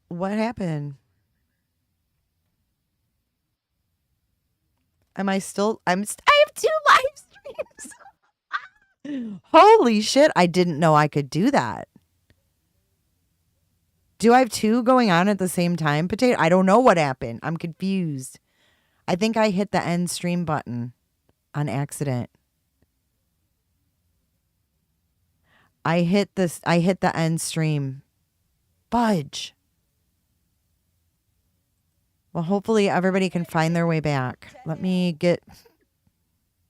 What happened? Am I still? I have 2 live streams. Holy shit! I didn't know I could do that. Do I have 2 going on at the same time, Potato? I don't know what happened. I'm confused. I think I hit the end stream button on accident. I hit the end stream. Fudge. Well, hopefully everybody can find their way back. Let me get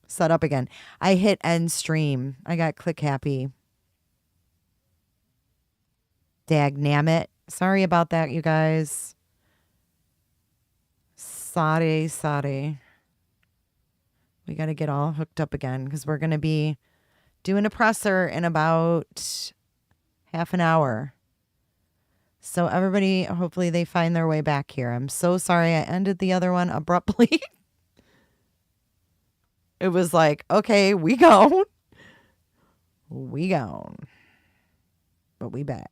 set up again. I hit end stream. I got click happy. Dagnammit. Sorry about that, you guys. Sorry. We got to get all hooked up again because we're going to be doing a presser in about half an hour. So everybody, hopefully they find their way back here. I'm so sorry I ended the other one abruptly. It was like, okay, we gone. We gone. But we back.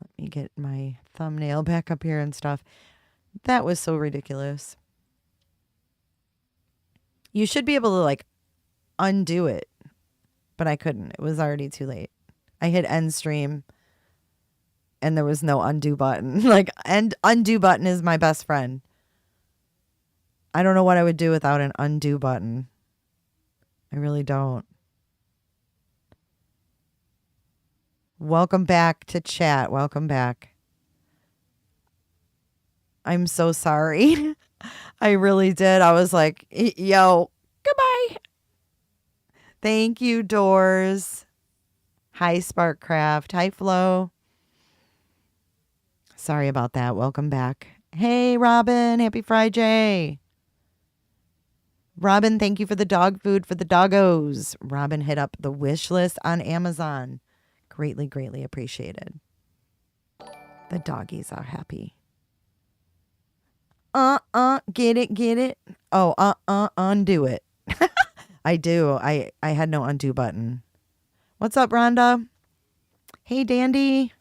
Let me get my thumbnail back up here and stuff. That was so ridiculous. You should be able to like undo it. But I couldn't. It was already too late. I hit end stream and there was no undo button. Like, undo button is my best friend. I don't know what I would do without an undo button. I really don't. Welcome back to chat. Welcome back. I'm so sorry. I really did. I was like, yo, goodbye. Thank you, Doors. Hi, Sparkcraft. Hi, Flo. Sorry about that. Welcome back. Hey, Robin. Happy Friday. Robin, thank you for the dog food for the doggos. Robin hit up the wish list on Amazon. Greatly, greatly appreciated. The doggies are happy. Get it. Oh, undo it. I do. I had no undo button. What's up, Rhonda? Hey, Dandy.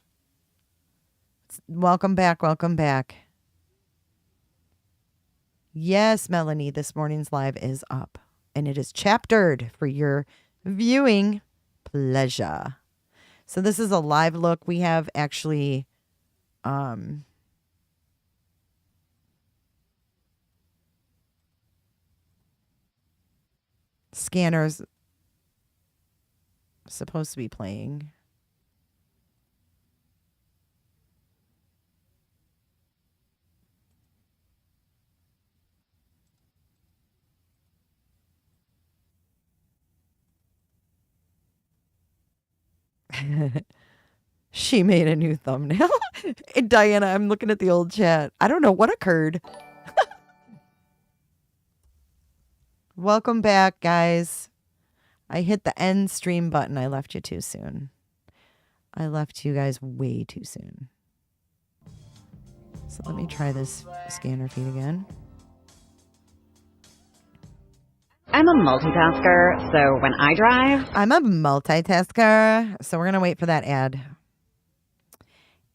Welcome back. Yes, Melanie, this morning's live is up. And it is chaptered for your viewing pleasure. So this is a live look. We have actually... scanners supposed to be playing. She made a new thumbnail. Diana, I'm looking at the old chat. I don't know what occurred. Welcome back, guys. I hit the end stream button. I left you too soon. I left you guys way too soon. So let me try this scanner feed again. I'm a multitasker, so when I drive... I'm a multitasker, so we're going to wait for that ad.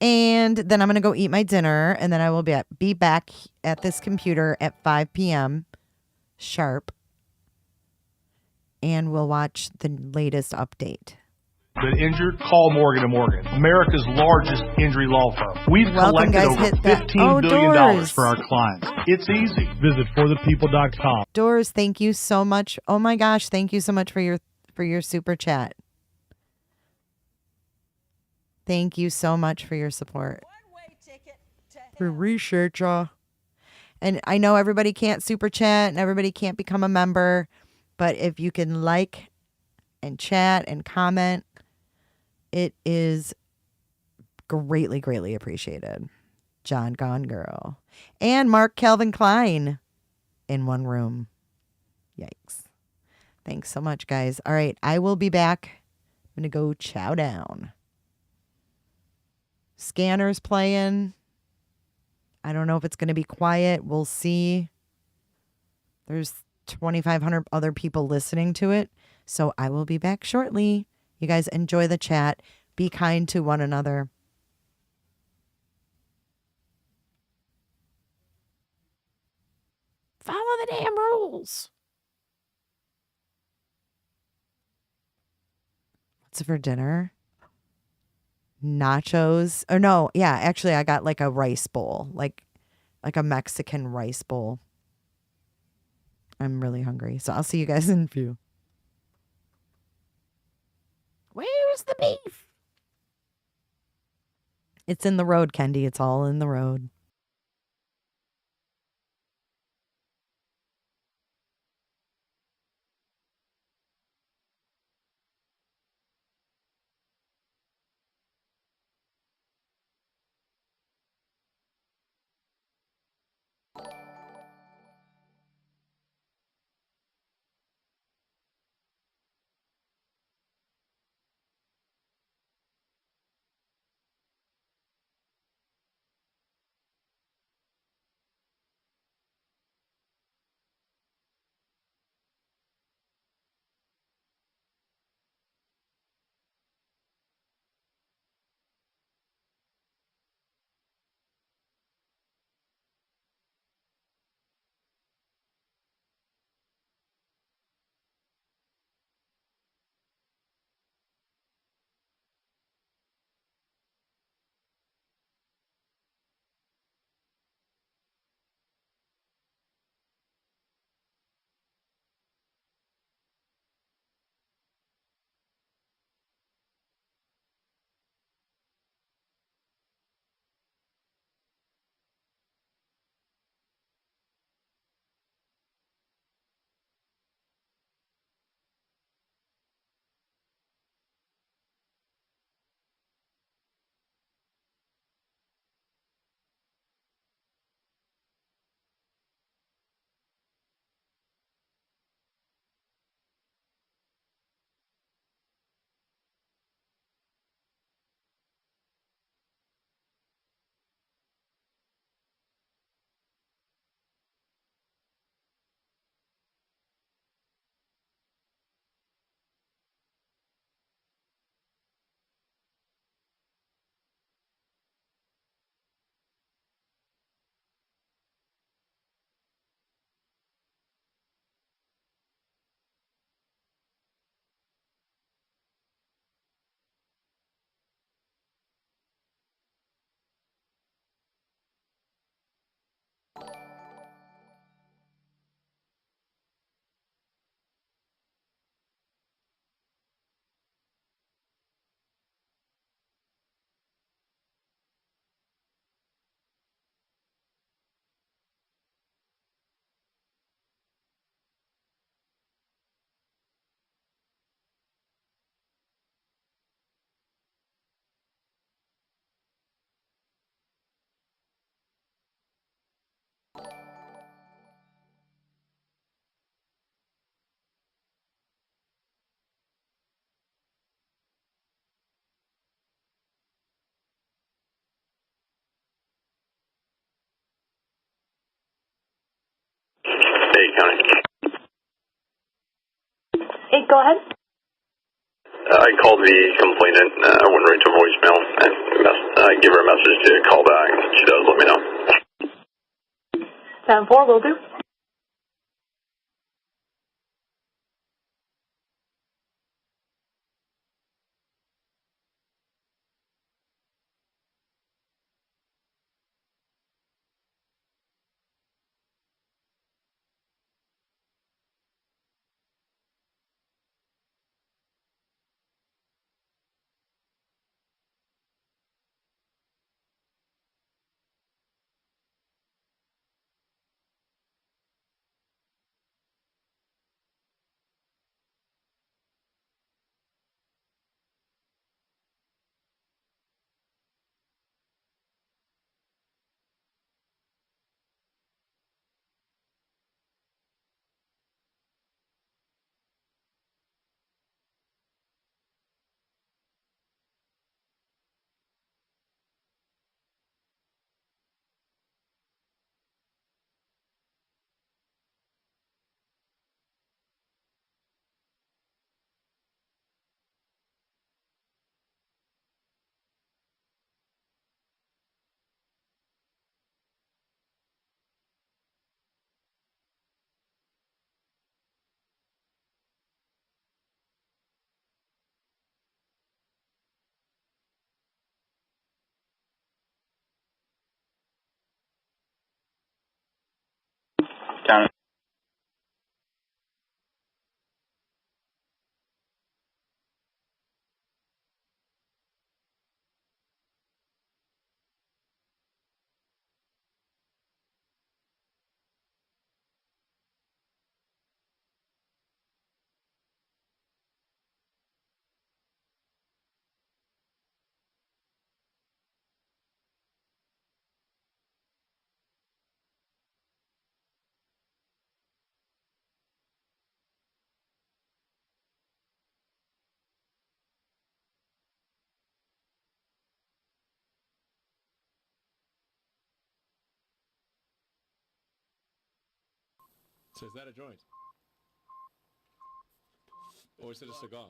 And then I'm going to go eat my dinner, and then I will be back at this computer at 5 p.m. sharp. And we'll watch the latest update. Been injured? Call Morgan & Morgan, America's largest injury law firm. We've collected over $15 billion for our clients. It's easy. Visit forthepeople.com. Doors, thank you so much. Oh my gosh, thank you so much for your super chat. Thank you so much for your support. Appreciate ya. And I know everybody can't super chat and everybody can't become a member, but if you can like and chat and comment, it is greatly, greatly appreciated. John Gone Girl. And Mark Calvin Klein in one room. Yikes. Thanks so much, guys. All right, I will be back. I'm going to go chow down. Scanner's playing. I don't know if it's going to be quiet. We'll see. There's 2,500 other people listening to it. So I will be back shortly. You guys enjoy the chat. Be kind to one another. Follow the damn rules. What's for dinner? Nachos. Or no, yeah, actually I got like a rice bowl. Like a Mexican rice bowl. I'm really hungry. So I'll see you guys in a few. Where's the beef? It's in the road, Kendi. It's all in the road. Hey, Connie. Hey, go ahead. I called the complainant. I went right to voicemail and gave her a message to call back. She does. Let me know. 7-4 will do. County. So is that a joint? Or is it a cigar?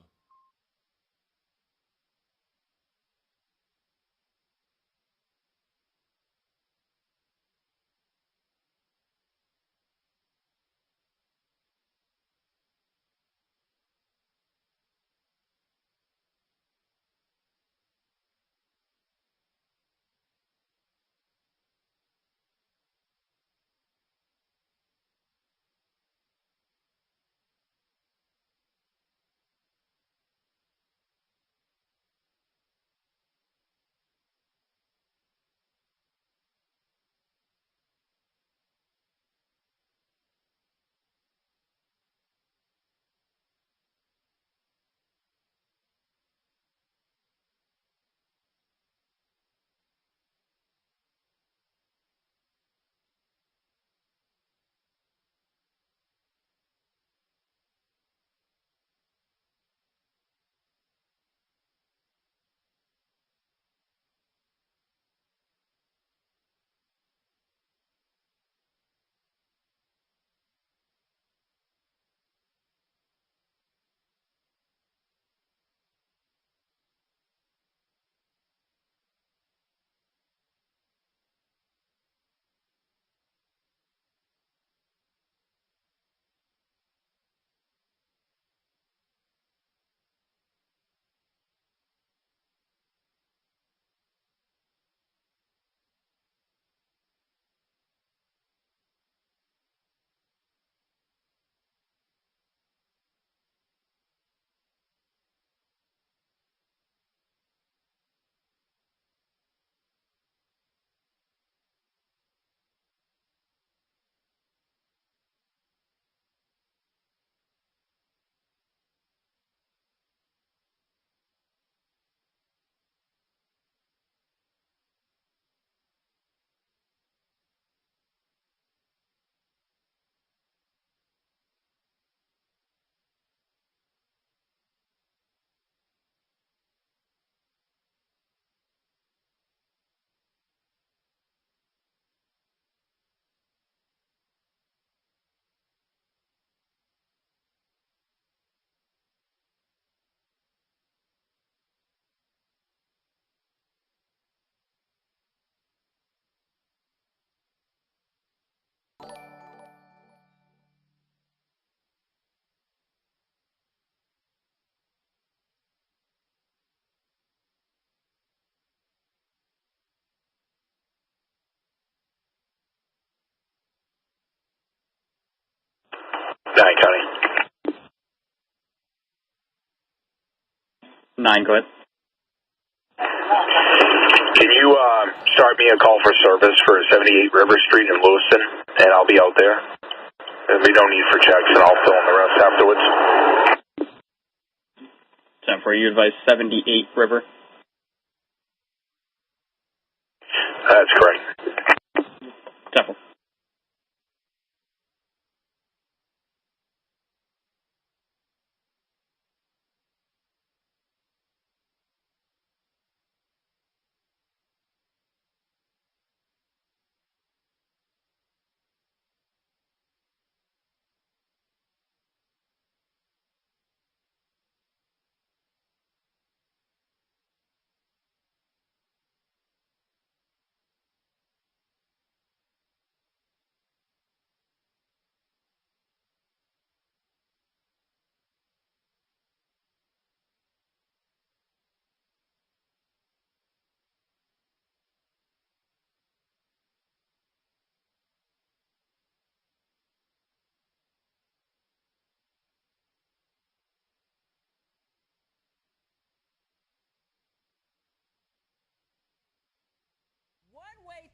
County. 9, go ahead. Can you start me a call for service for 78 River Street in Lewiston, and I'll be out there. There'll be no need for checks, and I'll fill in the rest afterwards. 10 for you, advise 78 River. That's correct. 10 for.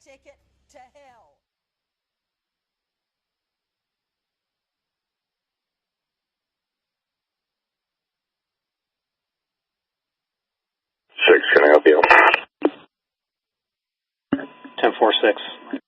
ticket to hell. Six, can I help you? 10-4-6.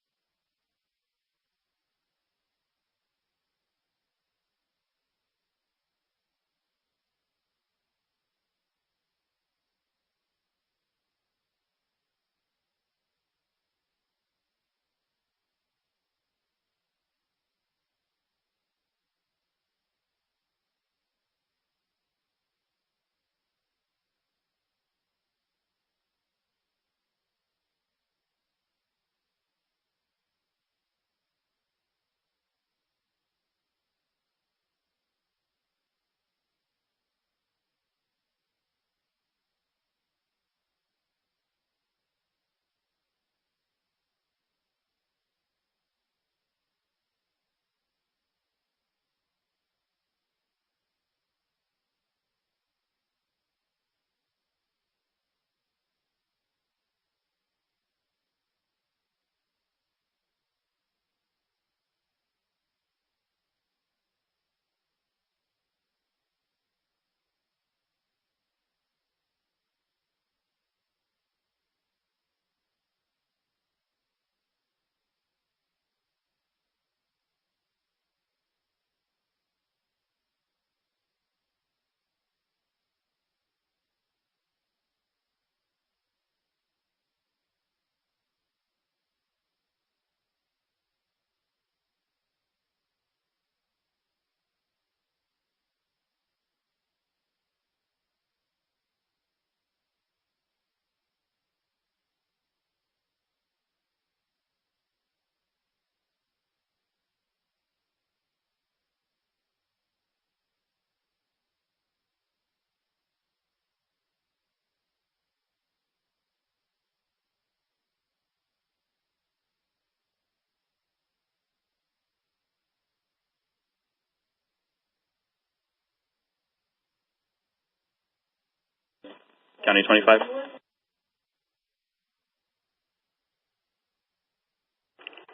County 25.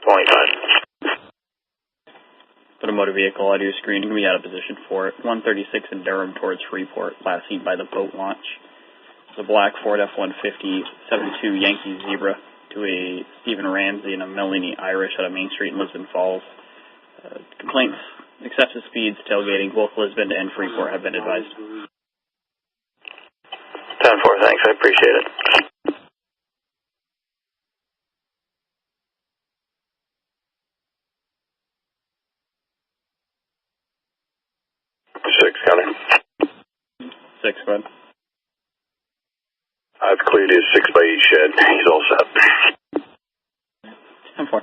25. Put a motor vehicle out of your screen. You're going to be out of position for it. 136 in Durham towards Freeport. Last seen by the boat launch. The black Ford F-150 72 Yankee Zebra to a Stephen Ramsey and a Melanie Irish out of Main Street in Lisbon Falls. Complaints, excessive speeds, tailgating, both Lisbon and Freeport have been advised. 10-4, thanks, I appreciate it. 6, County. 6, go ahead. I've cleared his 6x8 shed. He's all set. 10-4.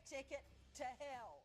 ticket to hell.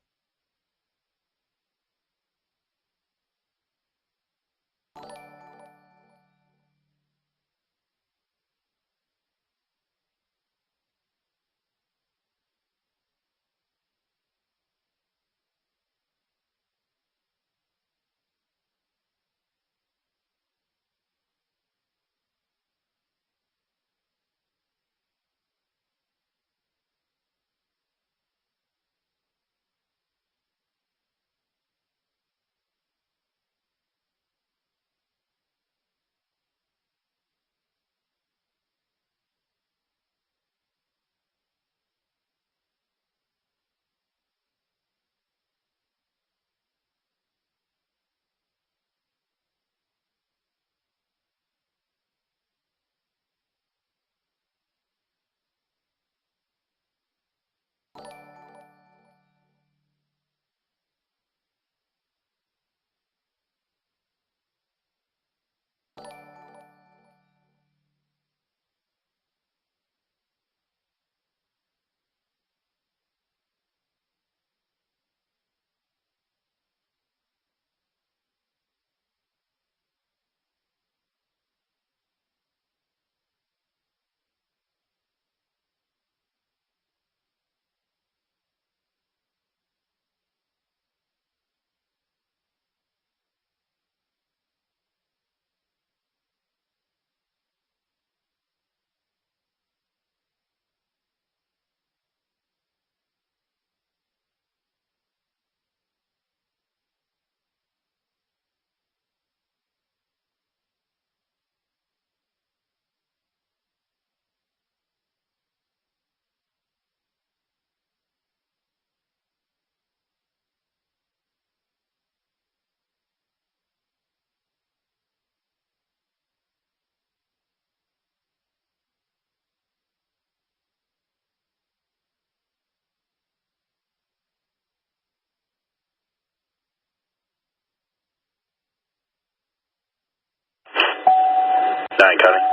Nine coming.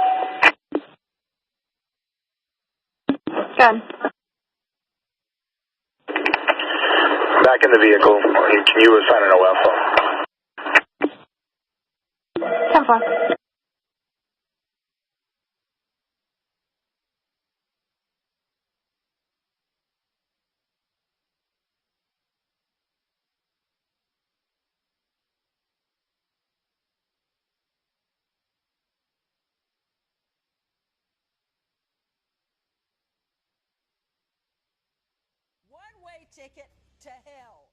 Good. Back in the vehicle. Can you assign an OF? 10-4. One-way ticket to hell.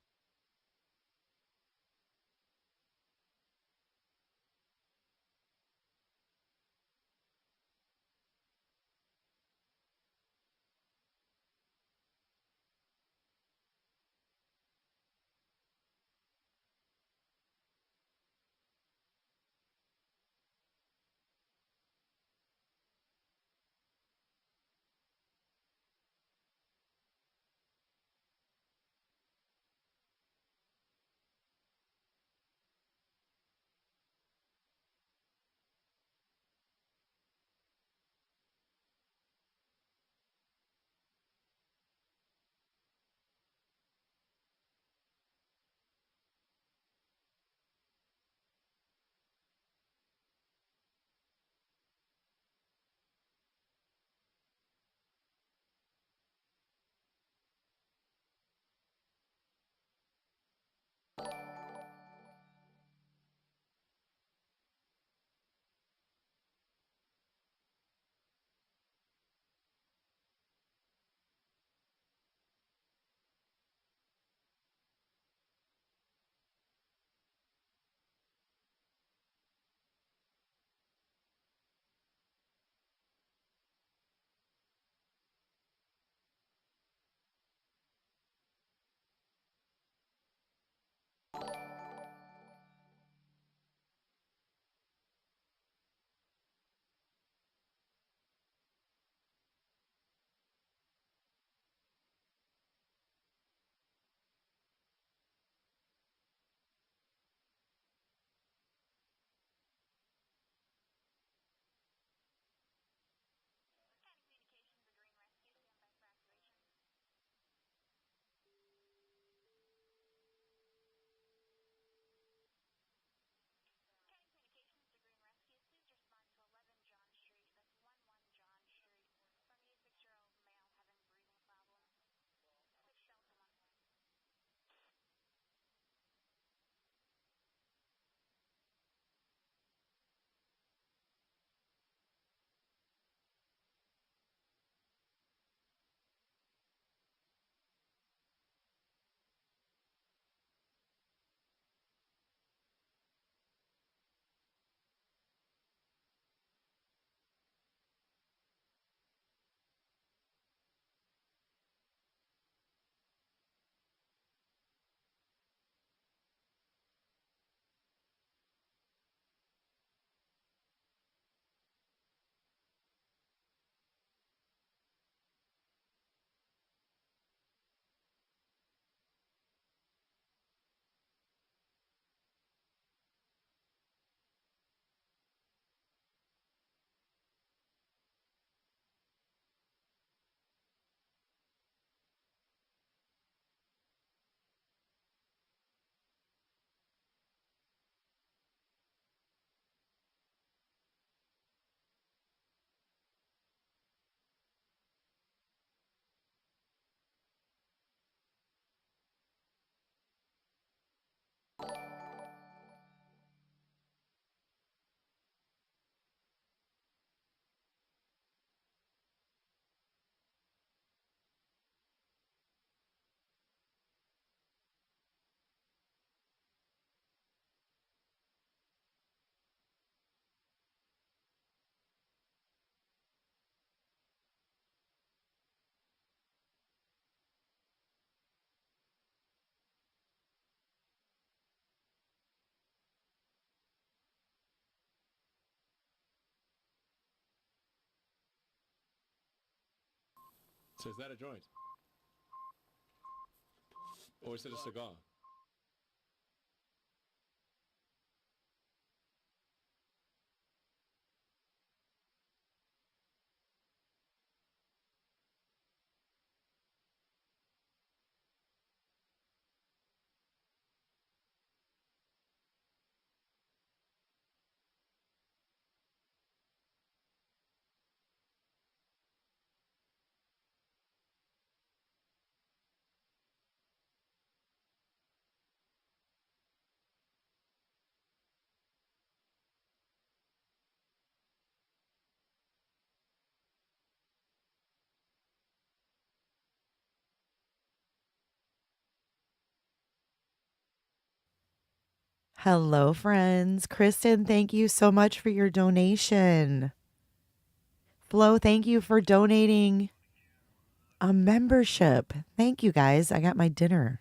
So is that a joint? Or is it a cigar? Hello, friends. Kristen, thank you so much for your donation. Flo, thank you for donating a membership. Thank you, guys. I got my dinner.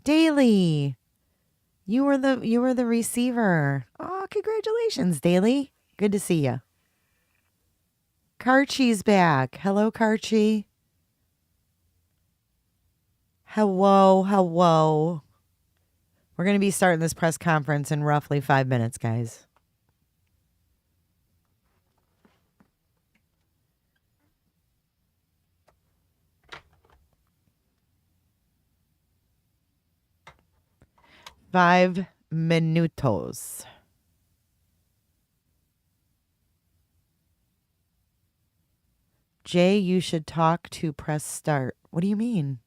Daily, you were the receiver. Oh, congratulations, Daily. Good to see you. Karchi's back. Hello, Karchi. Hello. We're going to be starting this press conference in roughly 5 minutes, guys. Five minutos. Jay, you should talk to press start. What do you mean?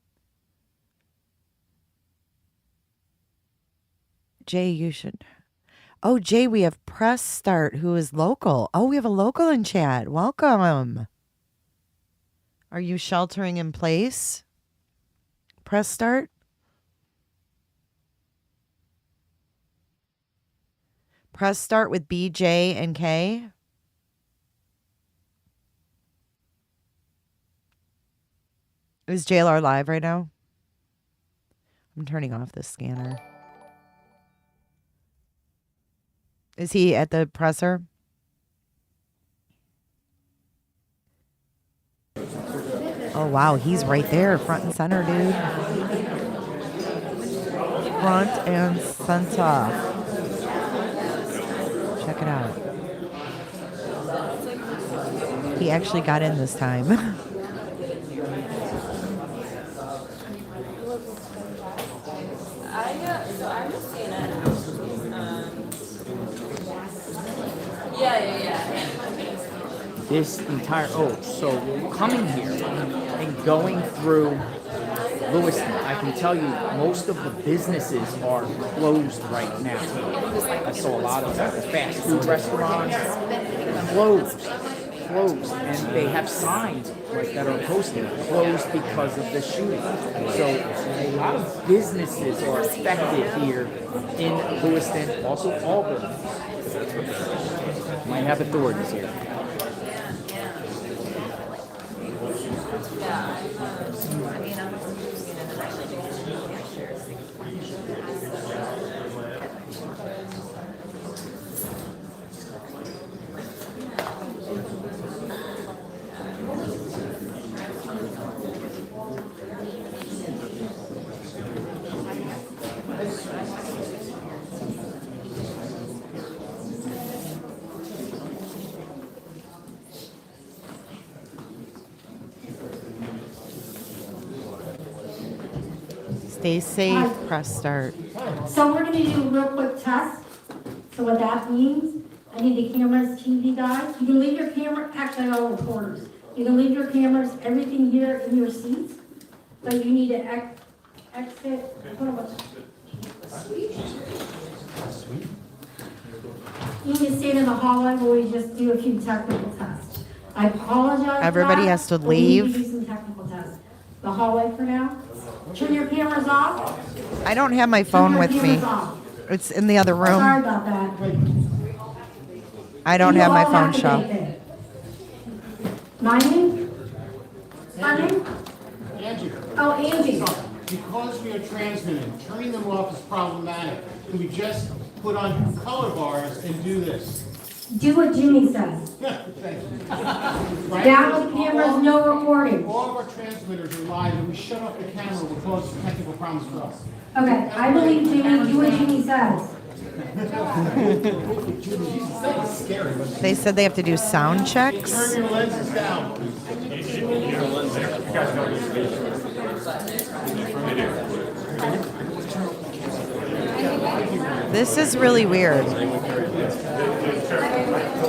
Jay, you should. Oh, Jay, we have press start who is local. Oh, we have a local in chat. Welcome. Are you sheltering in place? Press start. Press start with BJ and K. Is JLR live right now? I'm turning off this scanner. Is he at the presser? Oh, wow. He's right there. Front and center, dude. Front and center. Check it out. He actually got in this time. I'm just seeing it. Yeah. This entire, so coming here and going through Lewiston, I can tell you most of the businesses are closed right now. I saw a lot of fast food restaurants closed, and they have signs that are posted closed because of the shooting. So a lot of businesses are affected here in Lewiston, also Auburn. Might have authorities here. Stay safe. Press start. So we're going to do a real quick test. So what that means, I need the cameras, TV guys. You can leave your camera, actually all reporters. You can leave your cameras, everything here in your seats. But you need to exit. You need to stand in the hallway where we just do a few technical tests. I apologize. Everybody has to leave. We need to do some technical tests. The hallway for now. Turn your cameras off. I don't have my phone with me. It's in the other room. Sorry about that. I don't have my phone show. My name? My name? Angie. Oh, Angie. Because we are transmitting, turning them off is problematic. Can we just put on color bars and do this? Do what Jimmy says. Right? Down with cameras, no recording. All of our transmitters are live, and we shut off the camera, will cause technical problems for us. Okay, I believe Jimmy, do what Jimmy says. They said they have to do sound checks. Turn your lenses down. This is really weird.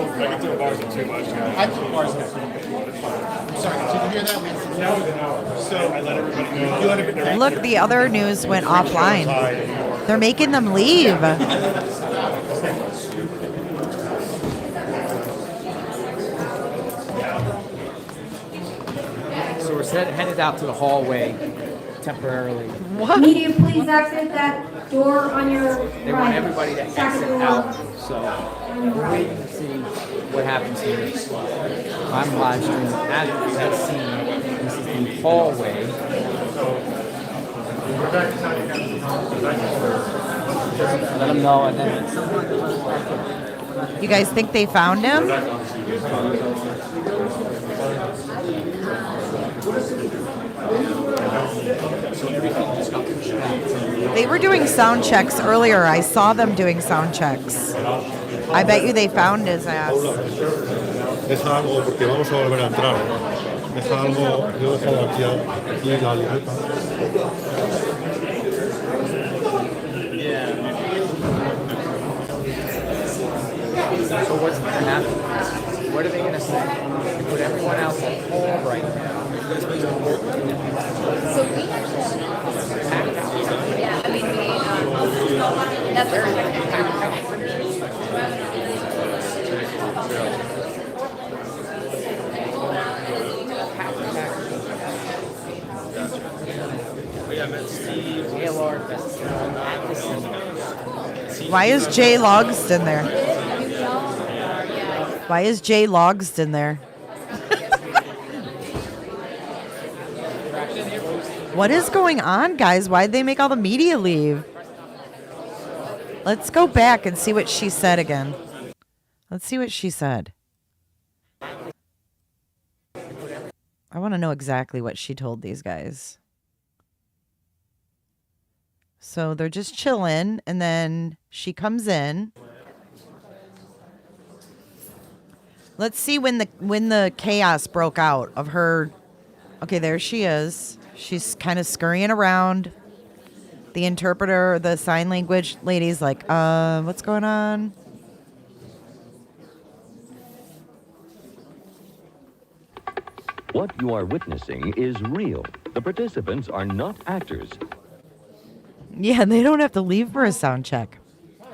I took bars now. I'm sorry, did you hear that? That was an hour. So I let everybody know. You let everybody. Look, the other news went offline. They're making them leave. So we're headed out to the hallway temporarily. What? Media, please exit that door on your right. They want everybody to Second exit door out, so on your we're right. waiting to see what happens here. I'm live streaming. As you have seen, this is the hallway. Let them know, and then You guys think they found him? They were doing sound checks earlier. I saw them doing sound checks. I bet you they found his ass. Deja algo porque vamos a volver a entrar. Deja algo, yo he dejado aquí la libreta. so what's going to happen? What are they going to say? They put everyone else on hold right now. So we actually have yeah, I mean, that's very Why is Jay Logston there? Why is Jay Logston there? What is going on, guys? Why'd they make all the media leave? Let's go back and see what she said again. Let's see what she said. I want to know exactly what she told these guys. So they're just chilling, and then she comes in. Let's see when the chaos broke out of her. Okay, there she is. She's kind of scurrying around. The interpreter, the sign language lady's like, what's going on? What you are witnessing is real. The participants are not actors. Yeah, they don't have to leave for a sound check.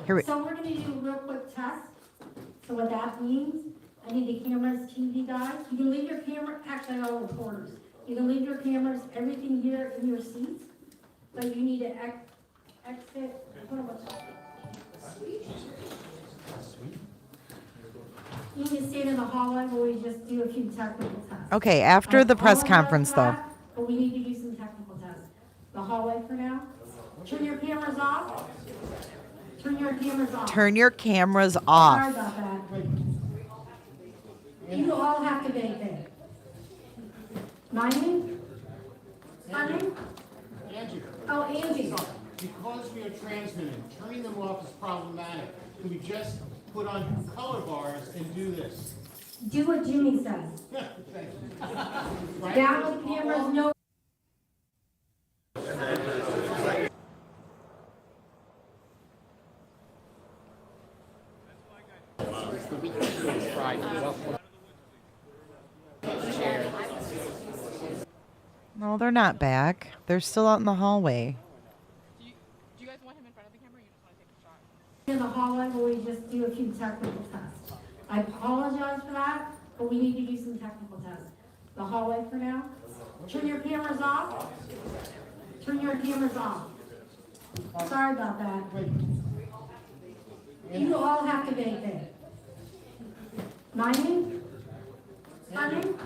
So we're going to do a real quick test. So what that means, I need the cameras, TV guys. You can leave your camera, actually all reporters. You can leave your cameras, everything here in your seats, but you need to exit. You need to stand in the hallway where we just do a few technical tests. Okay, after the press conference, though. But we need to do some technical tests. The hallway for now. Turn your cameras off. Turn your cameras off. Turn your cameras off. Sorry about that. You all have to vacate. My name? My name? Angie. Oh, Angie. Because we are transmitting, turning them off is problematic. Can we just put on color bars and do this? Do what Jimmy says. Right? Down with cameras, no. No, they're not back. They're still out in the hallway. Do you guys want him in front of the camera or you just want to take a shot? In the hallway where we just do a few technical tests. I apologize for that, but we need to do some technical tests. The hallway for now. Turn your cameras off. Turn your cameras off. Sorry about that. You all have to vacate. My name? My name?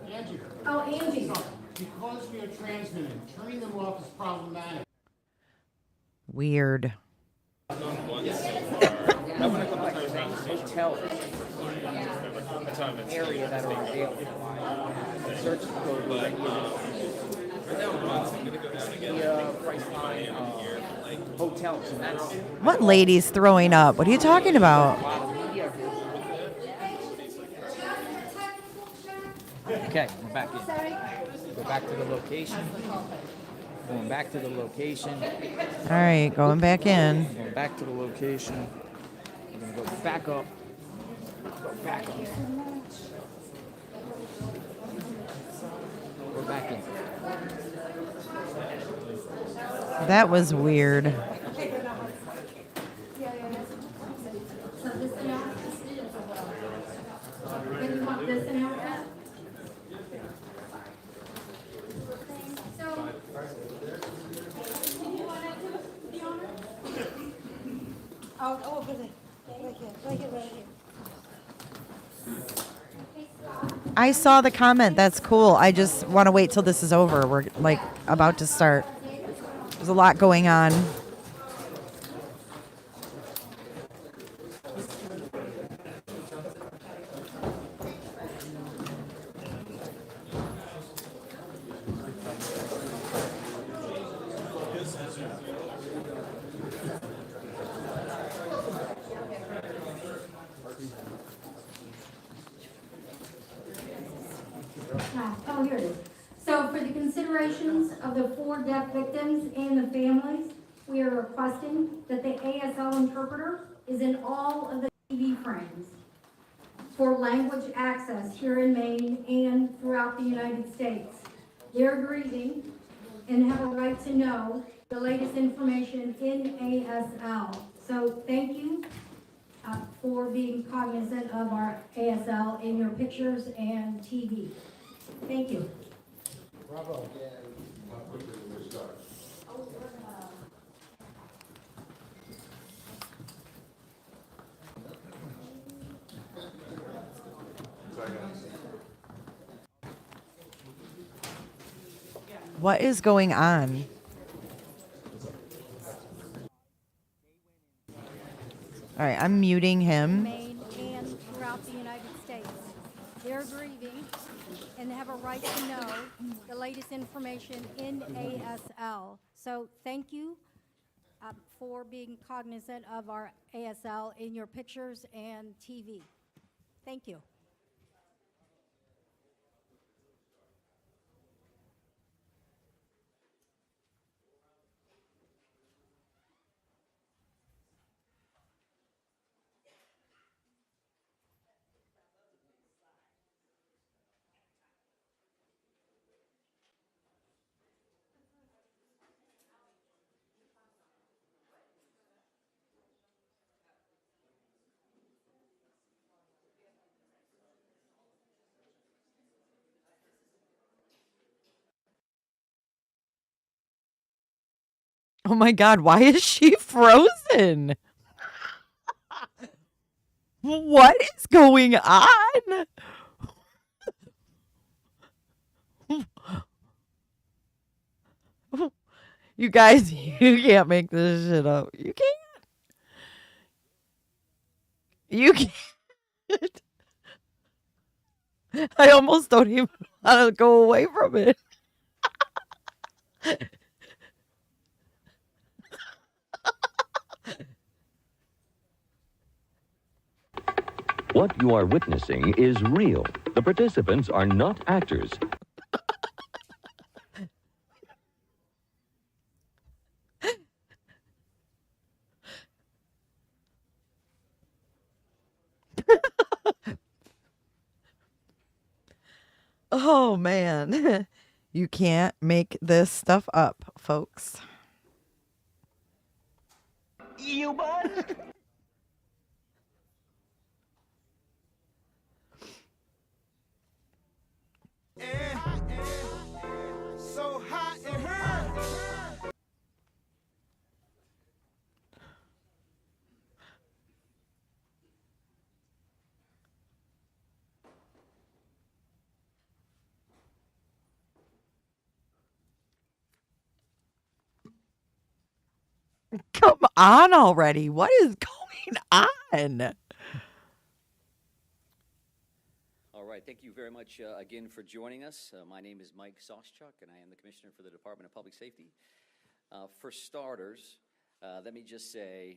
Angie. Oh, Angie. Because we are transmitting, turning them off is problematic. Weird. I went a couple times. hotels in the area that are available. Search the code with any of the Priceline hotels, and that's What lady's throwing up? What are you talking about? Okay, we're back in. Go back to the location. Going back to the location. All right, going back in. Going back to the location. We're going to go back up. Go back up. We're back in. That was weird. I saw the comment. That's cool. I just want to wait till this is over. We're like about to start. There's a lot going on. Oh, here it is. So for the considerations of the 4 deaf victims and the families, we are requesting that the ASL interpreter is in all of the TV frames for language access here in Maine and throughout the United States. They're grieving and have a right to know the latest information in ASL. So thank you for being cognizant of our ASL in your pictures and TV. Thank you. Bravo. What is going on? All right, I'm muting him. Maine and throughout the United States. They're grieving and they have a right to know the latest information in ASL. So thank you for being cognizant of our ASL in your pictures and TV. Thank you. Oh my God, why is she frozen? What is going on? You guys, you can't make this shit up. You can't. You can't. I almost don't even want to go away from it. What you are witnessing is real. The participants are not actors. Oh man. You can't make this stuff up, folks. You bud? So hot in her. Come on already. What is going on? right, thank you very much again for joining us. My name is Mike Soschuk, and I am the Commissioner for the Department of Public Safety. For starters, let me just say,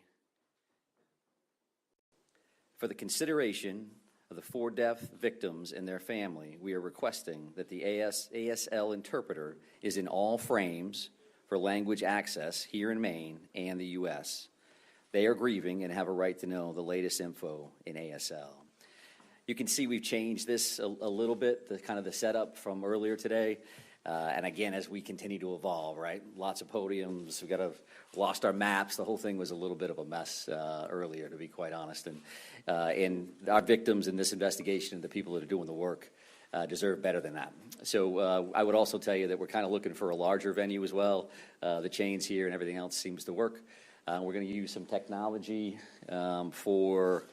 for the consideration of the 4 deaf victims and their family, we are requesting that the ASL interpreter is in all frames for language access here in Maine and the U.S. They are grieving and have a right to know the latest info in ASL. You can see we've changed this a little bit, the kind of the setup from earlier today. And again, as we continue to evolve, right? Lots of podiums, lost our maps. The whole thing was a little bit of a mess earlier, to be quite honest. And our victims in this investigation and the people that are doing the work deserve better than that. So I would also tell you that we're kind of looking for a larger venue as well. The chains here and everything else seems to work. We're going to use some technology for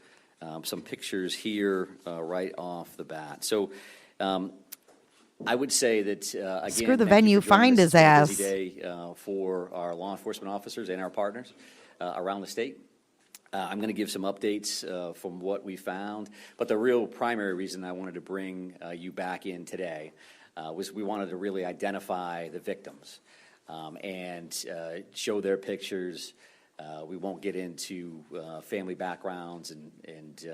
some pictures here right off the bat. So I would say that, again, screw the venue, find his ass. It's a busy day for our law enforcement officers and our partners around the state. I'm going to give some updates from what we found, but the real primary reason I wanted to bring you back in today was we wanted to really identify the victims and show their pictures. We won't get into family backgrounds and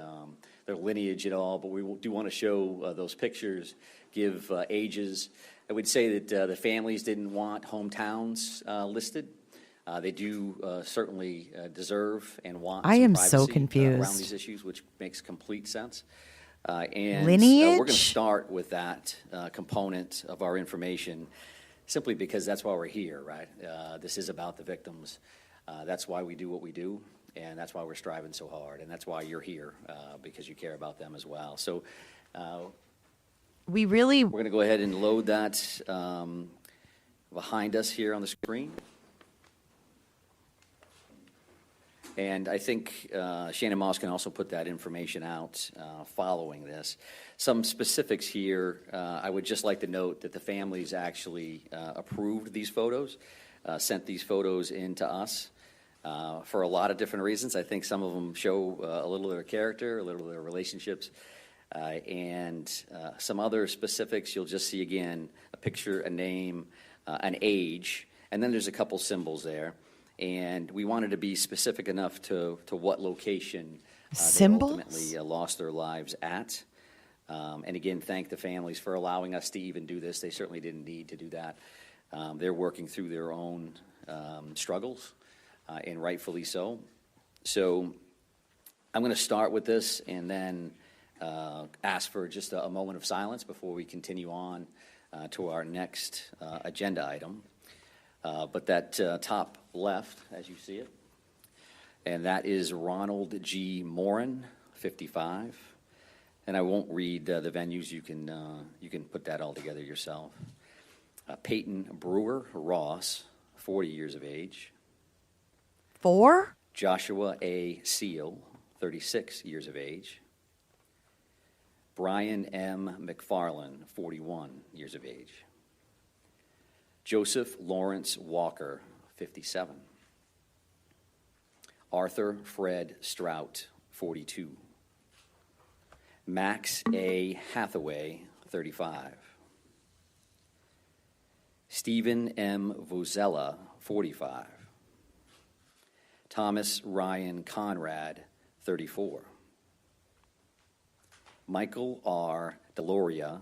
their lineage at all, but we do want to show those pictures, give ages. I would say that the families didn't want hometowns listed. They do certainly deserve and want I some am privacy so confused. around these issues, which makes complete sense. And Lineage? we're going to start with that component of our information simply because that's why we're here, right? This is about the victims. That's why we do what we do, and that's why we're striving so hard, and that's why you're here, because you care about them as well. So we're going to go ahead and load that behind us here on the screen. And I think Shannon Moss can also put that information out following this. Some specifics here, I would just like to note that the families actually approved these photos, sent these photos in to us for a lot of different reasons. I think some of them show a little of their character, a little of their relationships, and some other specifics. You'll just see, again, a picture, a name, an age, and then there's a couple symbols there. And we wanted to be specific enough to what location they ultimately lost their lives at. And again, thank the families for allowing us to even do this. They certainly didn't need to do that. They're working through their own struggles, and rightfully so. So I'm going to start with this and then ask for just a moment of silence before we continue on to our next agenda item. But that top left, as you see it, and that is Ronald G. Morin, 55. And I won't read the venues. You can put that all together yourself. Peyton Brewer Ross, 40 years of age. 4? Joshua A. Seal, 36 years of age. Brian M. McFarland, 41 years of age. Joseph Lawrence Walker, 57. Arthur Fred Strout, 42. Max A. Hathaway, 35. Stephen M. Vozella, 45. Thomas Ryan Conrad, 34. Michael R. Deloria,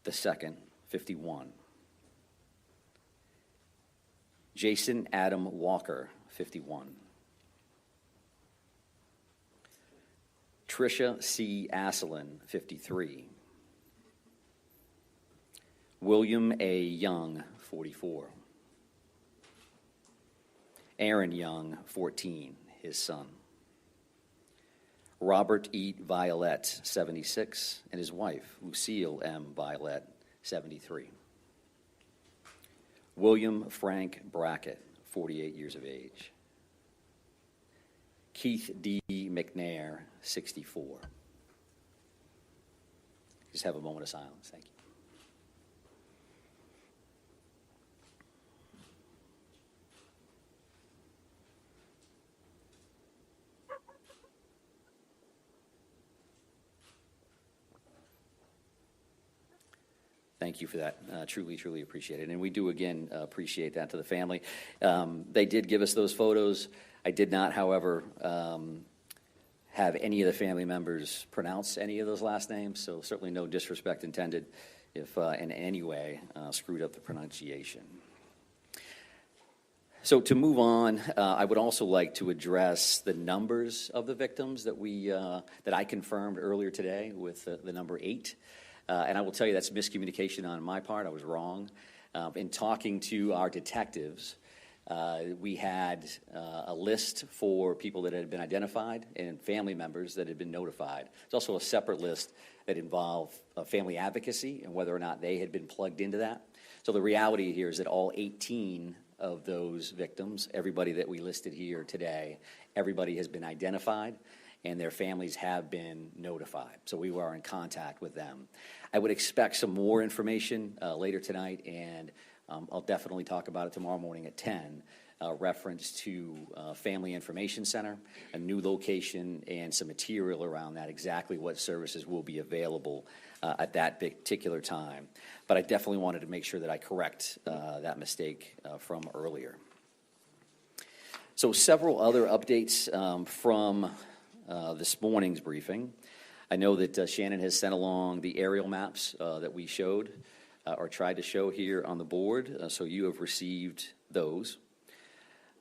II, 51. Jason Adam Walker, 51. Tricia C. Asselin, 53. William A. Young, 44. Aaron Young, 14, his son. Robert E. Violet, 76, and his wife, Lucille M. Violet, 73. William Frank Brackett, 48 years of age. Keith D. McNair, 64. Just have a moment of silence. Thank you. thank you for that. Truly, truly appreciate it. And we do, again, appreciate that to the family. They did give us those photos. I did not, however, have any of the family members pronounce any of those last names, so certainly no disrespect intended if in any way screwed up the pronunciation. So to move on, I would also like to address the numbers of the victims that I confirmed earlier today with the number 8. And I will tell you that's miscommunication on my part. I was wrong. In talking to our detectives, we had a list for people that had been identified and family members that had been notified. There's also a separate list that involved family advocacy and whether or not they had been plugged into that. So the reality here is that all 18 of those victims, everybody that we listed here today, everybody has been identified and their families have been notified. So we were in contact with them. I would expect some more information later tonight, and I'll definitely talk about it tomorrow morning at 10, reference to Family Information Center, a new location, and some material around that, exactly what services will be available at that particular time. But I definitely wanted to make sure that I correct that mistake from earlier. So several other updates from this morning's briefing. I know that Shannon has sent along the aerial maps that we showed or tried to show here on the board, so you have received those.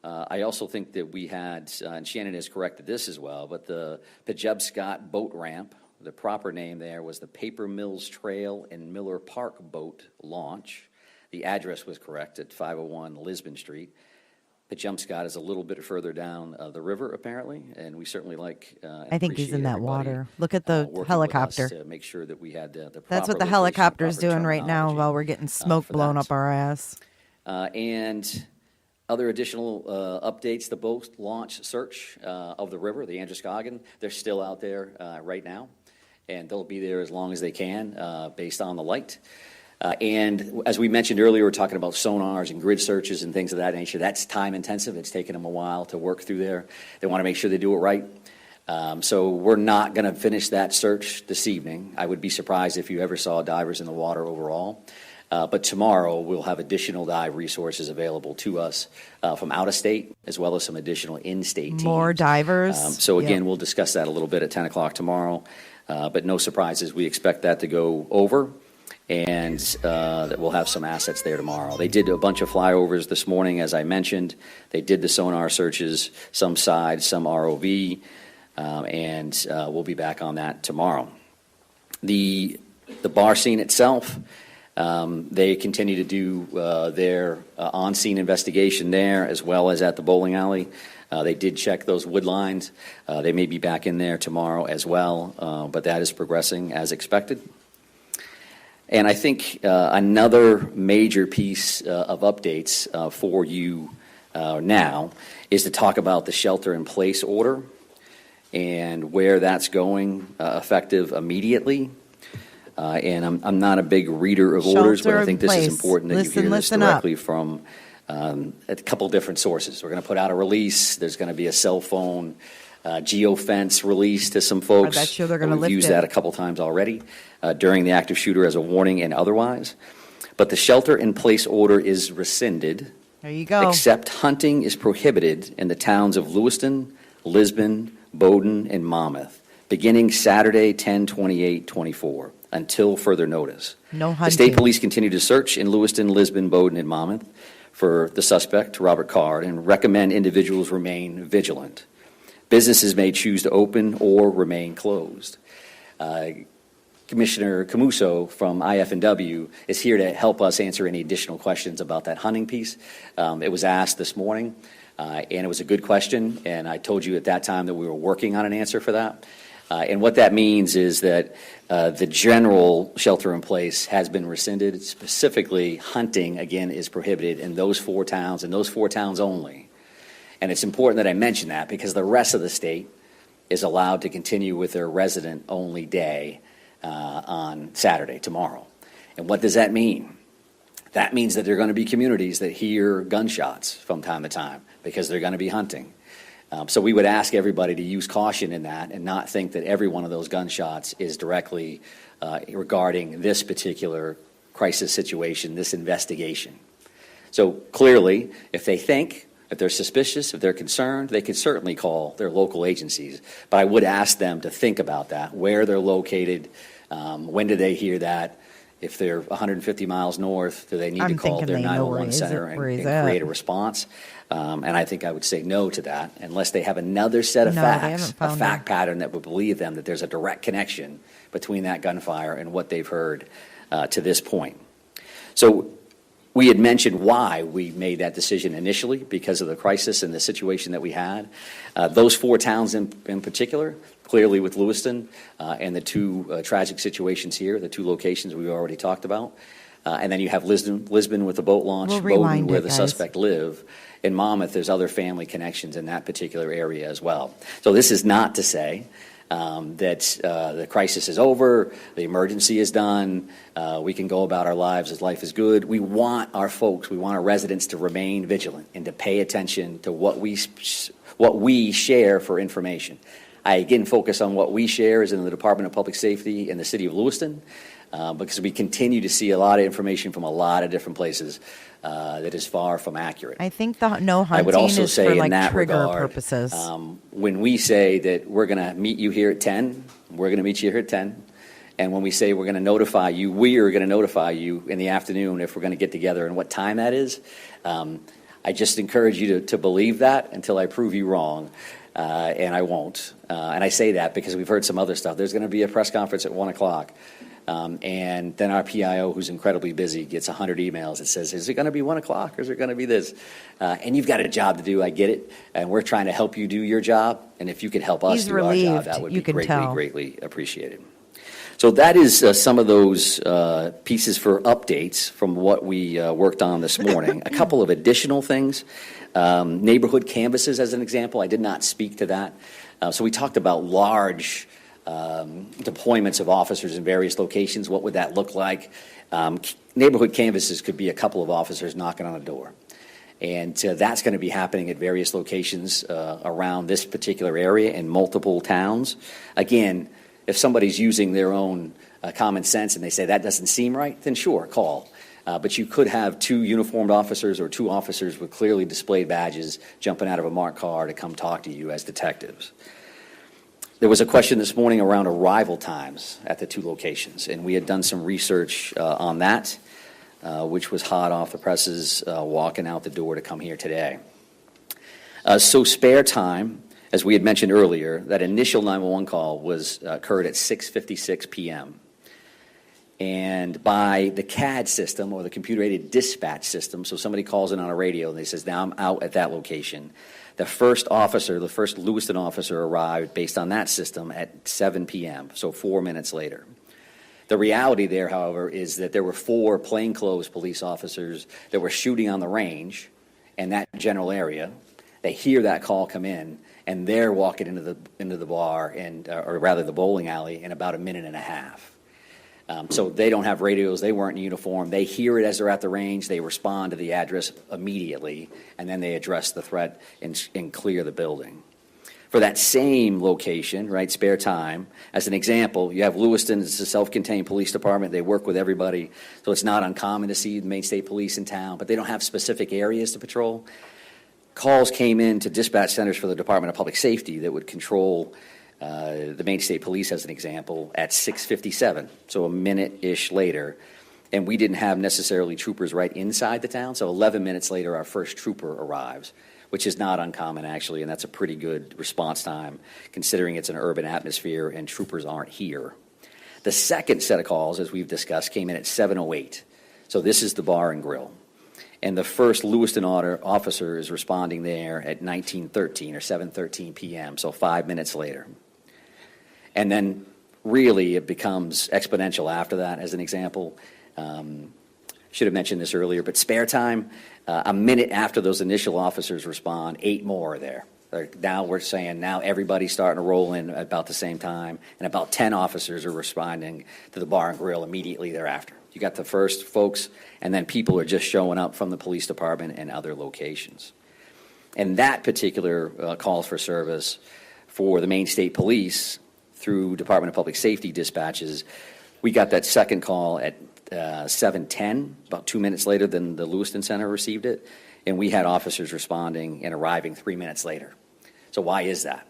I also think that we had, and Shannon has corrected this as well, but the Pejebscott boat ramp, the proper name there was the Paper Mills Trail and Miller Park boat launch. The address was correct at 501 Lisbon Street. Pejebscott is a little bit further down the river, apparently, and we certainly like. I think he's in that water. Look at the helicopter. To make sure that we had the That's what the helicopter's doing right now while we're getting smoke blown up our ass. And other additional updates: the boat launch search of the river, the Androscoggin. They're still out there right now, and they'll be there as long as they can, based on the light. And as we mentioned earlier, we're talking about sonars and grid searches and things of that nature. That's time intensive. It's taken them a while to work through there. They want to make sure they do it right. So we're not going to finish that search this evening. I would be surprised if you ever saw divers in the water overall. But tomorrow we'll have additional dive resources available to us from out of state, as well as some additional in-state teams. More divers. So again, we'll discuss that a little bit at 10 o'clock tomorrow. But no surprises. We expect that to go over, and that we'll have some assets there tomorrow. They did a bunch of flyovers this morning, as I mentioned. They did the sonar searches, some side, some ROV, and we'll be back on that tomorrow. The bar scene itself, they continue to do their on-scene investigation there, as well as at the bowling alley. They did check those wood lines. They may be back in there tomorrow as well, but that is progressing as expected. And I think another major piece of updates for you now is to talk about the shelter-in-place order and where that's going effective immediately. And I'm not a big reader of orders, but I think this is important that you hear this directly from a couple different sources. We're going to put out a release. There's going to be a cell phone geofence release to some folks. I bet you they're going to lift it. We've used that a couple times already during the active shooter as a warning and otherwise. But the shelter-in-place order is rescinded. There you go. Except hunting is prohibited in the towns of Lewiston, Lisbon, Bowdoin, and Monmouth, beginning Saturday, 10/28/24, until further notice. No hunting. The state police continue to search in Lewiston, Lisbon, Bowdoin, and Monmouth for the suspect, Robert Card, and recommend individuals remain vigilant. Businesses may choose to open or remain closed. Commissioner Camuso from IF&W is here to help us answer any additional questions about that hunting piece. It was asked this morning, and it was a good question, and I told you at that time that we were working on an answer for that. And what that means is that the general shelter-in-place has been rescinded. Specifically, hunting, again, is prohibited in those 4 towns, and those 4 towns only. And it's important that I mention that because the rest of the state is allowed to continue with their resident-only day on Saturday, tomorrow. And what does that mean? That means that there are going to be communities that hear gunshots from time to time because they're going to be hunting. So we would ask everybody to use caution in that and not think that every one of those gunshots is directly regarding this particular crisis situation, this investigation. So clearly, if they're suspicious, if they're concerned, they could certainly call their local agencies. But I would ask them to think about that, where they're located, when did they hear that? If they're 150 miles north, do they need to call their 911 center and create a response? And I think I would say no to that, unless they have another set of facts, a fact pattern that would believe them that there's a direct connection between that gunfire and what they've heard to this point. So we had mentioned why we made that decision initially, because of the crisis and the situation that we had. Those 4 towns in particular, clearly with Lewiston and the 2 tragic situations here, the 2 locations we've already talked about. And then you have Lisbon with the boat launch, Bowdoin where the suspect live. In Monmouth, there's other family connections in that particular area as well. So this is not to say that the crisis is over, the emergency is done, we can go about our lives as life is good. We want our folks, we want our residents to remain vigilant and to pay attention to what we share for information. I again focus on what we share is in the Department of Public Safety in the city of Lewiston, because we continue to see a lot of information from a lot of different places that is far from accurate. I think the no hunting I would also is say for like in that trigger regard, purposes. When we say that we're going to meet you here at 10, we're going to meet you here at 10. And when we say we're going to notify you, we are going to notify you in the afternoon if we're going to get together and what time that is. I just encourage you to believe that until I prove you wrong. And I won't. And I say that because we've heard some other stuff. There's going to be a press conference at 1 o'clock. And then our PIO, who's incredibly busy, gets 100 emails that says, is it going to be 1 o'clock or is it going to be this? And you've got a job to do. I get it. And we're trying to help you do your job. And if you could help us do our job, that would be greatly appreciated. So that is some of those pieces for updates from what we worked on this morning. A couple of additional things. Neighborhood canvases, as an example. I did not speak to that. So we talked about large deployments of officers in various locations. What would that look like? Neighborhood canvases could be a couple of officers knocking on a door. And that's going to be happening at various locations around this particular area in multiple towns. Again, if somebody's using their own common sense and they say that doesn't seem right, then sure, call. But you could have 2 uniformed officers or 2 officers with clearly displayed badges jumping out of a marked car to come talk to you as detectives. There was a question this morning around arrival times at the 2 locations, and we had done some research on that, which was hot off the presses walking out the door to come here today. So spare time, as we had mentioned earlier, that initial 911 call occurred at 6:56 p.m. And by the CAD system, or the computer-aided dispatch system, so somebody calls in on a radio and they says, now I'm out at that location. The first Lewiston officer arrived based on that system at 7 p.m., so 4 minutes later. The reality there, however, is that there were 4 plainclothes police officers that were shooting on the range in that general area. They hear that call come in, and they're walking into the bar, or rather the bowling alley, in about a minute and a half. So they don't have radios. They weren't in uniform. They hear it as they're at the range. They respond to the address immediately, and then they address the threat and clear the building. For that same location, right, spare time, as an example, you have Lewiston. It's a self-contained police department. They work with everybody, so it's not uncommon to see the Maine State Police in town, but they don't have specific areas to patrol. Calls came in to dispatch centers for the Department of Public Safety that would control the Maine State Police, as an example, at 6:57, so a minute-ish later, and we didn't have necessarily troopers right inside the town, so 11 minutes later our first trooper arrives, which is not uncommon, actually, and that's a pretty good response time, considering it's an urban atmosphere and troopers aren't here. The second set of calls, as we've discussed, came in at 7:08, so this is the bar and grill. And the first Lewiston officer is responding there at 19:13 or 7:13 p.m., so 5 minutes later. And then really it becomes exponential after that, as an example. Should have mentioned this earlier, but spare time, a minute after those initial officers respond, 8 more are there. Now we're saying now everybody's starting to roll in about the same time, and about 10 officers are responding to the bar and grill immediately thereafter. You got the first folks, and then people are just showing up from the police department and other locations. And that particular call for service for the Maine State Police through Department of Public Safety dispatches, we got that second call at 7:10, about 2 minutes later than the Lewiston Center received it, and we had officers responding and arriving 3 minutes later. So why is that?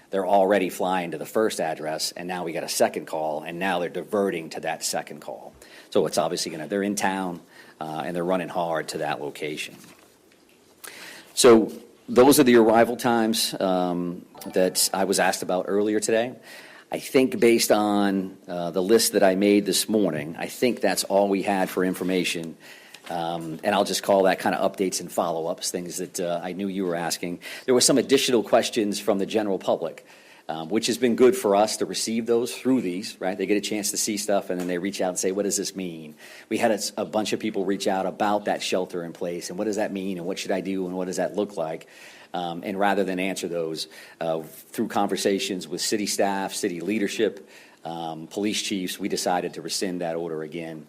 They're already flying to the first address, and now we got a second call, and now they're diverting to that second call. So it's obviously they're in town, and they're running hard to that location. So those are the arrival times that I was asked about earlier today. I think based on the list that I made this morning, I think that's all we had for information. And I'll just call that kind of updates and follow-ups, things that I knew you were asking. There were some additional questions from the general public, which has been good for us to receive those through these, right? They get a chance to see stuff, and then they reach out and say, what does this mean? We had a bunch of people reach out about that shelter in place, and what does that mean, and what should I do, and what does that look like? And rather than answer those through conversations with city staff, city leadership, police chiefs, we decided to rescind that order again.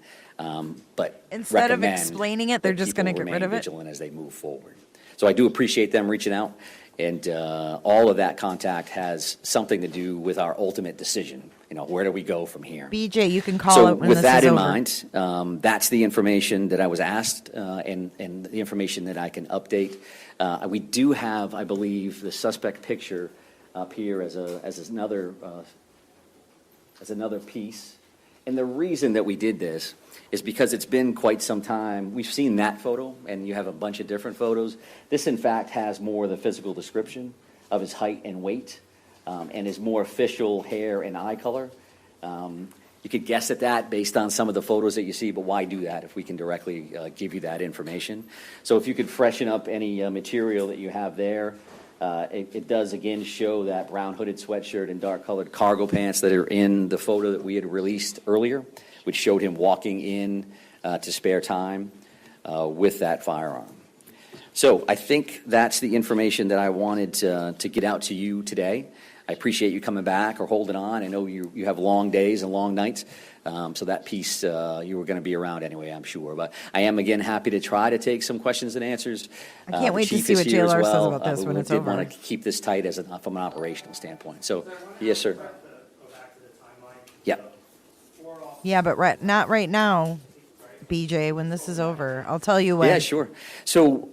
But instead of explaining it, they're just going to get rid of it. Vigilant as they move forward. So I do appreciate them reaching out, and all of that contact has something to do with our ultimate decision. Where do we go from here? BJ, you can call it when this is over. So with that in mind, that's the information that I was asked, and the information that I can update. We do have, I believe, the suspect picture up here as another piece. And the reason that we did this is because it's been quite some time. We've seen that photo, and you have a bunch of different photos. This, in fact, has more of the physical description of his height and weight, and his more official hair and eye color. You could guess at that based on some of the photos that you see, but why do that if we can directly give you that information? So if you could freshen up any material that you have there. It does, again, show that brown hooded sweatshirt and dark-colored cargo pants that are in the photo that we had released earlier, which showed him walking in to spare time with that firearm. So I think that's the information that I wanted to get out to you today. I appreciate you coming back or holding on. I know you have long days and long nights, so that piece you were going to be around anyway, I'm sure. But I am, again, happy to try to take some questions and answers. I can't wait to see what JLR says about this when it's over. We did want to keep this tight from an operational standpoint. So, yes, sir. Yeah. Yeah, but not right now, BJ, when this is over. I'll tell you when. Yeah, sure. So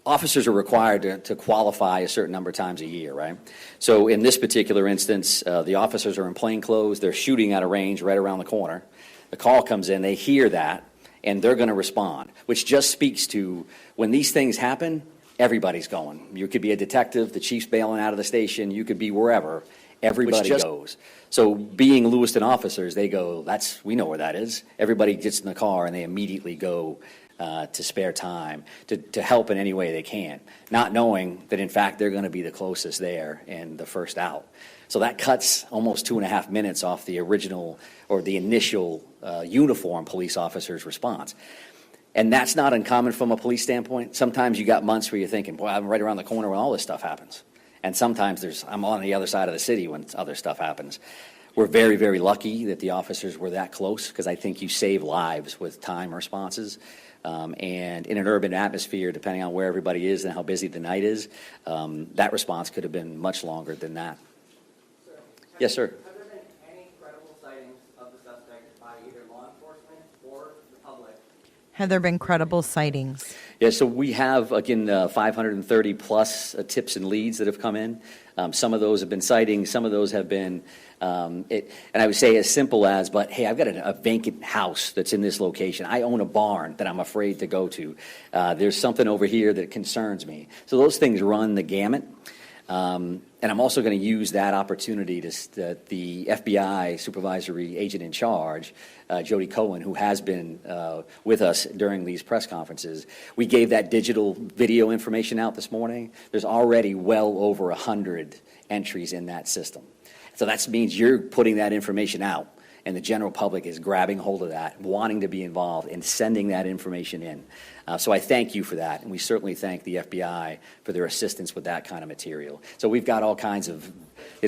officers are required to qualify a certain number of times a year, right? So in this particular instance, the officers are in plain clothes. They're shooting at a range right around the corner. The call comes in. They hear that, and they're going to respond, which just speaks to when these things happen, everybody's going. You could be a detective, the chief's bailing out of the station. You could be wherever. Everybody goes. So being Lewiston officers, they go, we know where that is. Everybody gets in the car, and they immediately go to spare time, to help in any way they can, not knowing that, in fact, they're going to be the closest there and the first out. So that cuts almost 2.5 minutes off the original or the initial uniformed police officer's response. And that's not uncommon from a police standpoint. Sometimes you got months where you're thinking, boy, I'm right around the corner when all this stuff happens. And sometimes I'm on the other side of the city when other stuff happens. We're very, very lucky that the officers were that close, because I think you save lives with time responses. And in an urban atmosphere, depending on where everybody is and how busy the night is, that response could have been much longer than that. Sir, yes, sir. Have there been any credible sightings of the suspect by either law enforcement or the public? Have there been credible sightings? Yeah, so we have, again, 530 plus tips and leads that have come in. Some of those have been sightings. Some of those have been, and I would say as simple as, but hey, I've got a vacant house that's in this location. I own a barn that I'm afraid to go to. There's something over here that concerns me. So those things run the gamut. And I'm also going to use that opportunity that the FBI supervisory agent in charge, Jody Cohen, who has been with us during these press conferences, we gave that digital video information out this morning. There's already well over 100 entries in that system. So that means you're putting that information out, and the general public is grabbing hold of that, wanting to be involved, and sending that information in. So I thank you for that, and we certainly thank the FBI for their assistance with that kind of material. So we've got all kinds of,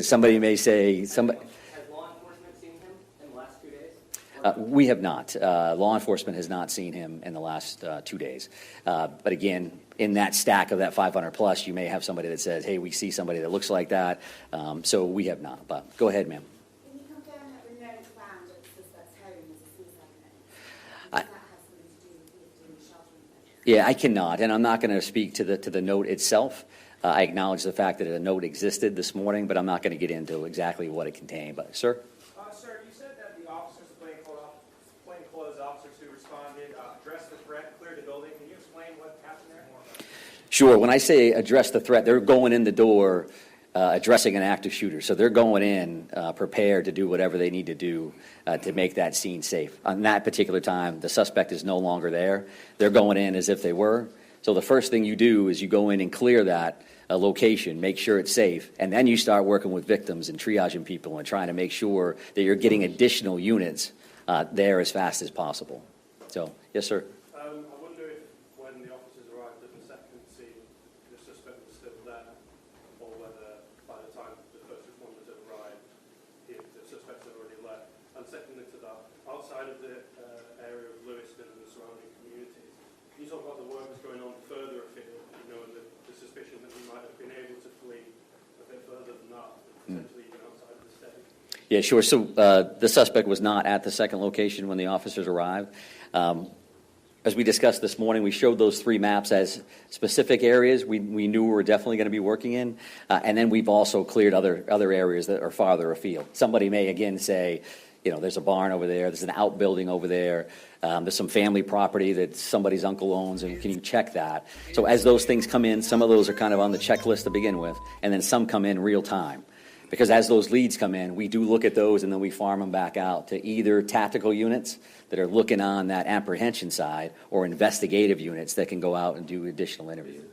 somebody may say, Has law enforcement seen him in the last 2 days? We have not. Law enforcement has not seen him in the last 2 days. But again, in that stack of that 500 plus, you may have somebody that says, hey, we see somebody that looks like that. So we have not. But go ahead, ma'am. Can you confirm that the note found at the suspect's home was a suicide note? Yeah, I cannot, and I'm not going to speak to the note itself. I acknowledge the fact that a note existed this morning, but I'm not going to get into exactly what it contained. But, sir? Sir, you said that the officers, the plainclothes officers who responded, addressed the threat, cleared the building. Can you explain what happened there? Sure. When I say address the threat, they're going in the door addressing an active shooter. So they're going in prepared to do whatever they need to do to make that scene safe. On that particular time, the suspect is no longer there. They're going in as if they were. So the first thing you do is you go in and clear that location, make sure it's safe, and then you start working with victims and triaging people and trying to make sure that you're getting additional units there as fast as possible. So, yes, sir. I wonder if when the officers arrived at the second scene, the suspect was still there, or whether by the time the first responders had arrived, the suspect had already left. And secondly to that, outside of the area of Lewiston and the surrounding communities, can you talk about the work that's going on further afield, and the suspicion that we might have been able to flee a bit further than that, potentially even outside of the state? Yeah, sure. So the suspect was not at the second location when the officers arrived. As we discussed this morning, we showed those 3 maps as specific areas we knew we were definitely going to be working in, and then we've also cleared other areas that are farther afield. Somebody may again say, there's a barn over there, there's an outbuilding over there, there's some family property that somebody's uncle owns, and can you check that? So as those things come in, some of those are kind of on the checklist to begin with, and then some come in real time. Because as those leads come in, we do look at those and then we farm them back out to either tactical units that are looking on that apprehension side or investigative units that can go out and do additional interviews.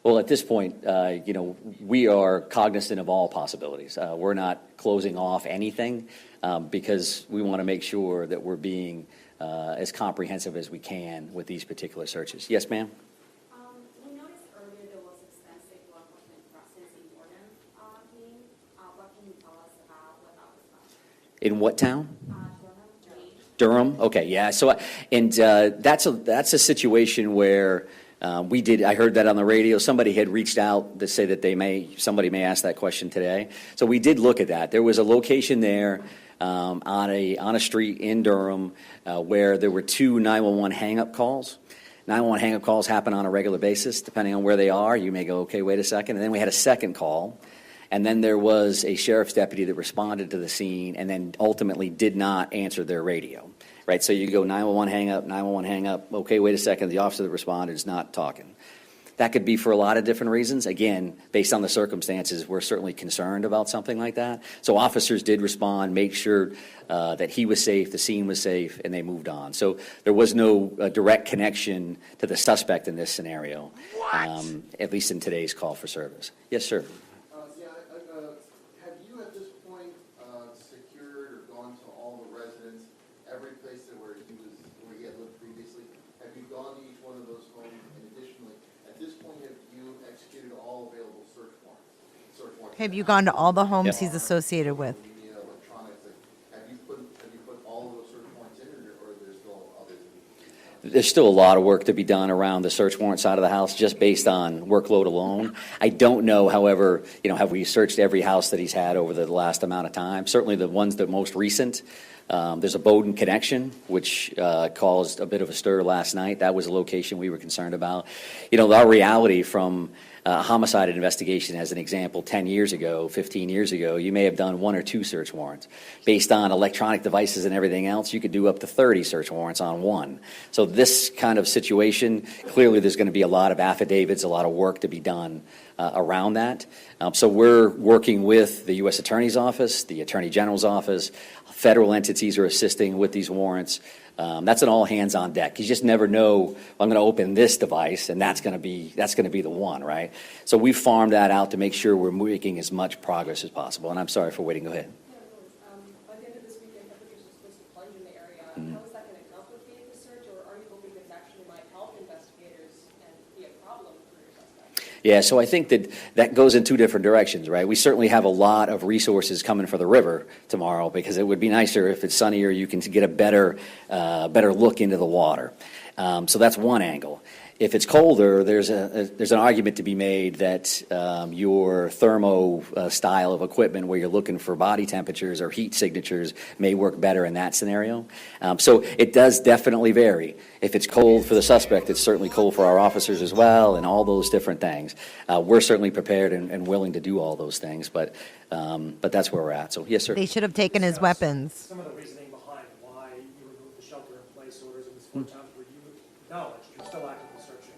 Well, at this point, we are cognizant of all possibilities. We're not closing off anything because we want to make sure that we're being as comprehensive as we can with these particular searches. Yes, ma'am? We noticed earlier there was extensive law enforcement presence in Durham, Maine. What can you tell us about what that was about? In what town? Durham. Durham? Okay, yeah. So, and that's a situation where I heard that on the radio. Somebody had reached out to say that somebody may ask that question today. So we did look at that. There was a location there on a street in Durham where there were 2 911 hang-up calls. 911 hang-up calls happen on a regular basis. Depending on where they are, you may go, okay, wait a second. And then we had a second call. And then there was a sheriff's deputy that responded to the scene and then ultimately did not answer their radio. Right, so you go 911 hang up, okay, wait a second, the officer that responded is not talking. That could be for a lot of different reasons. Again, based on the circumstances, we're certainly concerned about something like that. So officers did respond, made sure that he was safe, the scene was safe, and they moved on. So there was no direct connection to the suspect in this scenario, at least in today's call for service. Yes, sir. Have you at this point secured or gone to all the residents, every place where he had lived previously? Have you gone to each one of those homes? And additionally, at this point, have you executed all available search warrants? Have you gone to all the homes he's associated with? Have you put all of those search warrants in, or there's still others? There's still a lot of work to be done around the search warrant side of the house just based on workload alone. I don't know, however, have we searched every house that he's had over the last amount of time? Certainly the ones that most recent. There's a Bowdoin connection, which caused a bit of a stir last night. That was a location we were concerned about. Our reality from a homicide investigation, as an example, 10 years ago, 15 years ago, you may have done 1 or 2 search warrants. Based on electronic devices and everything else, you could do up to 30 search warrants on 1. So this kind of situation, clearly there's going to be a lot of affidavits, a lot of work to be done around that. So we're working with the U.S. Attorney's Office, the Attorney General's Office. Federal entities are assisting with these warrants. That's an all hands on deck. You just never know, I'm going to open this device and that's going to be the one, right? So we farmed that out to make sure we're making as much progress as possible. And I'm sorry for waiting. Go ahead. By the end of this weekend, temperatures are supposed to plunge in the area. How is that going to complicate the search, or are you hoping this actually might help investigators and be a problem for your suspect? Yeah, so I think that goes in 2 different directions, right? We certainly have a lot of resources coming for the river tomorrow because it would be nicer if it's sunnier, you can get a better look into the water. So that's one angle. If it's colder, there's an argument to be made that your thermo style of equipment, where you're looking for body temperatures or heat signatures, may work better in that scenario. So it does definitely vary. If it's cold for the suspect, it's certainly cold for our officers as well, and all those different things. We're certainly prepared and willing to do all those things, but that's where we're at. So yes, sir. They should have taken his weapons. Some of the reasoning behind why you removed the shelter-in-place orders in the 4 towns where you acknowledged you're still actively searching.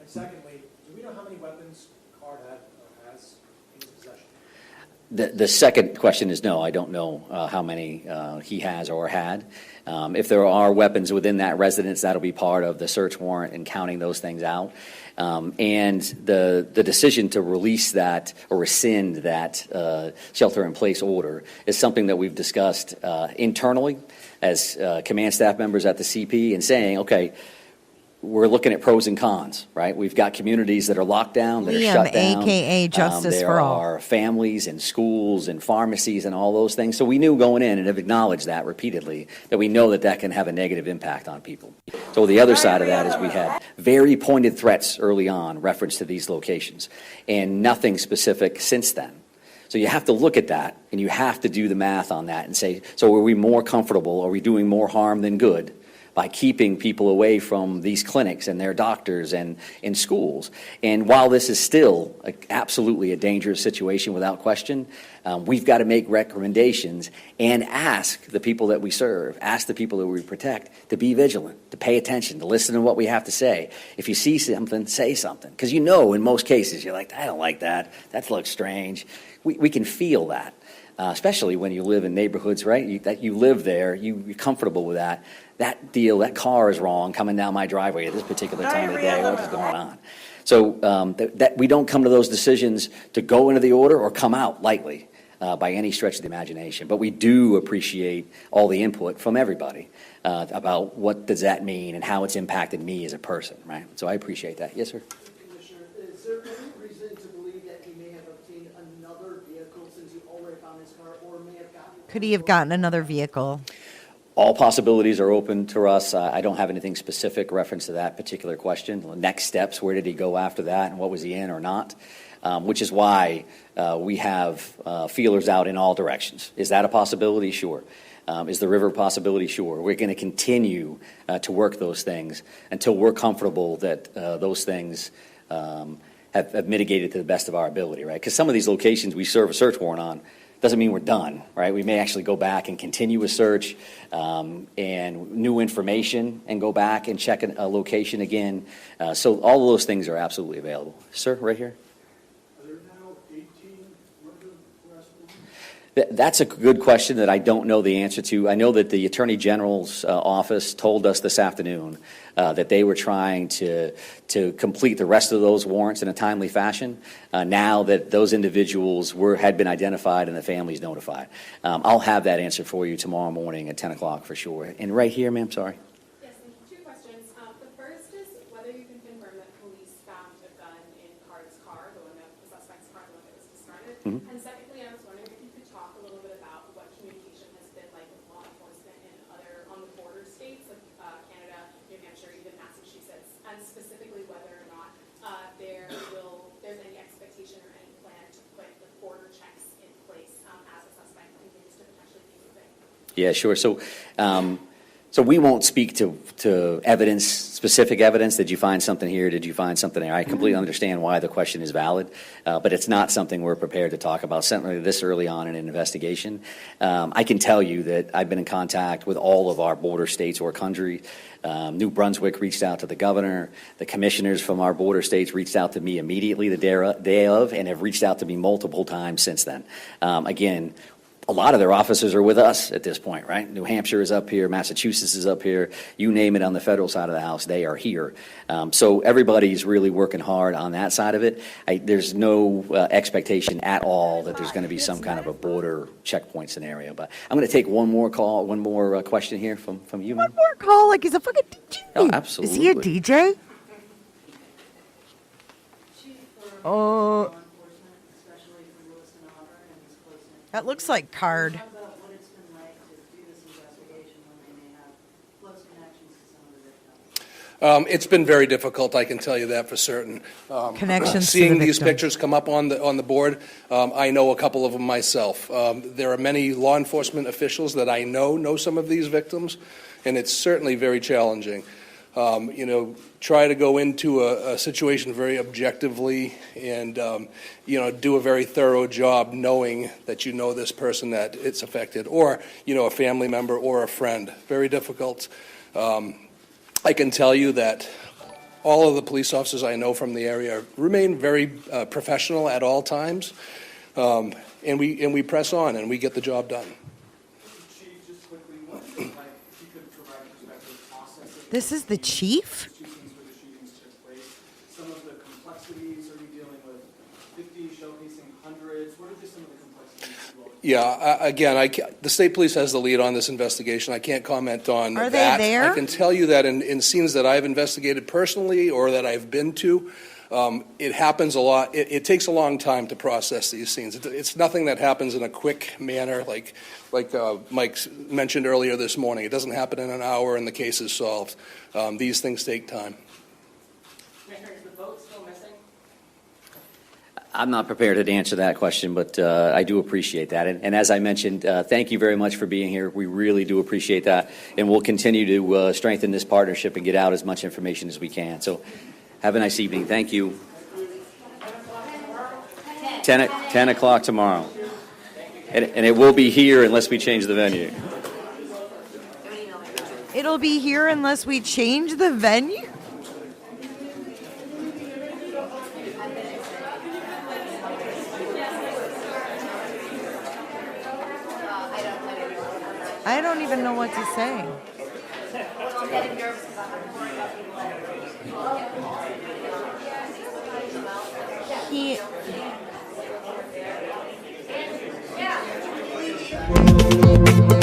And secondly, do we know how many weapons Card had or has in his possession? The second question is no, I don't know how many he has or had. If there are weapons within that residence, that'll be part of the search warrant and counting those things out. And the decision to release that or rescind that shelter-in-place order is something that we've discussed internally as command staff members at the CP and saying, okay, we're looking at pros and cons, right? We've got communities that are locked down, that are shut down. AKA Justice for All. There are families and schools and pharmacies and all those things. So we knew going in and have acknowledged that repeatedly, that we know that that can have a negative impact on people. So the other side of that is we had very pointed threats early on reference to these locations and nothing specific since then. So you have to look at that and you have to do the math on that and say, so are we more comfortable? Are we doing more harm than good by keeping people away from these clinics and their doctors and in schools? And while this is still absolutely a dangerous situation without question, we've got to make recommendations and ask the people that we serve, ask the people that we protect to be vigilant, to pay attention, to listen to what we have to say. If you see something, say something. Because in most cases, you're like, I don't like that. That looks strange. We can feel that. Especially when you live in neighborhoods, right? That you live there, you're comfortable with that. That car is wrong coming down my driveway at this particular time of the day. What is going on? So that we don't come to those decisions to go into the order or come out lightly by any stretch of the imagination. But we do appreciate all the input from everybody about what does that mean and how it's impacted me as a person, right? So I appreciate that. Yes, sir. Commissioner, is there any reason to believe that he may have obtained another vehicle since you already found his car, or may have gotten? Could he have gotten another vehicle? All possibilities are open to us. I don't have anything specific reference to that particular question. Next steps, where did he go after that, and what was he in or not? Which is why we have feelers out in all directions. Is that a possibility? Sure. Is the river a possibility? Sure. We're going to continue to work those things until we're comfortable that those things have mitigated to the best of our ability, right? Because some of these locations we serve a search warrant on doesn't mean we're done, right? We may actually go back and continue a search and new information and go back and check a location again. So all of those things are absolutely available. Sir, right here. Are there now 18 murder arrests? That's a good question that I don't know the answer to. I know that the Attorney General's office told us this afternoon that they were trying to complete the rest of those warrants in a timely fashion. Now that those individuals had been identified and the families notified, I'll have that answer for you tomorrow morning at 10 o'clock for sure. And right here, ma'am, sorry. Yes, thank you. 2 questions. The first is whether you can confirm that police found a gun in Card's car, the suspect's car, the one that was discarded. Mm-hmm. And secondly, I was wondering if you could talk a little bit about what communication has been like with law enforcement in on the border states like Canada, New Hampshire, even Massachusetts, and specifically whether or not there's any expectation or any plan to put the border checks in place as a suspect continues to potentially be moving. Yeah, sure. So we won't speak to evidence, specific evidence. Did you find something here? Did you find something there? I completely understand why the question is valid, but it's not something we're prepared to talk about, certainly this early on in an investigation. I can tell you that I've been in contact with all of our border states or country. New Brunswick reached out to the governor. The commissioners from our border states reached out to me immediately the day of and have reached out to me multiple times since then. Again, a lot of their officers are with us at this point, right? New Hampshire is up here, Massachusetts is up here, you name it on the federal side of the house, they are here. So everybody's really working hard on that side of it. There's no expectation at all that there's going to be some kind of a border checkpoint scenario. But I'm going to take one more call, one more question here from you. One more call, like he's a fucking DJ. Oh, absolutely. Is he a DJ? Oh. That looks like Card. It's been very difficult, I can tell you that for certain. Connections to Seeing the these victim. pictures come up on the board, I know a couple of them myself. There are many law enforcement officials that I know some of these victims, and it's certainly very challenging. Try to go into a situation very objectively and, do a very thorough job knowing that you know this person that it's affected, or, a family member or a friend. Very difficult. I can tell you that all of the police officers I know from the area remain very professional at all times, and we press on and we get the job done. Chief, just quickly, if you could provide perspective processing. This is the chief? Some of the complexities, are you dealing with 50, showcasing hundreds? What are just some of the complexities? Yeah, again, the state police has the lead on this investigation. I can't comment on that. Are they there? I can tell you that in scenes that I've investigated personally or that I've been to, it happens a lot. It takes a long time to process these scenes. It's nothing that happens in a quick manner like Mike mentioned earlier this morning. It doesn't happen in an hour and the case is solved. These things take time. Is the boat still missing? I'm not prepared to answer that question, but I do appreciate that. And as I mentioned, thank you very much for being here. We really do appreciate that. And we'll continue to strengthen this partnership and get out as much information as we can. So have a nice evening. Thank you. 10 o'clock tomorrow. And it will be here unless we change the venue. It'll be here unless we change the venue? I don't even know what to say.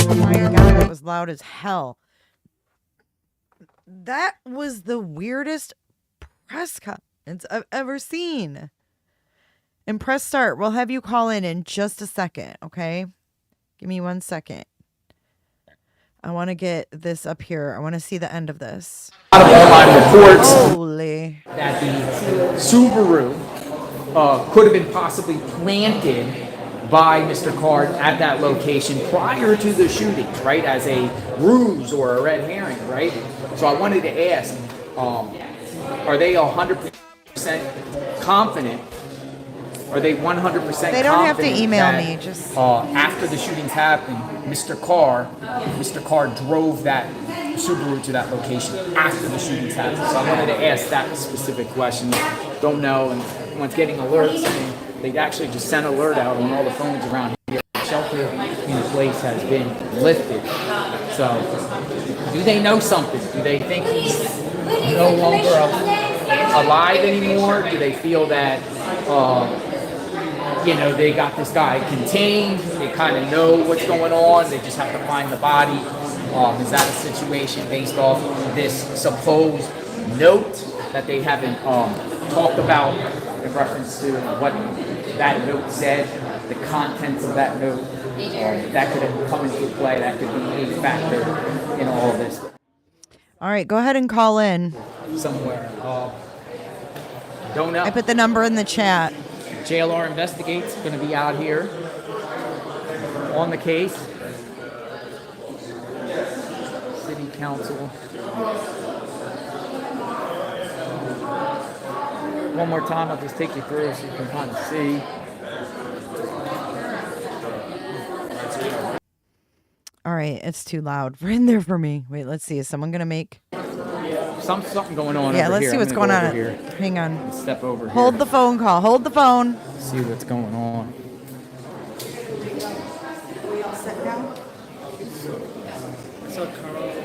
Oh my God, it was loud as hell. That was the weirdest press conference I've ever seen. And press start. We'll have you call in just a second, okay? Give me 1 second. I want to get this up here. I want to see the end of this. Out of online reports Holy. that the Subaru could have been possibly planted by Mr. Card at that location prior to the shootings, right, as a ruse or a red herring, right? So I wanted to ask, are they 100% confident? Are they 100% They don't have to confident email that, me, just after the shootings happened, Mr. Carr drove that Subaru to that location after the shootings happened. So I wanted to ask that specific question. Don't know, and everyone's getting alerts. And they actually just sent an alert out on all the phones around here. Shelter in place has been lifted. So, do they know something? Do they think he's no longer alive anymore? Do they feel that? They got this guy contained. They kind of know what's going on. They just have to find the body. Is that a situation based off this supposed note that they haven't talked about in reference to what that note said, the contents of that note? That could come into play. That could be a factor in all of this. All right, go ahead and call in. Somewhere. Don't know. I put the number in the chat. JLR Investigates going to be out here on the case. City Council. One more time, I'll just take you through so you can kind of see. All right, it's too loud. We're in there for me. Wait, let's see. Is someone going to make... Something going on yeah, over let's here. see what's going on. Here. Hang on. Step over here. Hold the phone call. Hold the phone. See what's going on. We all sit down? So, Carl.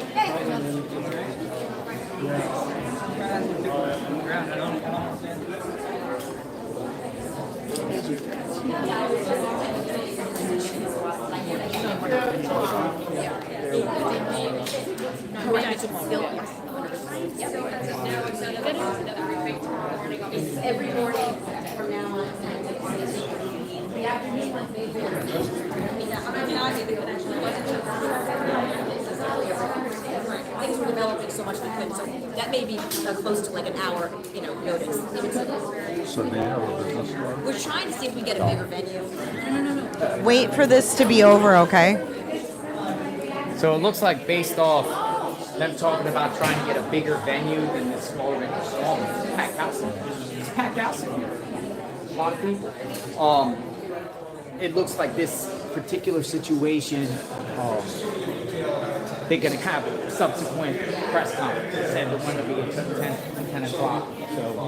Every morning from now on. The afternoon was maybe. Things were developing so much much we could. So that may be close to like an hour, notice. So they have a business. We're trying to see if we get a bigger venue. No. Wait for this to be over, okay? So it looks like based off them talking about trying to get a bigger venue than the smaller venue. It's packed house in here. It's packed house in here. A lot of people. It looks like this particular situation, they're going to have a subsequent press conference. They said the one will be at 10 o'clock. So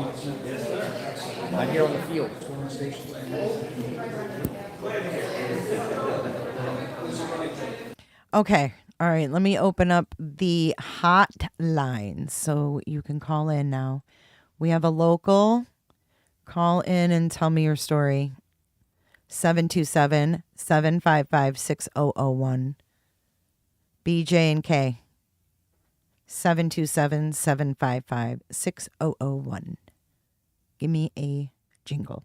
I'm here on the field. Okay. All right. Let me open up the hotline so you can call in now. We have a local. Call in and tell me your story. 727-755-6001. BJ and K. 727-755-6001. Give me a jingle.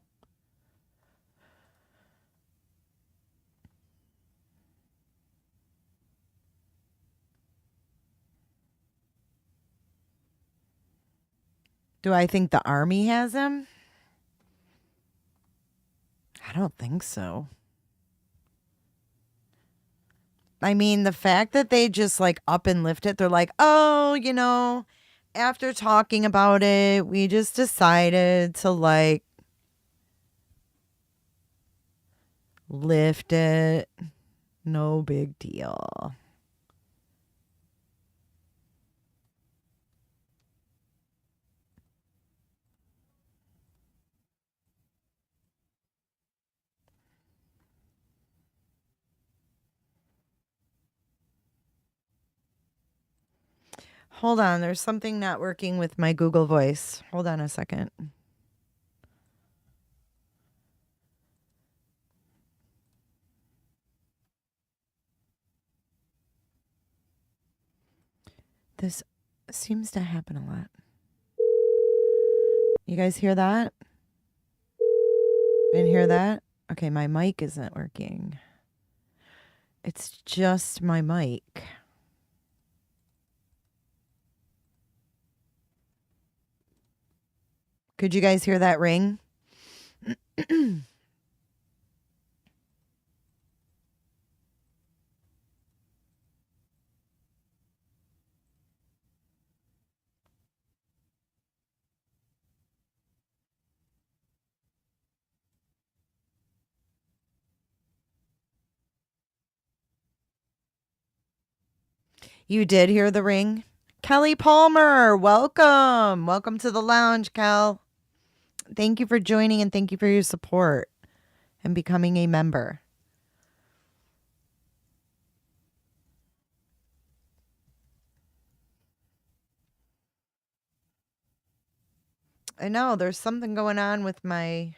Do I think the Army has him? I don't think so. I mean, the fact that they just like up and lift it, they're like, oh, after talking about it, we just decided to like lift it. No big deal. Hold on, there's something not working with my Google Voice. Hold on a second. This seems to happen a lot. You guys hear that? Didn't hear that? Okay, my mic isn't working. It's just my mic. Could you guys hear that ring? You did hear the ring? Kelly Palmer, welcome. Welcome to the lounge, Kel. Thank you for joining and thank you for your support and becoming a member. I know there's something going on with my...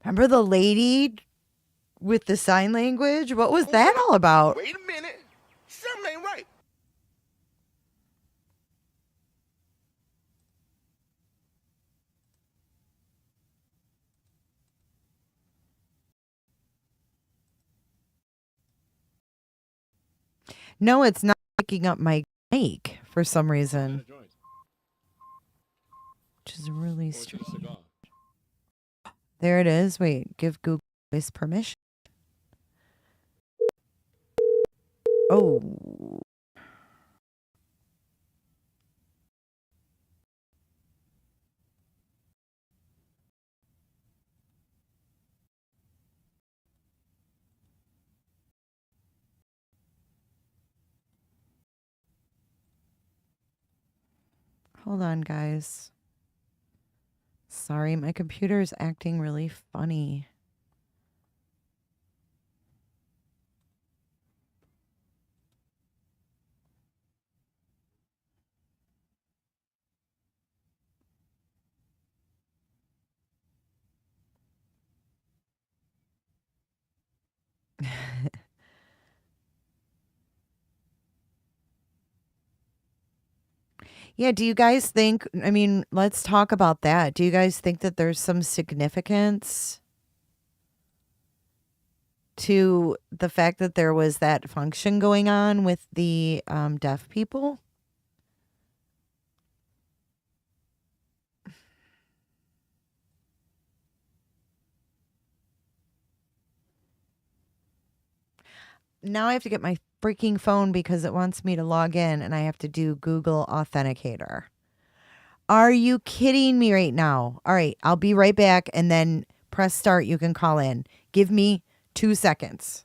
Remember the lady with the sign language? What was that all about? Wait a minute. Something ain't right. No, it's not picking up my mic for some reason. Which is really strange. There it is. Wait, give Google Voice permission. Oh. Hold on, guys. Sorry, my computer is acting really funny. Yeah, do you guys think, I mean, let's talk about that. Do you guys think that there's some significance to the fact that there was that function going on with the deaf people? now I have to get my freaking phone because it wants me to log in and I have to do Google Authenticator. Are you kidding me right now? All right, I'll be right back and then press start. You can call in. Give me 2 seconds.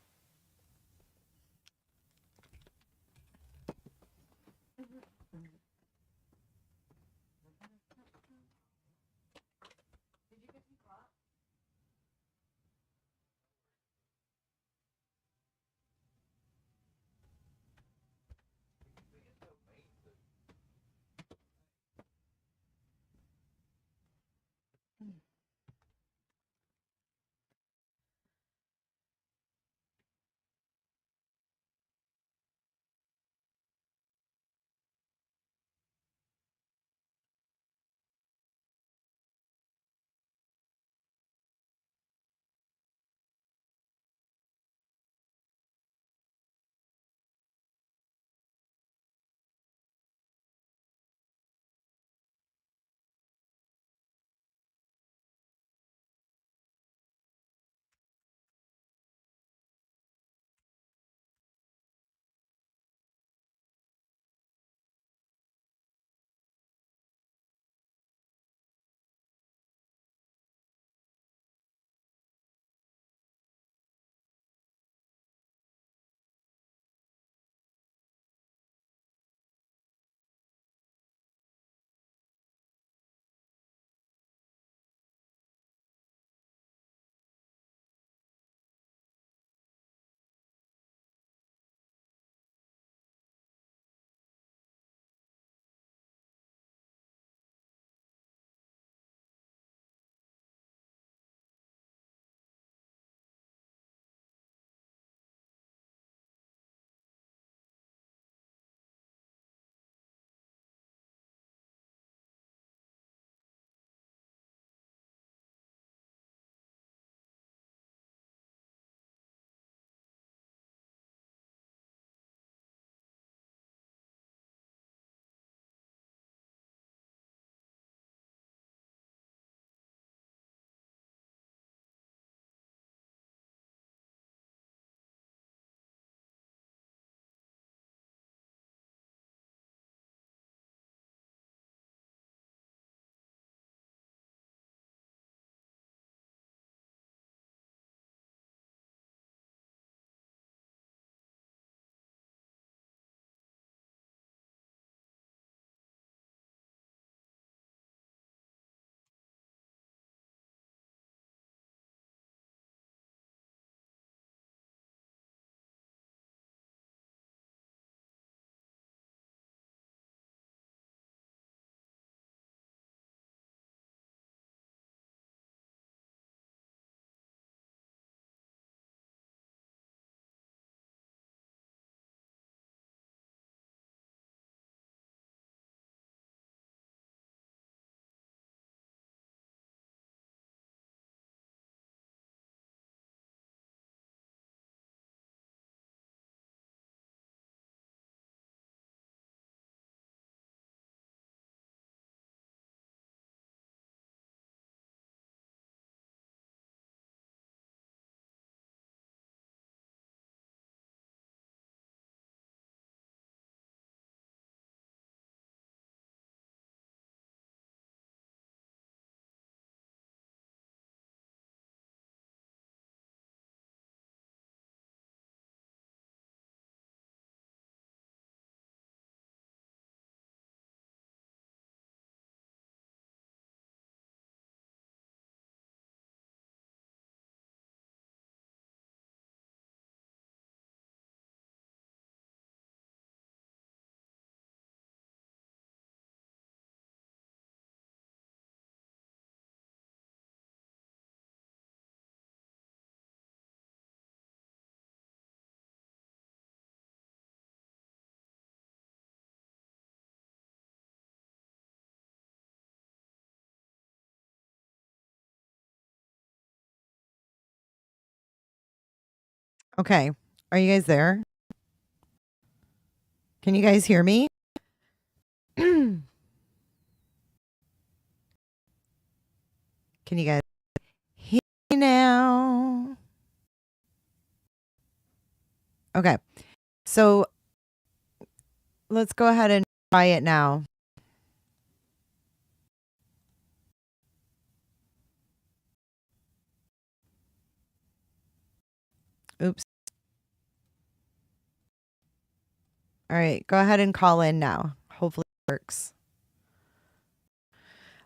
Okay. Are you guys there? Can you guys hear me? Can you guys hear me now? Okay. So let's go ahead and try it now. Oops. All right. Go ahead and call in now. Hopefully it works.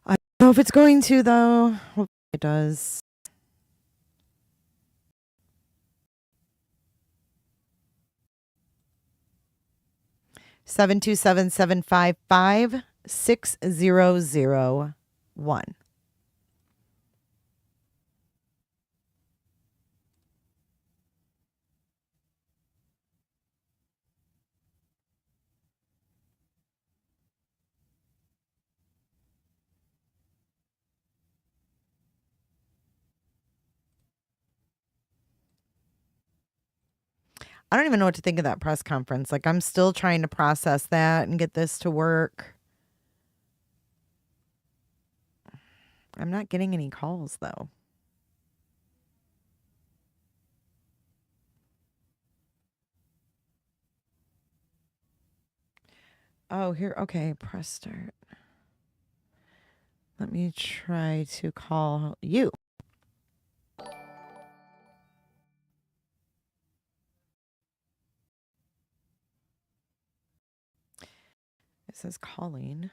I don't know if it's going to, though. Hopefully it does. Seven two seven 6001. I don't even know what to think of that press conference. Like, I'm still trying to process that and get this to work. I'm not getting any calls, though. Oh, here. Okay, press start. Let me try to call you. It says calling.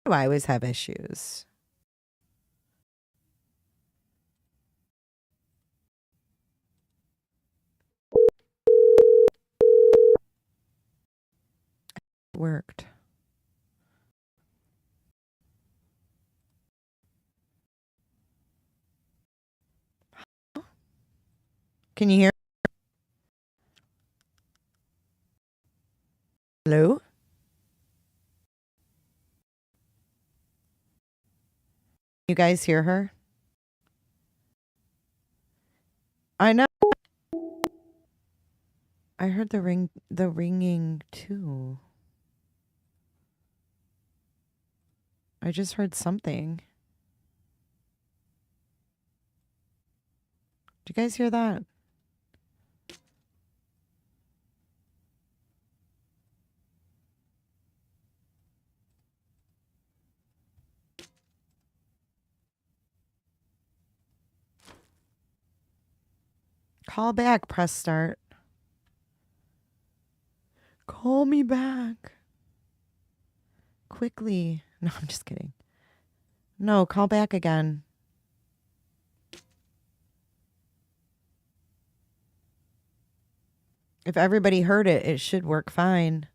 Why do I always have issues? It worked. Can you hear? Hello? You guys hear her? I know. I heard the ringing too. I just heard something. Did you guys hear that? Call back, press start. Call me back. Quickly. No, I'm just kidding. No, call back again. If everybody heard it, it should work fine.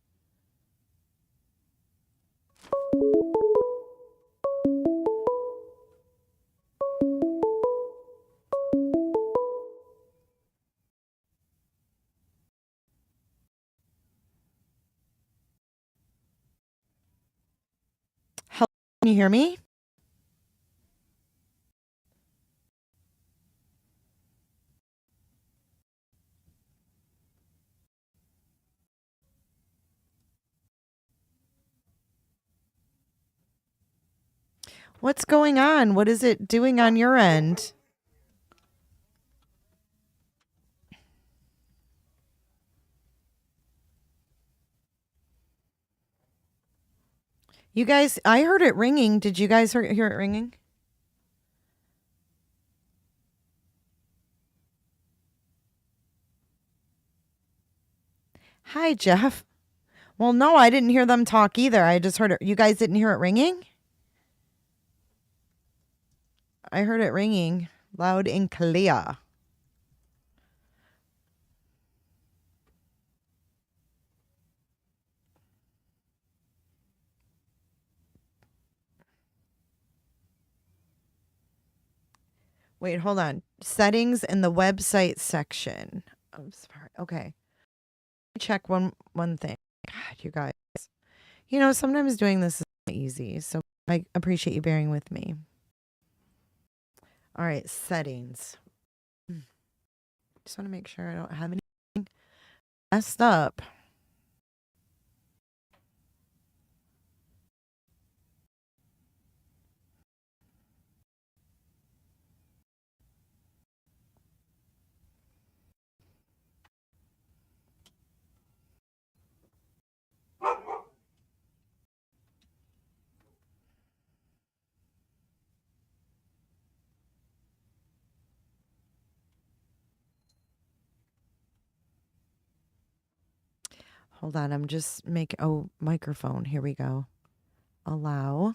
Hello, can you hear me? What's going on? What is it doing on your end? You guys, I heard it ringing. Did you guys hear it ringing? Hi, Jeff. Well, no, I didn't hear them talk either. I just heard it. You guys didn't hear it ringing? I heard it ringing loud and clear. Wait, hold on. Settings in the website section. I'm sorry. Okay. Check one thing. God, you guys. You know, sometimes doing this is not easy, so I appreciate you bearing with me. All right, settings. Just want to make sure I don't have anything messed up. Hold on, I'm just making, oh, microphone. Here we go. Allow.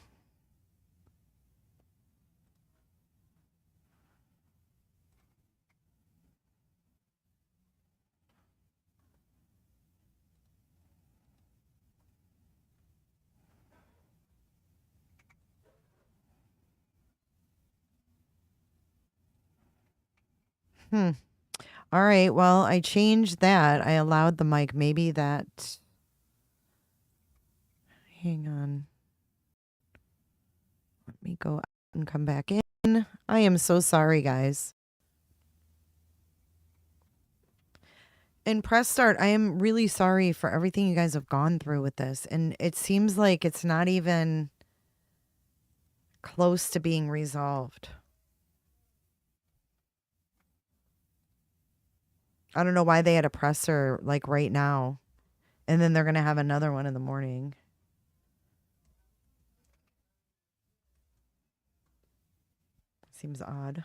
Hmm. All right. Well, I changed that. I allowed the mic. Maybe that. Hang on. Let me go out and come back in. I am so sorry, guys. And press start. I am really sorry for everything you guys have gone through with this. And it seems like it's not even close to being resolved. I don't know why they had a presser like right now. And then they're going to have another one in the morning. Seems odd.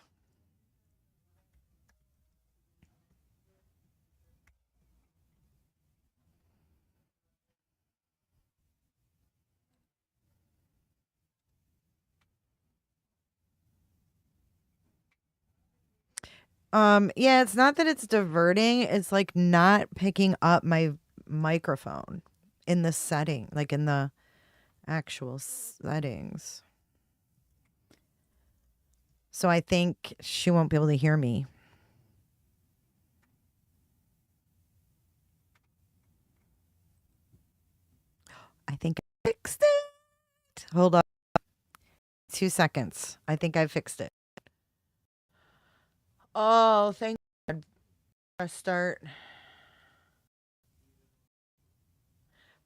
Yeah, it's not that it's diverting. It's like not picking up my microphone in the setting, like in the actual settings. So I think she won't be able to hear me. I think I fixed it. Hold on. 2 seconds. I think I fixed it. Oh, thank God. Press start.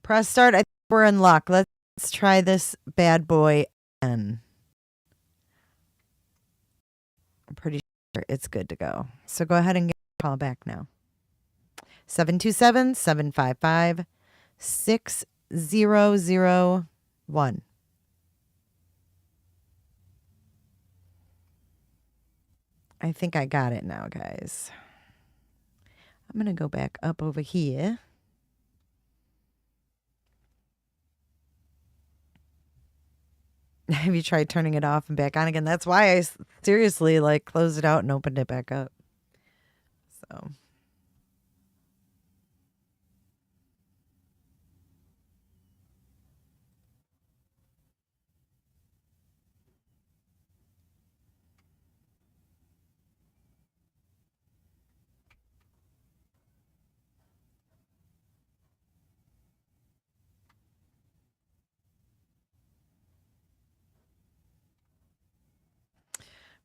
Press start. I think we're in luck. Let's try this bad boy again. I'm pretty sure it's good to go. So go ahead and get a call back now. 727-755-6001. I think I got it now, guys. I'm going to go back up over here. Have you tried turning it off and back on again? That's why I seriously like closed it out and opened it back up. So.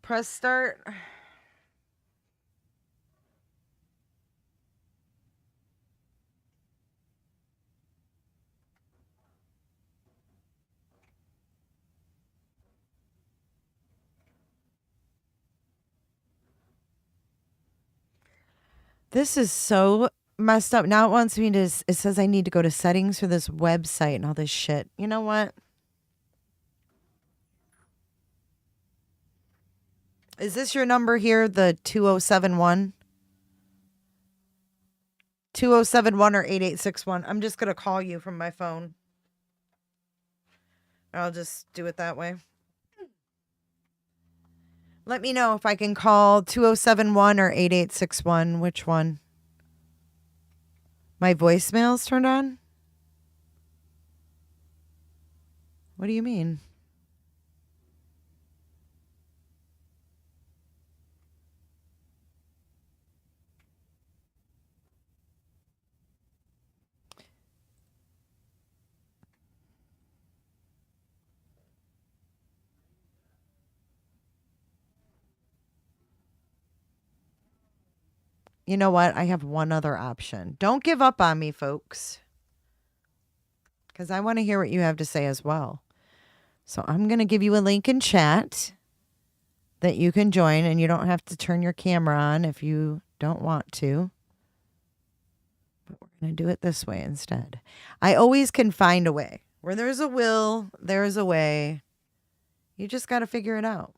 Press start. This is so messed up. Now it wants me to, it says I need to go to settings for this website and all this shit. You know what? Is this your number here? The 2071? 2071 or 8861. I'm just going to call you from my phone. I'll just do it that way. Let me know if I can call 2071 or 8861. Which one? My voicemail's turned on? What do you mean? You know what? I have one other option. Don't give up on me, folks. Because I want to hear what you have to say as well. So I'm going to give you a link in chat that you can join, and you don't have to turn your camera on if you don't want to. But we're going to do it this way instead. I always can find a way. Where there's a will, there's a way. You just got to figure it out.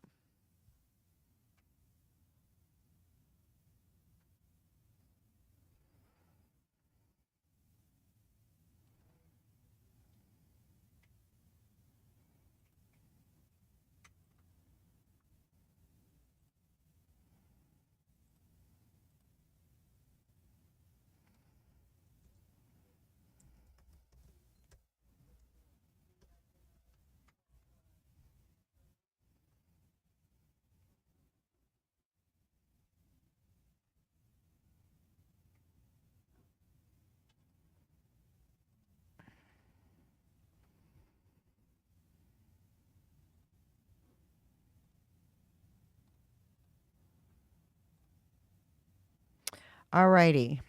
All righty.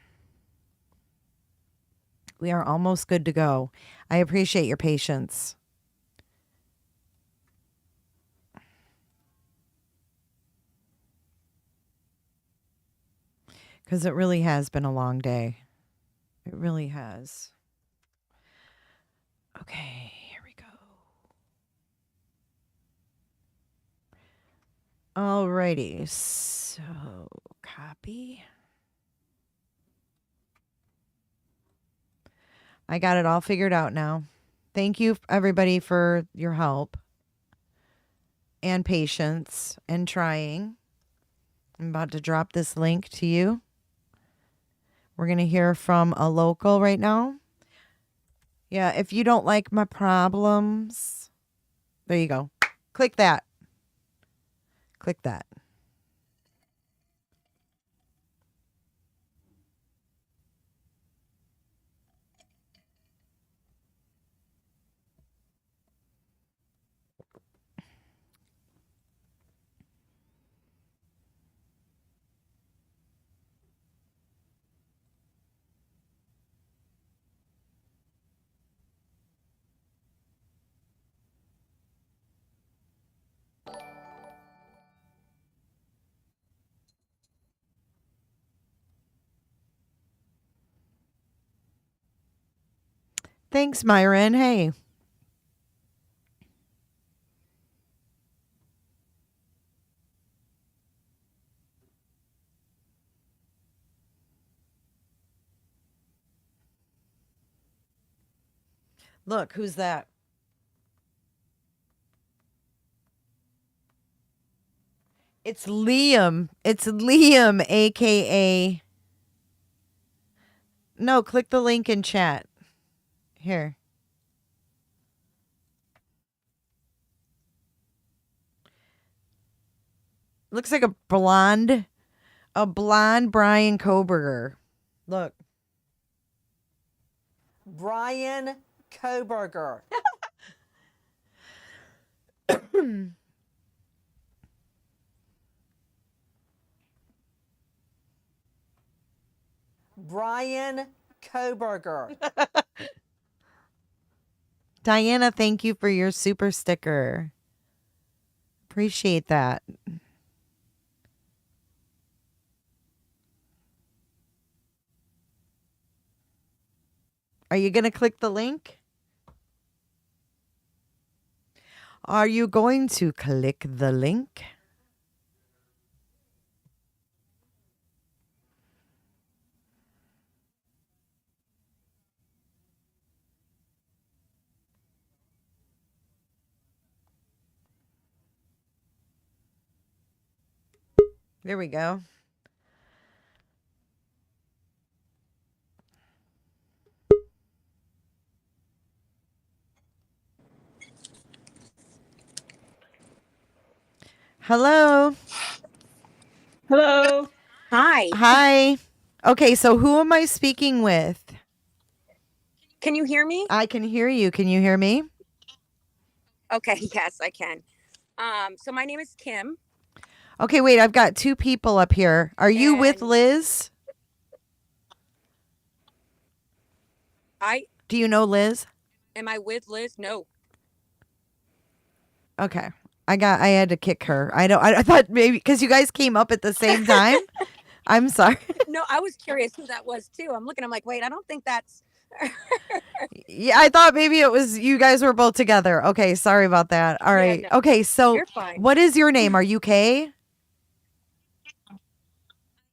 We are almost good to go. I appreciate your patience. Because it really has been a long day. It really has. Okay, here we go. All righty. So, copy. I got it all figured out now. Thank you, everybody, for your help and patience and trying. I'm about to drop this link to you. We're going to hear from a local right now. Yeah, if you don't like my problems, there you go. Click that. Click that. Thanks, Myron. Hey. Look, who's that? It's Liam. It's Liam, aka. No, click the link in chat. Here. Looks like a blonde Brian Koberger. Look. Brian Koberger. Brian Koberger. Diana, thank you for your super sticker. Appreciate that. Are you going to click the link? Are you going to click the link? There we go. Hello. Hello. Hi. Hi. Okay, so who am I speaking with? Can you hear me? I can hear you. Can you hear me? Okay, yes, I can. So my name is Kim. Okay, wait, I've got two people up here. Are you with Liz? Do you know Liz? Am I with Liz? No. Okay. I had to kick her. I thought maybe because you guys came up at the same time. I'm sorry. No, I was curious who that was too. I'm like, wait, I don't think that's Yeah, I thought maybe it was you guys were both together. Okay, sorry about that. All right. no. Okay, so You're fine. what is your name? Are you Kay?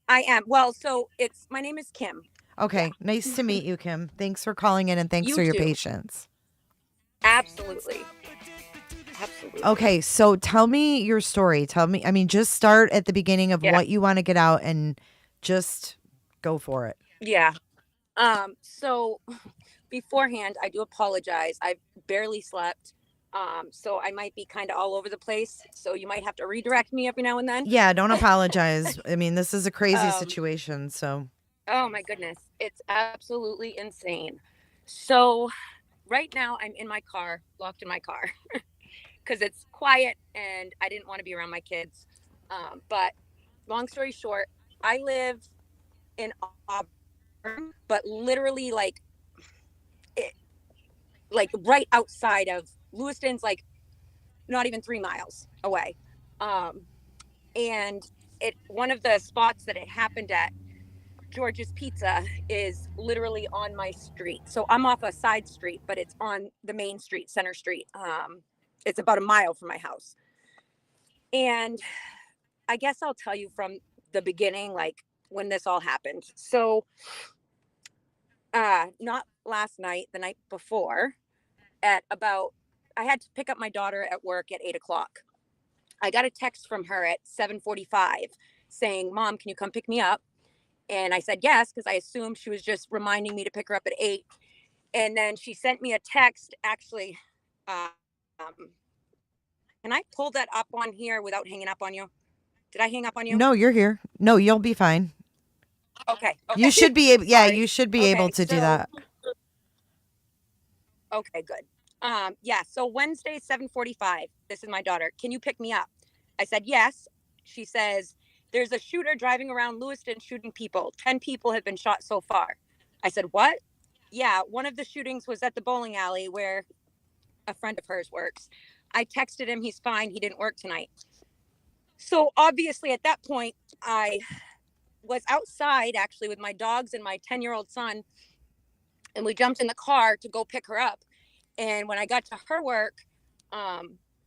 I am. Well, so my name is Kim. Okay, nice to meet you, Kim. Thanks for calling in and thanks You for your too. patience. Absolutely. Absolutely. Okay, so tell me your story. Just start at the beginning of what you want to get out and just go for it. Yeah. So beforehand, I do apologize. I've barely slept. So I might be kind of all over the place. So you might have to redirect me every now and then. Yeah, don't apologize. This is a crazy situation, so. Oh my goodness. It's absolutely insane. So right now I'm in my car, locked in my car because it's quiet and I didn't want to be around my kids. But long story short, I live in Auburn, but literally like right outside of Lewiston's, like not even 3 miles away. And one of the spots that it happened at, George's Pizza, is literally on my street. So I'm off a side street, but it's on the main street, Center Street. It's about a mile from my house. And I guess I'll tell you from the beginning, like when this all happened. So not last night, the night before, I had to pick up my daughter at work at 8:00. I got a text from her at 7:45 saying, "Mom, can you come pick me up?" And I said yes, because I assumed she was just reminding me to pick her up at 8. And then she sent me a text, actually. Um, can I pull that up on here without hanging up on you? Did I hang up on you? No, you're here. No, you'll be fine. Okay. You should be able. Yeah, Sorry. you should be Okay, able to do that. Okay, good. Yeah, so Wednesday, 7:45. This is my daughter. Can you pick me up? I said yes. She says, "There's a shooter driving around Lewiston shooting people. 10 people have been shot so far." I said, "What?" "Yeah, one of the shootings was at the bowling alley where a friend of hers works." I texted him, he's fine, he didn't work tonight. So obviously at that point, I was outside actually with my dogs and my 10-year-old son, and we jumped in the car to go pick her up. And when I got to her work,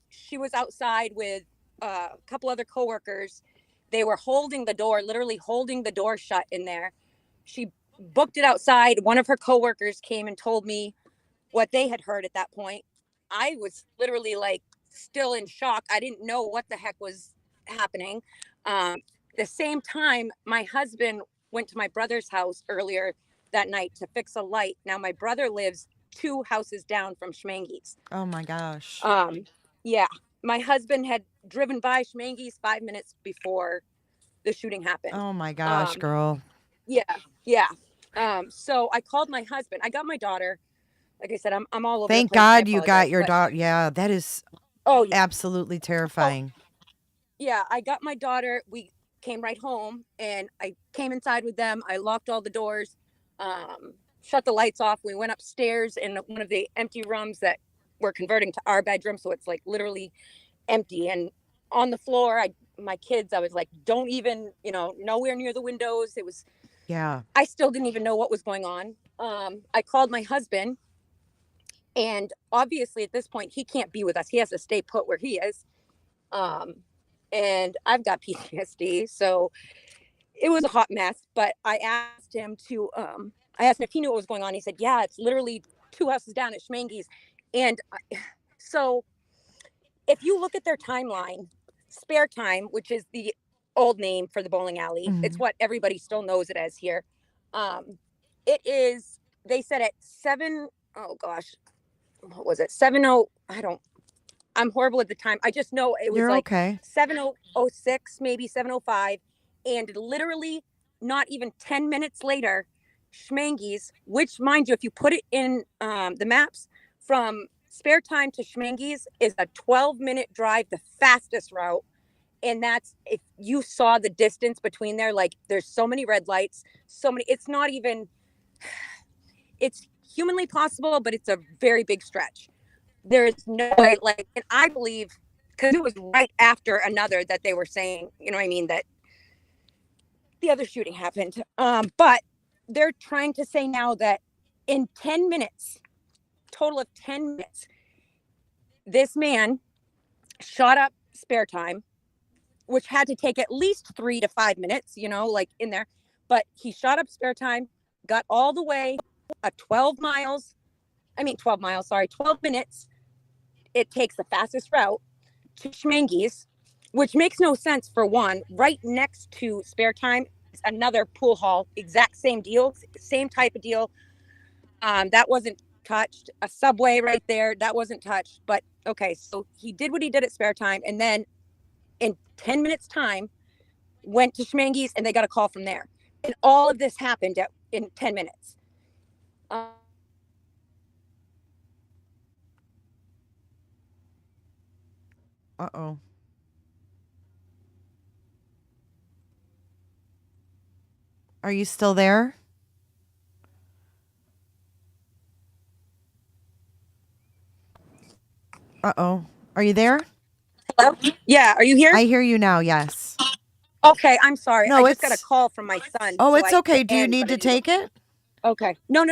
she was outside with a couple other coworkers. They were holding the door, literally holding the door shut in there. She booked it outside. One of her coworkers came and told me what they had heard at that point. I was literally like still in shock. I didn't know what the heck was happening. The same time, my husband went to my brother's house earlier that night to fix a light. Now, my brother lives 2 houses down from Schmange's. Oh my gosh. Yeah, my husband had driven by Schmange's 5 minutes before the shooting happened. Oh my gosh, girl. Yeah. So I called my husband. I got my daughter. Like I said, I'm all over Thank the place. I God you got apologize, your but- daughter. Yeah, that is Oh, yeah. absolutely terrifying. Yeah, I got my daughter. We came right home, and I came inside with them. I locked all the doors, shut the lights off. We went upstairs in one of the empty rooms that we're converting to our bedroom, so it's like literally empty. And on the floor, my kids, I was like, don't even, nowhere near the windows. It was, Yeah. I still didn't even know what was going on. I called my husband, and obviously at this point, he can't be with us. He has to stay put where he is. And I've got PTSD, so it was a hot mess. But I asked him if he knew what was going on. He said, "Yeah, it's literally 2 houses down at Schmange's." And so if you look at their timeline, Spare Time, which is the old name for the bowling alley, it's what everybody still knows it as here. It is, they said at 7, oh gosh, what was it? 70, I'm horrible at the time. I just know it was You're like okay. 7:06, maybe 7:05. And literally not even 10 minutes later, Schmange's, which mind you, if you put it in the maps, from Spare Time to Schmange's is a 12-minute drive, the fastest route. And that's, if you saw the distance between there, like there's so many red lights, it's not even, it's humanly possible, but it's a very big stretch. There's no way, like, and I believe, because it was right after another that they were saying, you know what I mean, that the other shooting happened. But they're trying to say now that in 10 minutes, total of 10 minutes, this man shot up Spare Time, which had to take at least 3 to 5 minutes, like in there. But he shot up Spare Time, got all the way 12 miles, 12 minutes. It takes the fastest route to Schmange's, which makes no sense for one. Right next to Spare Time is another pool hall, exact same deal, same type of deal. That wasn't touched. A Subway right there, that wasn't touched. But okay, so he did what he did at Spare Time, and then in 10 minutes time went to Schmange's, and they got a call from there. And all of this happened in 10 minutes. Uh-oh. Are you still there? Uh-oh. Are you there? Hello? Yeah, are you here? I hear you now, yes. Okay, I'm sorry. I No, just got a it's... call from my son. Oh, So it's I hit okay. Do you end, need but I to didn't go. take it? Okay. No,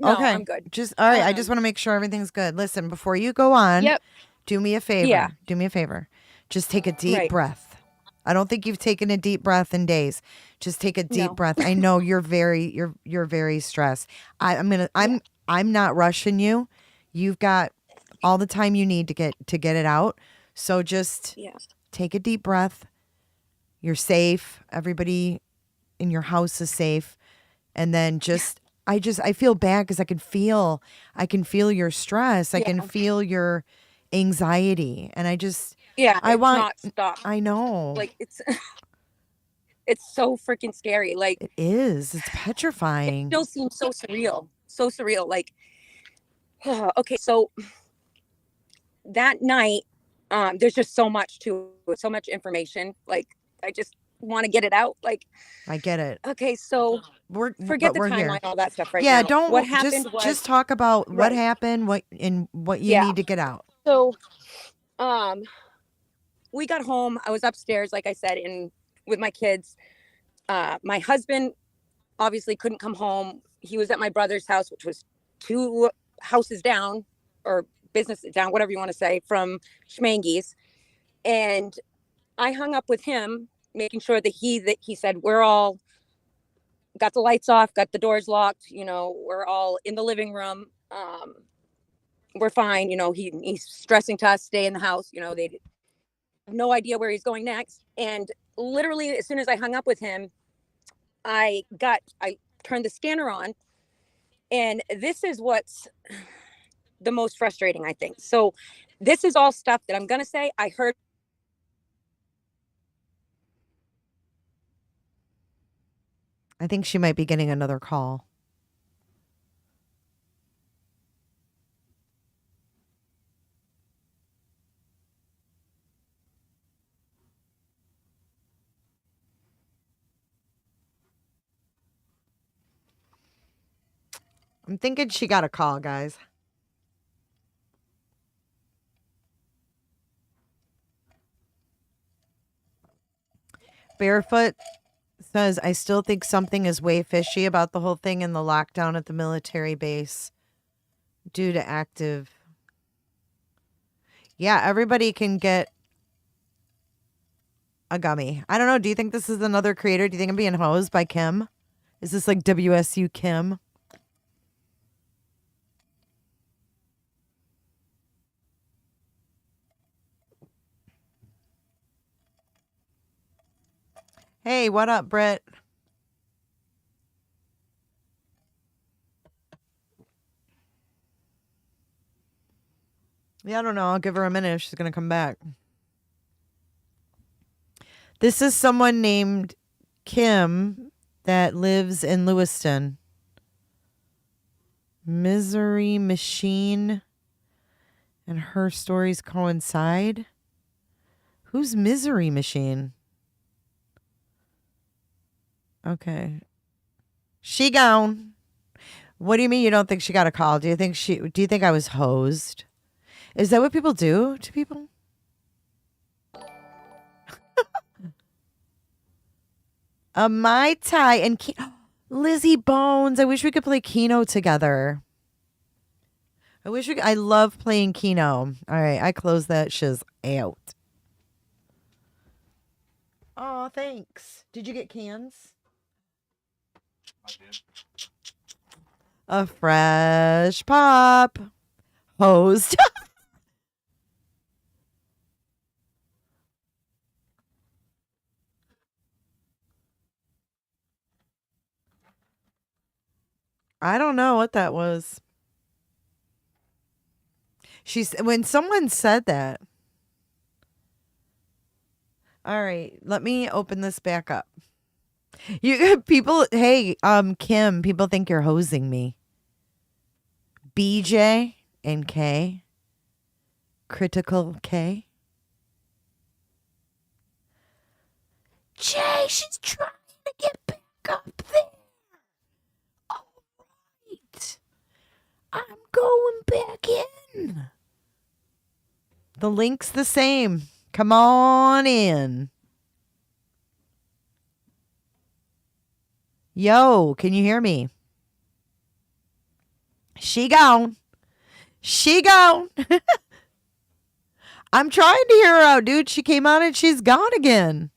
I'm Okay. good. Just all right. I just want to make sure everything's good. Listen, before you go on, Yep. do me a favor. Yeah. Do me a favor. Just take a deep Right. breath. I don't think you've taken a deep breath in days. Just take a deep No. breath. I know you're very stressed. I'm not rushing you. You've got all the time you need to get it out. So just Yeah. take a deep breath. You're safe. Everybody in your house is safe. And then I feel bad because I can feel your stress. I can feel your anxiety. And It's not stopped. I know. Like it's so freaking scary. Like It is. It's it petrifying. still seems so surreal. So surreal. Like okay, so that night, there's just so much to it, so much information. Like I just want to get it out. Like I get it. okay, so forget the we're timeline, here. all that stuff right Yeah, now. don't What happened just talk about what right. happened, what you Yeah. need to get out. So we got home. I was upstairs, like I said, with my kids. My husband obviously couldn't come home. He was at my brother's house, which was 2 houses down, or businesses down, whatever you want to say, from Schmangies. And I hung up with him, making sure that he said, we're all got the lights off, got the doors locked, we're all in the living room. We're fine. He's stressing to us, stay in the house. They have no idea where he's going next. And literally, as soon as I hung up with him, I turned the scanner on. And this is what's the most frustrating, I think. So this is all stuff that I'm going to say. I heard. I think she might be getting another call. I'm thinking she got a call, guys. Barefoot says, I still think something is way fishy about the whole thing in the lockdown at the military base due to active. Yeah, everybody can get a gummy. I don't know. Do you think this is another creator? Do you think I'm being hosed by Kim? Is this like WSU Kim? Hey, what up, Britt? Yeah, I don't know. I'll give her a minute if she's going to come back. This is someone named Kim that lives in Lewiston. Misery Machine and her stories coincide. Who's Misery Machine? Okay. She gone. What do you mean you don't think she got a call? Do you think I was hosed? Is that what people do to people? A Mai Tai and Lizzie Bones. I wish we could play Keno together. I love playing Keno. All right, I close that shiz out. Oh, thanks. Did you get cans? I did. A fresh pop. Hosed. I don't know what that was. When someone said that. All right, let me open this back up. Hey, Kim, people think you're hosing me. BJ and K. Critical K. Jay, she's trying to get back up there. going back in. The link's the same. Come on in. Yo, can you hear me? She gone. She gone. I'm trying to hear her out, dude. She came out and she's gone again.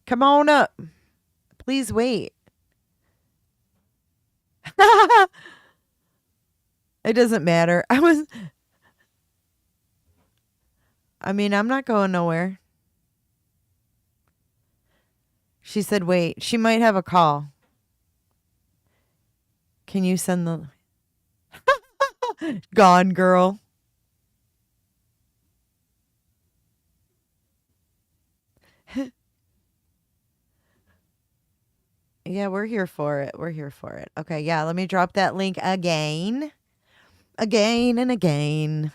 Come on up. Please wait. It doesn't matter. I'm not going nowhere. She said, wait, she might have a call. Can you send the... Gone, girl. Yeah, we're here for it. We're here for it. Okay, yeah, let me drop that link again. Again and again.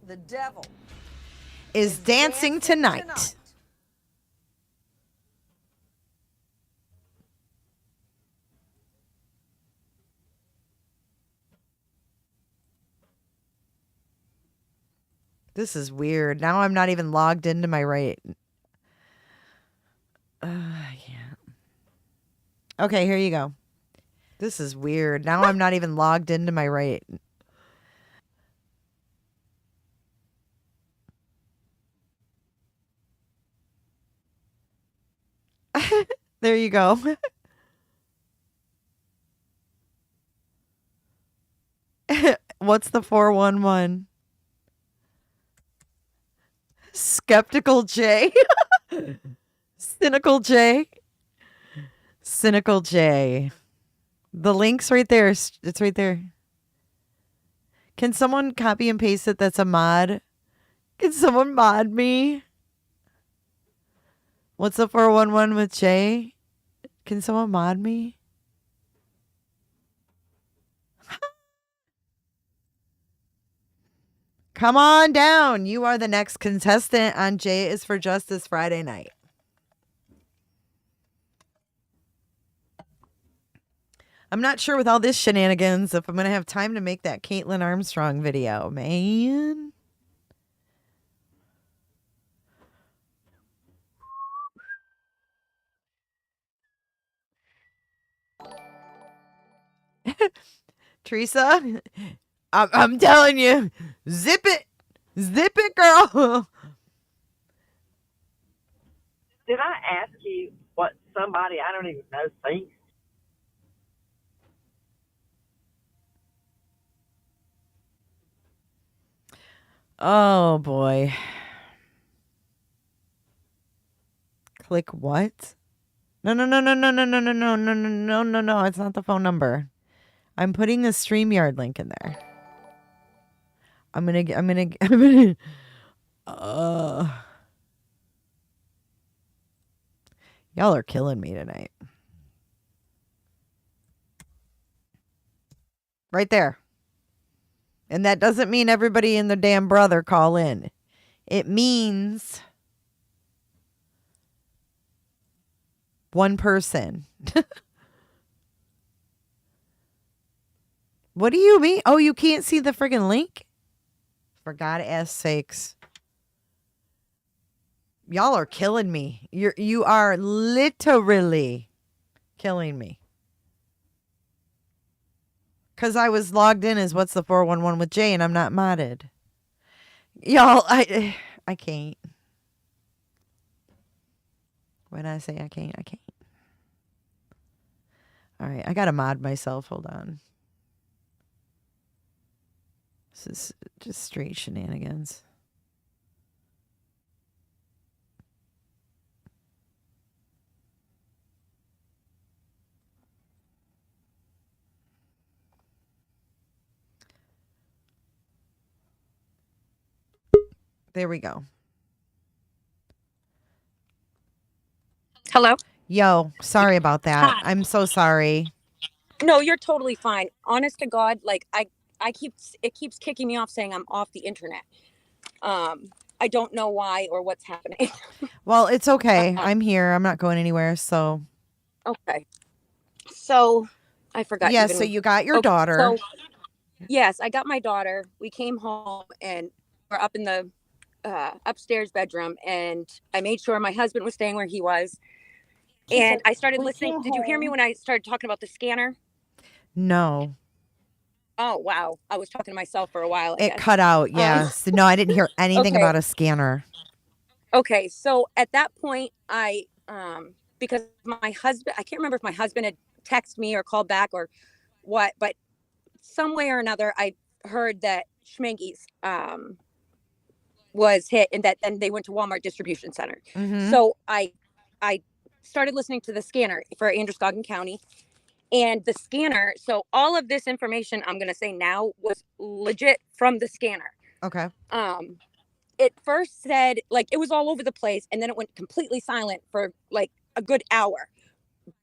The devil is dancing tonight. This is weird. Now I'm not even logged into my right. Yeah. Okay, here you go. This is weird. Now I'm not even logged into my right. There you go. What's the 411? Skeptical J. Cynical J. Cynical J. The link's right there. It's right there. Can someone copy and paste it? That's a mod. Can someone mod me? What's the 411 with J? Can someone mod me? Come on down. You are the next contestant on J is for Justice Friday night. I'm not sure with all this shenanigans if I'm going to have time to make that Caitlin Armstrong video, man. Teresa, I'm telling you, zip it, girl. Did I ask you what somebody I don't even know thinks? Oh boy. Click what? No. It's not the phone number. I'm putting the StreamYard link in there. I'm gonna y'all are killing me tonight. Right there. And that doesn't mean everybody and their damn brother call in. It means one person. What do you mean? Oh, you can't see the friggin' link? For God's sakes. Y'all are killing me. You are literally killing me. Because I was logged in as what's the 411 with Jay and I'm not modded. Y'all, I can't. When I say I can't, I can't. All right, I got to mod myself. Hold on. This is just straight shenanigans. There we go. Hello? Yo, sorry about that. Hi. I'm so sorry. No, you're totally fine. Honest to God, like it keeps kicking me off saying I'm off the internet. I don't know why or what's happening. Well, it's okay. I'm here. I'm not going anywhere. So Okay. So I forgot yeah. even. So you got your Okay, daughter. so yes, I got my daughter. We came home and we're up in the upstairs bedroom, and I made sure my husband was staying where he was. And I started listening. Did you hear me when I started talking about the scanner? No, Oh, wow. I was talking to myself for a while, I it guess. cut out. Yeah. So, no, I didn't hear anything Okay. about a scanner. Okay. So at that point, because my husband, I can't remember if my husband had texted me or called back or what, but some way or another, I heard that Schmenge's was hit and that then they went to Walmart distribution center. Mm-hmm. So I started listening to the scanner for Androscoggin County. And the scanner, so all of this information I'm going to say now was legit from the scanner. Okay. It first said, like, it was all over the place, and then it went completely silent for like a good hour.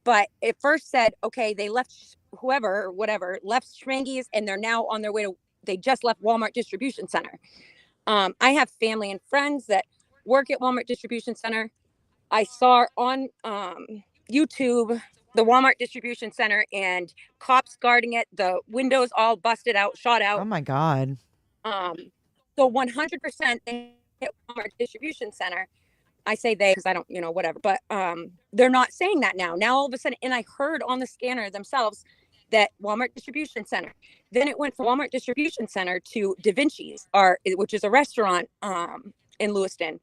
But it first said, okay, they left whoever or whatever left Schmenge's, and they're now on their way to, they just left Walmart distribution center. I have family and friends that work at Walmart distribution center. I saw on YouTube the Walmart distribution center and cops guarding it, the windows all busted out, shot out. Oh my God. So 100% they hit Walmart distribution center. I say they because I don't, whatever, but they're not saying that now. Now all of a sudden, and I heard on the scanner themselves that Walmart distribution center. Then it went from Walmart distribution center to Da Vinci's, which is a restaurant in Lewiston.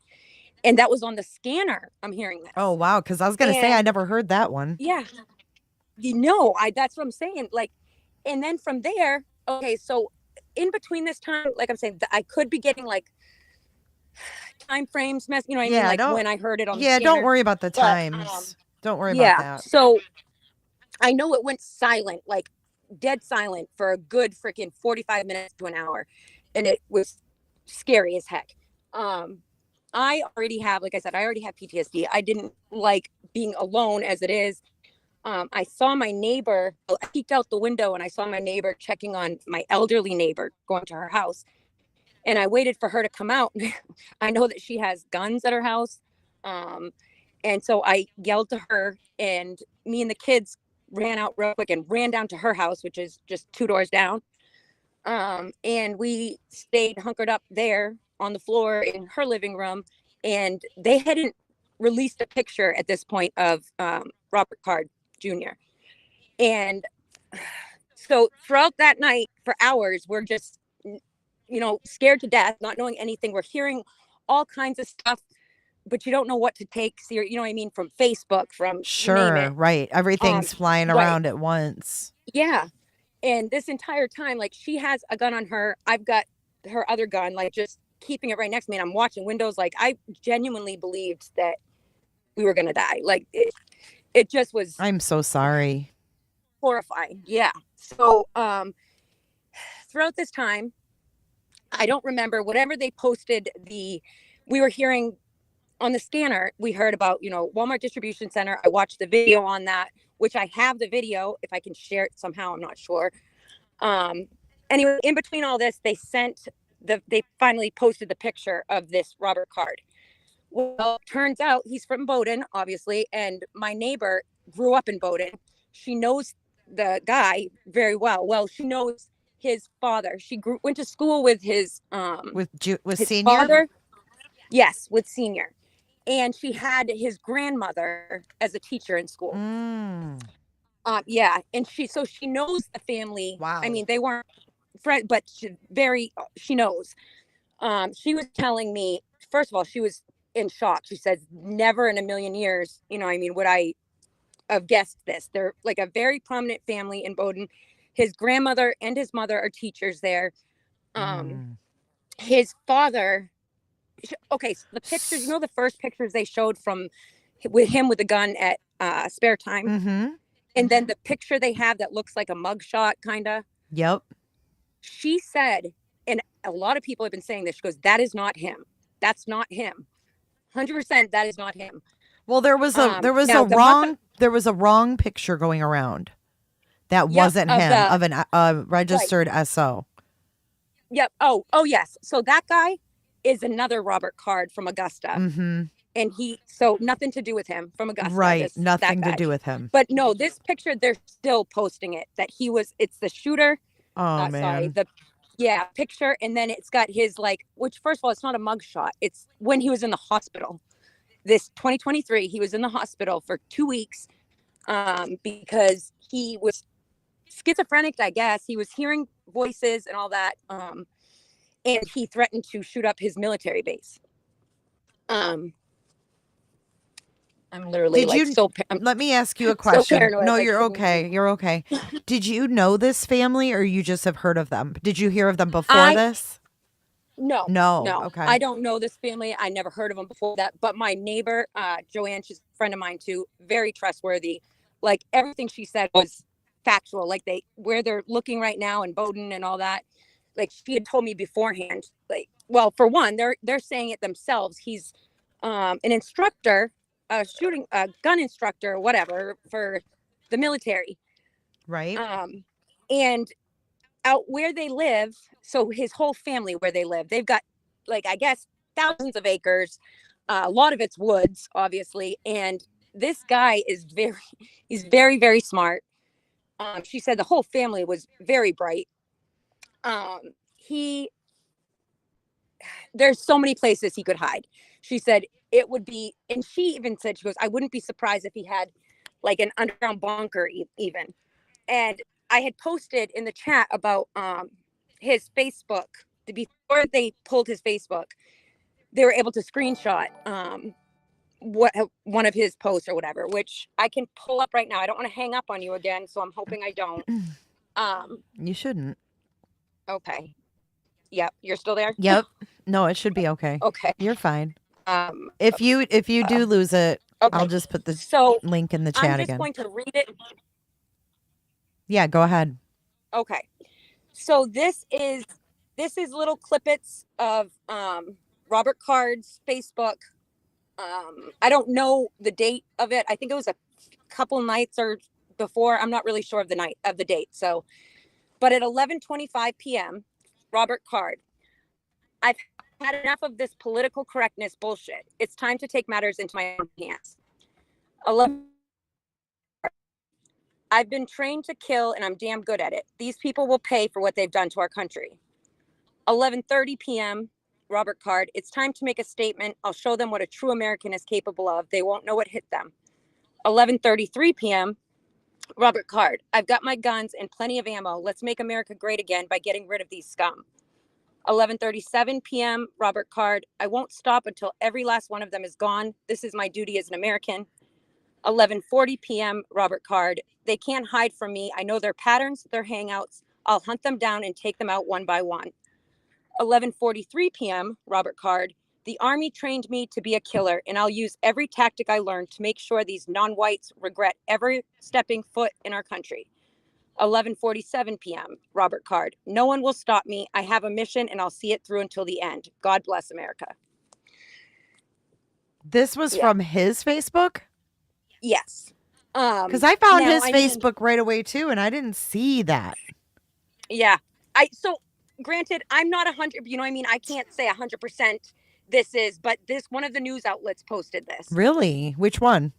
And that was on the scanner. I'm hearing this. Oh wow. Because I was gonna say I never heard that one. Yeah. That's what I'm saying. Like, and then from there, okay, so in between this time, like I'm saying, I could be getting like time frames, what I mean? Like when I heard it on the scanner. Don't worry about the times. Don't worry about that. So I know it went silent, like dead silent for a good freaking 45 minutes to an hour. And it was scary as heck. I already have, like I said, I already have PTSD. I didn't like being alone as it is. I saw my neighbor, I peeked out the window and I saw my neighbor checking on my elderly neighbor going to her house. And I waited for her to come out. I know that she has guns at her house. And so I yelled to her, and me and the kids ran out real quick and ran down to her house, which is just 2 doors down. And we stayed hunkered up there on the floor in her living room. And they hadn't released a picture at this point of Robert Card Jr. And so throughout that night for hours, we're just, scared to death, not knowing anything. We're hearing all kinds of stuff, but you don't know what to take. So you know what I mean? From Facebook, from Sure, right. Everything's flying around at once. Yeah. And this entire time, like, she has a gun on her. I've got her other gun, like, just keeping it right next to me. And I'm watching windows. Like, I genuinely believed that we were going to die. Like, it just was. I'm so sorry. Horrifying. Yeah. So throughout this time, I don't remember whatever they posted. We were hearing on the scanner, we heard about, Walmart distribution center. I watched the video on that, which I have the video. If I can share it somehow, I'm not sure. Anyway, in between all this, they finally posted the picture of this Robert Card. Well, turns out he's from Bowdoin, obviously. And my neighbor grew up in Bowdoin. She knows the guy very well. Well, she knows his father. She went to school with his his Senior father. Yes, with Senior. And she had his grandmother as a teacher in school. Yeah. And she knows the family. Wow. I mean, they weren't friends, but she knows. She was telling me, first of all, she was in shock. She says, never in a million years, would I have guessed this. They're like a very prominent family in Bowdoin. His grandmother and his mother are teachers there. His father, okay, so the pictures, the first pictures they showed with him with a gun at spare time. Mm-hmm. And then the picture they have that looks like a mugshot, kind of. Yep. She said, and a lot of people have been saying this, she goes, that is not him. That's not him. 100% that is not him. Well, there was a wrong picture going around. That wasn't him, of a registered SO. Yep. Oh yes. So that guy is another Robert Card from Augusta. Mm-hmm. And so nothing to do with him from Augusta. Right. That Nothing to guy. do with him. But no, this picture, they're still posting it, that it's the shooter. Oh, Sorry, man. picture. And then it's got his which first of all, it's not a mugshot. It's when he was in the hospital. This 2023, he was in the hospital for 2 weeks because he was schizophrenic, I guess. He was hearing voices and all that. And he threatened to shoot up his military base. I'm literally let me ask you a question. So no, you're okay. You're okay. Did you know this family or you just have heard of them? Did you hear of them before this? No. Okay. I don't know this family. I never heard of them before that. But my neighbor, Joanne, she's a friend of mine too, very trustworthy. Like everything she said was factual. Like where they're looking right now in Bowdoin and all that. Like she had told me beforehand. Like, well, for one, they're saying it themselves. He's an instructor, a gun instructor, whatever, for the military. Right. And out where they live, so his whole family where they live, they've got I guess thousands of acres, a lot of it's woods, obviously. And this guy he's very, very smart. She said the whole family was very bright. There's so many places he could hide. She said it would be, and she even said, she goes, I wouldn't be surprised if he had an underground bunker even. And I had posted in the chat about his Facebook. Before they pulled his Facebook, they were able to screenshot one of his posts or whatever, which I can pull up right now. I don't want to hang up on you again, so I'm hoping I don't. You shouldn't. Okay. Yep, you're still there? Yep. No, it should be okay. Okay. You're fine. If you do lose it, okay. I'll just put the link in the chat I'm just again. going to read it. Yeah, go ahead. Okay. So this is little clippets of Robert Card's Facebook. I don't know the date of it. I think it was a couple nights or before. I'm not really sure of the date. So, but at 11:25 p.m., Robert Card, I've had enough of this political correctness bullshit. It's time to take matters into my own hands. 11. I've been trained to kill and I'm damn good at it. These people will pay for what they've done to our country. 11:30 p.m., Robert Card, it's time to make a statement. I'll show them what a true American is capable of. They won't know what hit them. 11:33 p.m., Robert Card, I've got my guns and plenty of ammo. Let's make America great again by getting rid of these scum. 11:37 p.m., Robert Card, I won't stop until every last one of them is gone. This is my duty as an American. 11:40 p.m., Robert Card, they can't hide from me. I know their patterns, their hangouts. I'll hunt them down and take them out one by one. 11:43 p.m., Robert Card, the Army trained me to be a killer, and I'll use every tactic I learned to make sure these non-whites regret ever stepping foot in our country. 11:47 p.m., Robert Card, no one will stop me. I have a mission, and I'll see it through until the end. God bless America. This was from his Facebook? Yes. Because I found his Facebook right away too, and I didn't see that. Yeah. So granted, I'm not 100, you know what I mean? I can't say 100% this is, but one of the news outlets posted this. Really? Which one?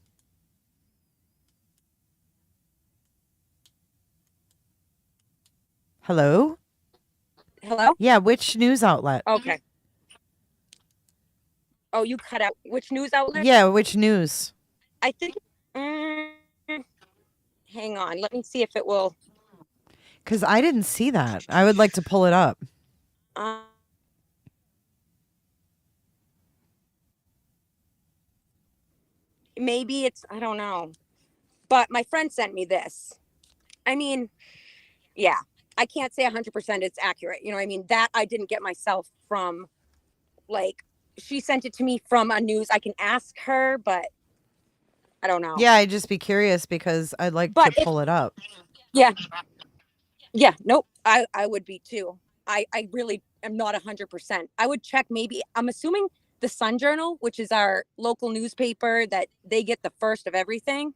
Hello? Hello? Yeah, which news outlet? Okay. Oh, you cut out. Which news outlet? Yeah, which news? I think, hang on. Let me see if it will. Because I didn't see that. I would like to pull it up. Maybe I don't know. But my friend sent me this. I mean, yeah, I can't say 100% it's accurate. You know what I mean? That I didn't get myself from, she sent it to me from a news. I can ask her, but I don't know. Yeah, I'd just be curious because I'd like to pull it up. Yeah. Yeah, nope. I would be too. I really am not 100%. I would check maybe, I'm assuming the Sun Journal, which is our local newspaper, that they get the first of everything.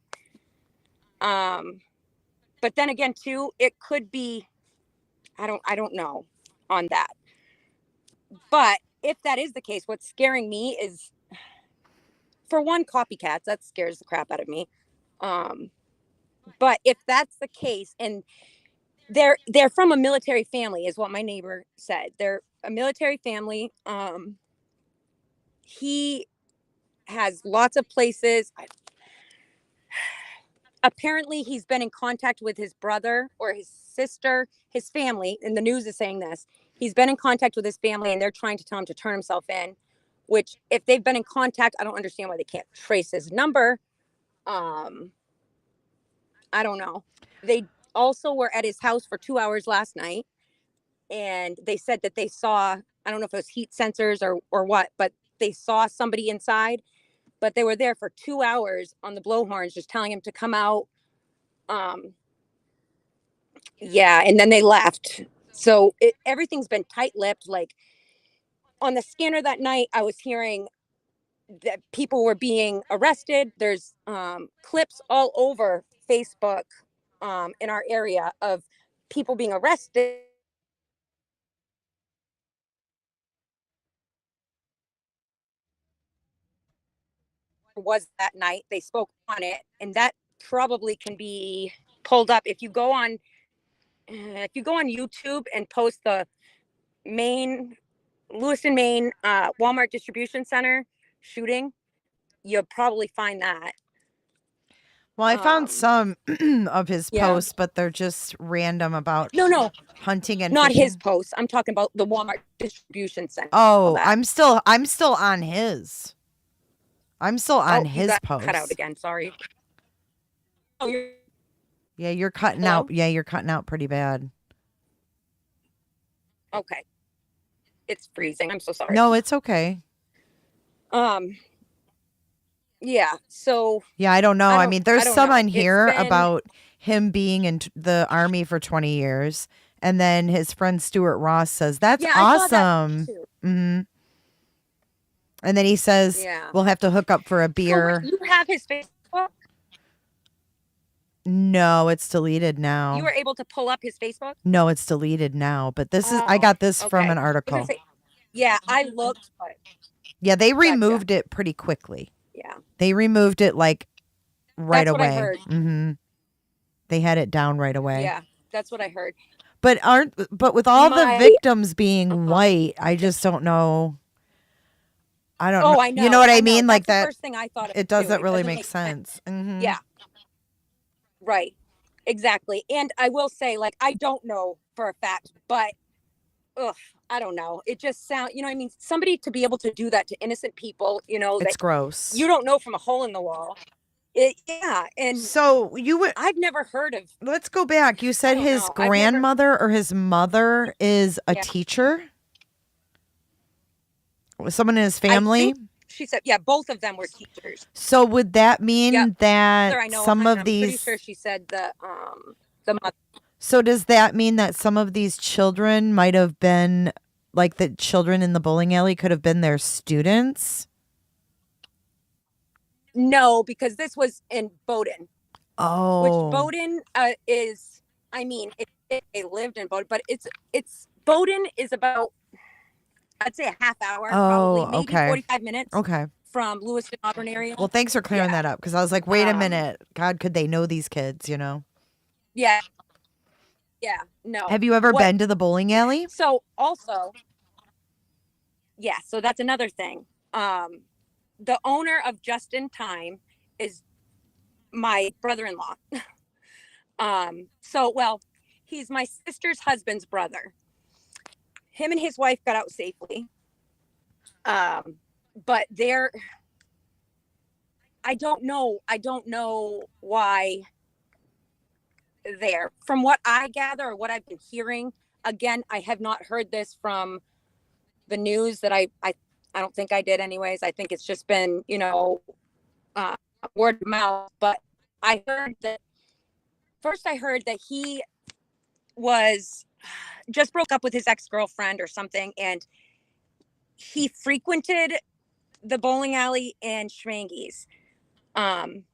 But then again too, it could be, I don't know on that. But if that is the case, what's scaring me is, for one, copycats. That scares the crap out of me. But if that's the case, and they're from a military family, is what my neighbor said. They're a military family. He has lots of places. Apparently, he's been in contact with his brother or his sister, his family, and the news is saying this. He's been in contact with his family, and they're trying to tell him to turn himself in, which, if they've been in contact, I don't understand why they can't trace his number. I don't know. They also were at his house for 2 hours last night, and they said that they saw, I don't know if it was heat sensors or what, but they saw somebody inside, but they were there for 2 hours on the blowhorns, just telling him to come out. Yeah, and then they left. So everything's been tight-lipped. Like, on the scanner that night, I was hearing that people were being arrested. There's clips all over Facebook in our area of people being arrested. Was that night they spoke on it, and that probably can be pulled up if you go on YouTube and post the Lewiston, Maine Walmart distribution center shooting. You'll probably find that. Well, I found some of his yeah. posts, but they're just random about No, hunting and not fishing. his posts. I'm talking about the Walmart distribution center. Oh, I'm still on his. I'm still on you his got post. cut out again. Sorry. Oh, you're cutting Hello? out. Yeah, you're cutting out pretty bad. Okay. It's freezing. I'm so sorry. No, it's okay. Yeah. So. Yeah, I don't know. I mean, there's some on here been... about him being in the Army for 20 years. And then his friend Stuart Ross says, that's awesome. Mm-hmm. And then he says, we'll have to hook up for a beer. So, you have his Facebook? No, it's deleted now. You were able to pull up his Facebook? No, it's deleted now. But this is, I got this from an article. Yeah, I looked. But... Yeah, they removed it pretty quickly. Yeah. They removed it like right away. What I heard. Mm-hmm. They had it down right away. Yeah, that's what I heard. But with all the victims being white, I just don't know. I don't know. I know. You know what I mean? That's like that. The first thing I thought it doesn't really make sense. Mm-hmm. Yeah. Right. Exactly. And I will say, like, I don't know for a fact, but I don't know. It just sounds, you know what I mean? Somebody to be able to do that to innocent people, you know, it's gross. You don't know from a hole in the wall. Yeah. And so I've never heard of. Let's go back. You said his grandmother or his mother is a teacher? Was someone in his family? She said, yeah, both of them were teachers. So would that mean that some of these? I'm pretty sure she said the mother. So does that mean that some of these children might have been, like the children in the bowling alley could have been their students? No, because this was in Bowdoin. Oh. Which Bowdoin is, I mean, they lived in Bowdoin, but it's Bowdoin is about, I'd say, a half hour, probably, maybe 45 minutes from Lewiston, Auburn area. Well, thanks for clearing that up, because I was like, wait a minute. God, could they know these kids, you know? Yeah. Yeah, no. Have you ever been to the bowling alley? So also, yeah, so that's another thing. The owner of Just in Time is my brother-in-law. He's my sister's husband's brother. Him and his wife got out safely. But I don't know why they're, from what I gather or what I've been hearing. Again, I have not heard this from the news that I don't think I did anyways. I think it's just been, word of mouth. But I heard that he was just broke up with his ex-girlfriend or something, and he frequented the bowling alley and Schmangy's. And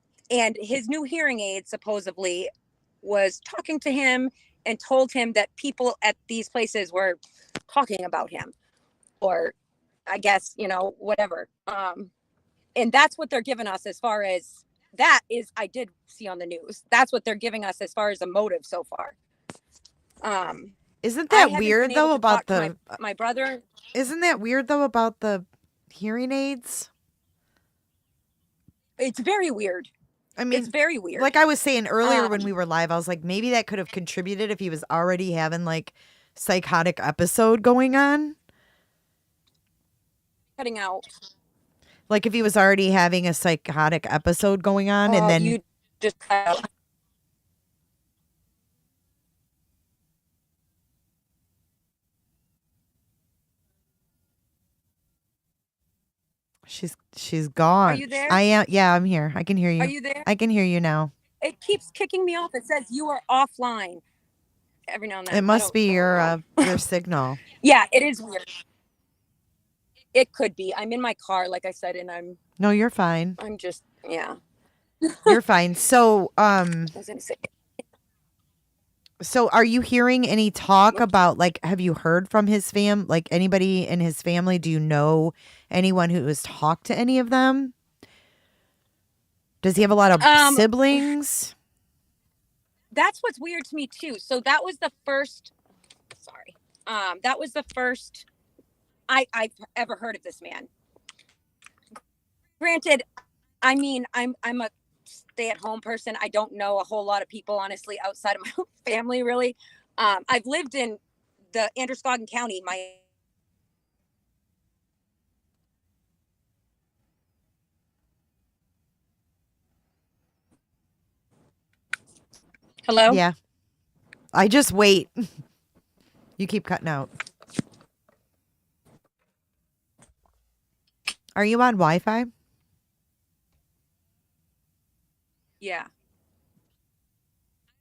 his new hearing aid supposedly was talking to him and told him that people at these places were talking about him or I guess, you know, whatever. And that's what they're giving us as far as that is, I did see on the news. That's what they're giving us as far as a motive so far. Isn't I that haven't weird been able though to about talk to the my brother. Isn't that weird though about the hearing aids? It's very weird. I mean, it's very weird. Like I was saying earlier when we were live, I was like, maybe that could have contributed if he was already having like psychotic episode going on. Cutting out. Like if he was already having a psychotic episode going on and then You just cut out. she's gone. Are you there? I am. Yeah, I'm here. I can hear you. Are you there? I can hear you now. It keeps kicking me off. It says you are offline every now and then. It must be your signal. Yeah, it is weird. It could be. I'm in my car, like I said, and No, you're fine. I'm just, yeah. You're fine. So, I was gonna say. So are you hearing any talk about, like, have you heard from his like anybody in his family? Do you know anyone who has talked to any of them? Does he have a lot of siblings? That's what's weird to me too. So that was the first, that was the first I've ever heard of this man. Granted, I mean, I'm a stay-at-home person. I don't know a whole lot of people, honestly, outside of my own family, really. I've lived in the Androscoggin County. Hello? Yeah. I just wait. You keep cutting out. Are you on Wi-Fi? Yeah.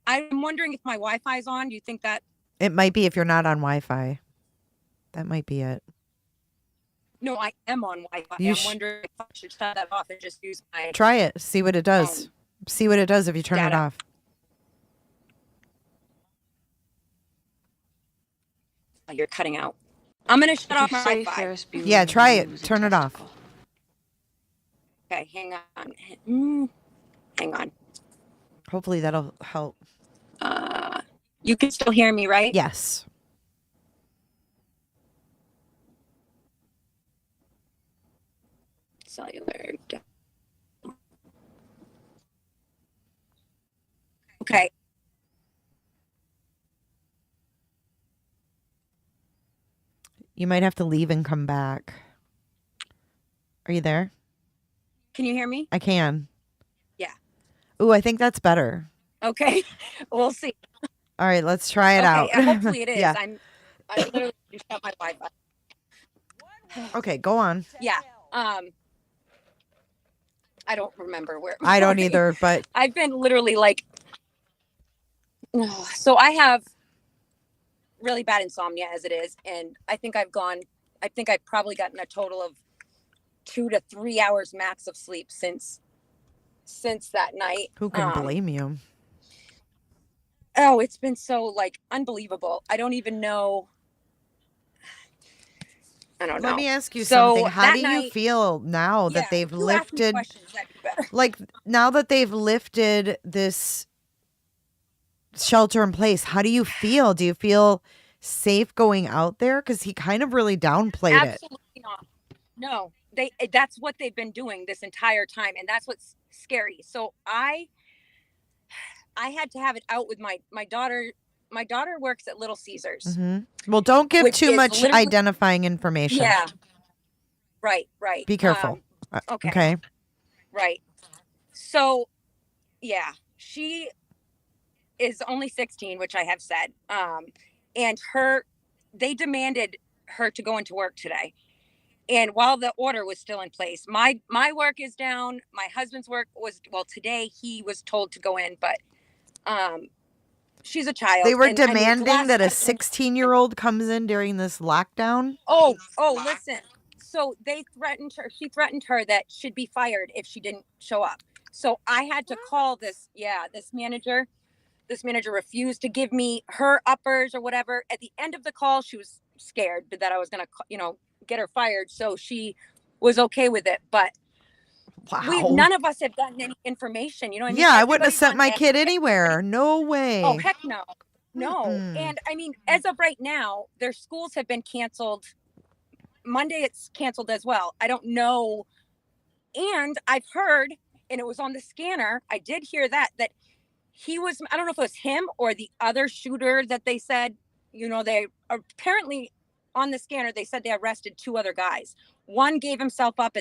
I'm wondering if my Wi-Fi is on. Do you think that? It might be if you're not on Wi-Fi. That might be it. No, I am on Wi-Fi. I'm wondering if I should shut that off and just use my... Try it. See what it does. See what it does if you turn it off. Oh, you're cutting out. I'm going to shut off my Wi-Fi. Yeah, try it. Turn it off. Okay, hang on. Hang on. Hopefully that'll help. You can still hear me, right? Yes. Cellular. Okay. You might have to leave and come back. Are you there? Can you hear me? I can. Yeah. Ooh, I think that's better. Okay. We'll see. All right, let's try it out. Hopefully it is. Yeah. I literally just shut my Wi-Fi. Okay, go on. Yeah. I don't remember where. I don't either, but I've been literally like, so I have really bad insomnia as it is, and I think I've probably gotten a total of 2 to 3 hours max of sleep since that night. Who can blame you? Oh, it's been so like unbelievable. I don't even know. I don't know. Let me ask you So something. How that do you night- feel now that they've you ask me lifted, questions, that'd be better. like now that they've lifted this shelter in place? How do you feel? Do you feel safe going out there? Because he kind of really downplayed it. Absolutely not. No, that's what they've been doing this entire time, and that's what's scary. So I had to have it out with my daughter. My daughter works at Little Caesars. Mm-hmm. Well, don't give Which too is much literally- identifying information. Yeah. Right. Be careful. Okay. Right. So, yeah, she is only 16, which I have said. And they demanded her to go into work today. And while the order was still in place, my work is down. My husband's work was, today he was told to go in, but she's a child. They were and, I mean, demanding that a last- 16-year-old comes in during this lockdown. Oh, listen. So they threatened her. She threatened her that she'd be fired if she didn't show up. So I had to call this manager. This manager refused to give me her uppers or whatever. At the end of the call, she was scared that I was going to, get her fired. So she was okay with it. But Wow. none of us have gotten any information. You know what I mean? Yeah, I wouldn't have Everybody's sent on my edge. kid anywhere. No way. Oh, heck no. No. Mm-mm. And I mean, as of right now, their schools have been canceled. Monday, it's canceled as well. I don't know. And I've heard, and it was on the scanner, I did hear that he was, I don't know if it was him or the other shooter that they said, you know, they apparently on the scanner, they said they arrested 2 other guys. One gave himself up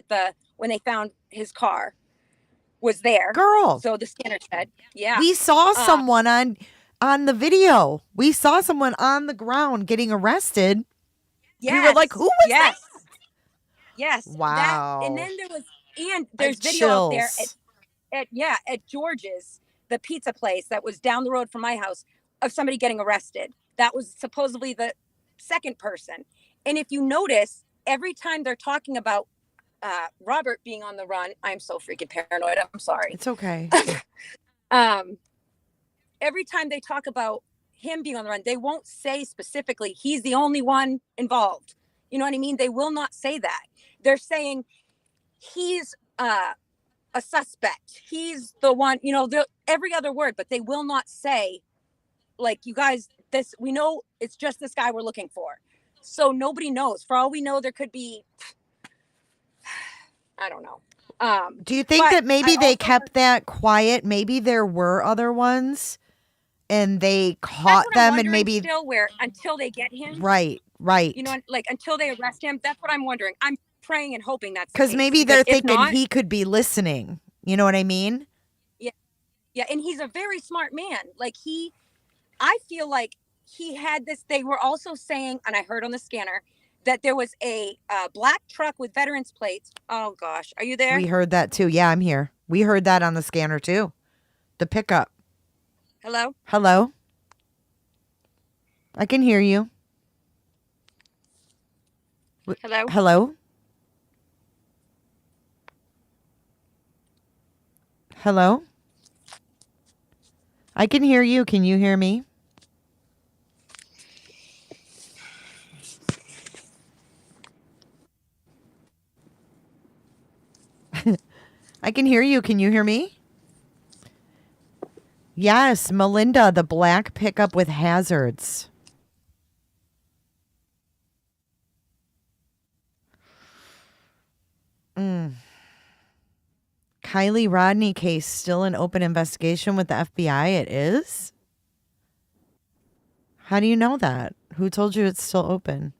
when they found his car was there. Girl. So the scanner said, yeah. We saw someone on the video. We saw someone on the ground getting arrested. Yes. We were like, who was that? Yes. Wow. And then there's video out there at George's, the pizza place that was down the road from my house, of somebody getting arrested. That was supposedly the second person. And if you notice, every time they're talking about Robert being on the run, I'm so freaking paranoid. I'm sorry. It's okay. Every time they talk about him being on the run, they won't say specifically he's the only one involved. You know what I mean? They will not say that. They're saying he's a suspect. He's the one, you know, every other word, but they will not say, like, you guys, we know it's just this guy we're looking for. So nobody knows. For all we know, there could be, I don't know. Do you think that maybe they kept that quiet? Maybe there were other ones and they caught them and maybe still where until they get him. Right. You know, like until they arrest him. That's what I'm wondering. I'm praying and hoping that's because the case, maybe they're thinking not, he could be listening. You know what I mean? Yeah. And he's a very smart man. Like I feel like he had this. They were also saying, and I heard on the scanner, that there was a black truck with veterans plates. Oh gosh, are you there? We heard that too. Yeah, I'm here. We heard that on the scanner too. The pickup. Hello? Hello? I can hear you. Hello? Hello? Hello? I can hear you. Can you hear me? I can hear you. Can you hear me? Yes, Melinda, the black pickup with hazards. Kylie Rodney case still an open investigation with the FBI. It is? How do you know that? Who told you it's still open?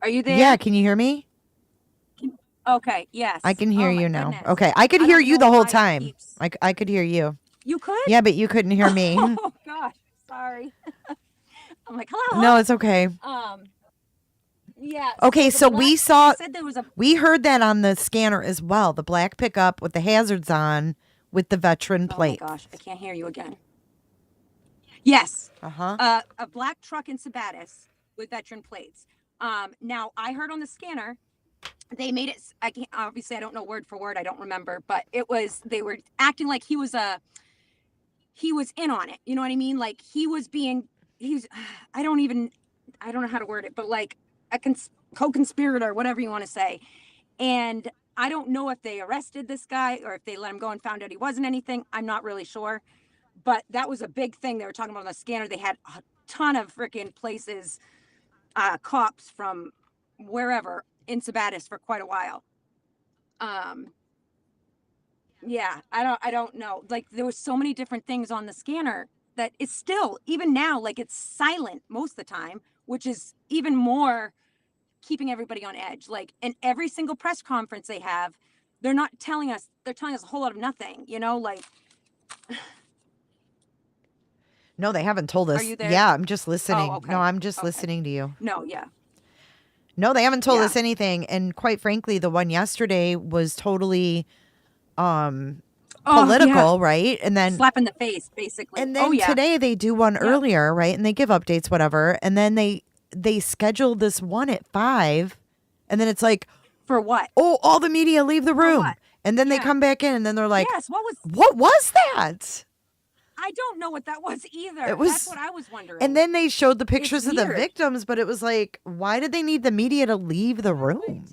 Are you there? Yeah, can you hear me? Okay, yes. I can hear Oh, my you now. goodness. Okay, I could I hear don't you know the whole why it time. keeps- I could hear you. You could? Yeah, but you couldn't hear me. Oh gosh, sorry. I'm like, hello. No, it's okay. Yeah. Okay, the so black- we saw, they said there was a we heard that on the scanner as well. The black pickup with the hazards on with the veteran plate. Oh my gosh, I can't hear you again. Yes. Uh-huh. A black truck in Sabatis with veteran plates. Now I heard on the scanner, they made it. Obviously I don't know word for word. I don't remember, but they were acting like he was in on it. You know what I mean? Like I don't know how to word it, but like a co-conspirator, whatever you want to say. And I don't know if they arrested this guy or if they let him go and found out he wasn't anything. I'm not really sure. But that was a big thing they were talking about on the scanner. They had a ton of freaking places, cops from wherever in Sabatis for quite a while. Yeah, I don't know. Like there was so many different things on the scanner that it's still, even now, like it's silent most of the time, which is even more keeping everybody on edge. Like in every single press conference they have, they're telling us a whole lot of nothing, you know, like. No, they haven't told us. Are you there? Yeah, I'm just listening. Oh, okay. No, I'm just listening to you. No, yeah. No, they haven't told us anything. And quite frankly, the one yesterday was totally political, right? And then slap in the face, basically. And then today they do one earlier, right? And they give updates, whatever. And then they scheduled this one at 5. And then it's like, for what? Oh, all the media leave the room. And then they come back in and then they're like, yes, what was that? I don't know what that was either. It was- That's what I was wondering. And then they showed the pictures of the weird. victims, but it was like, why did they need the media to leave the room?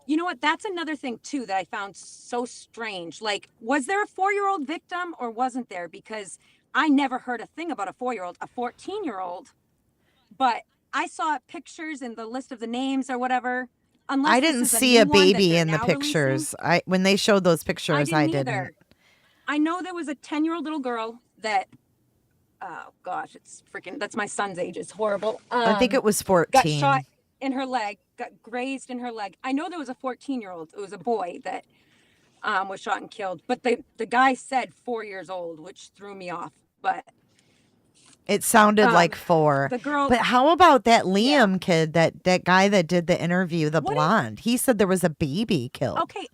You know what? That's another thing too that I found so strange. Like, was there a 4-year-old victim or wasn't there? Because I never heard a thing about a 4-year-old, a 14-year-old. But I saw pictures in the list of the names or whatever. Unless I this didn't is see new a one that baby they're in the now pictures. releasing. When they showed those pictures, I didn't. Either. I know there was a 10-year-old little girl that, oh gosh, it's freaking, that's my son's age. It's horrible. I think it was 14. Got shot in her leg, got grazed in her leg. I know there was a 14-year-old. It was a boy that was shot and killed. But the guy said 4 years old, which threw me off. But It sounded like 4. the girl- But how about that Liam kid, that guy that did the interview, the blonde? He said there was a baby killed. Okay,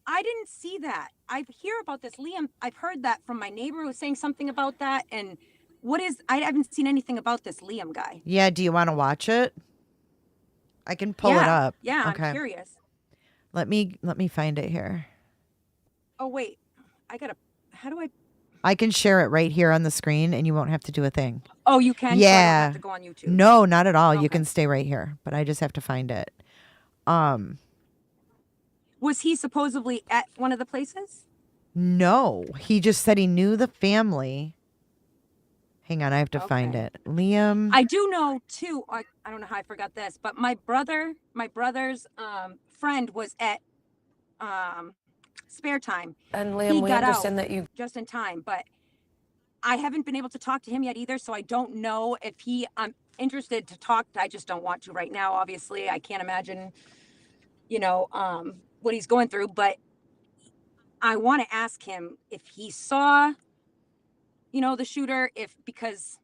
I didn't see that. I hear about this Liam. I've heard that from my neighbor who was saying something about that. And I haven't seen anything about this Liam guy. Yeah, do you want to watch it? I can pull it Yeah, up. yeah, Okay. I'm curious. Let me find it here. Oh, wait. How do I? I can share it right here on the screen and you won't have to do a thing. Oh, you can? So I don't Yeah. have to go on YouTube. No, not at all. You can stay right here, but I just have to find it. Was he supposedly at one of the places? No, he just said he knew the family. Hang on, I have to find it. Liam. I do know too. I don't know how I forgot this, but my brother's friend was at Spare Time. And Liam, He we got understand out that you just in time, but I haven't been able to talk to him yet either, so I don't know if I'm interested to talk. I just don't want to right now. Obviously, I can't imagine, what he's going through, but I want to ask him if he saw, the shooter, because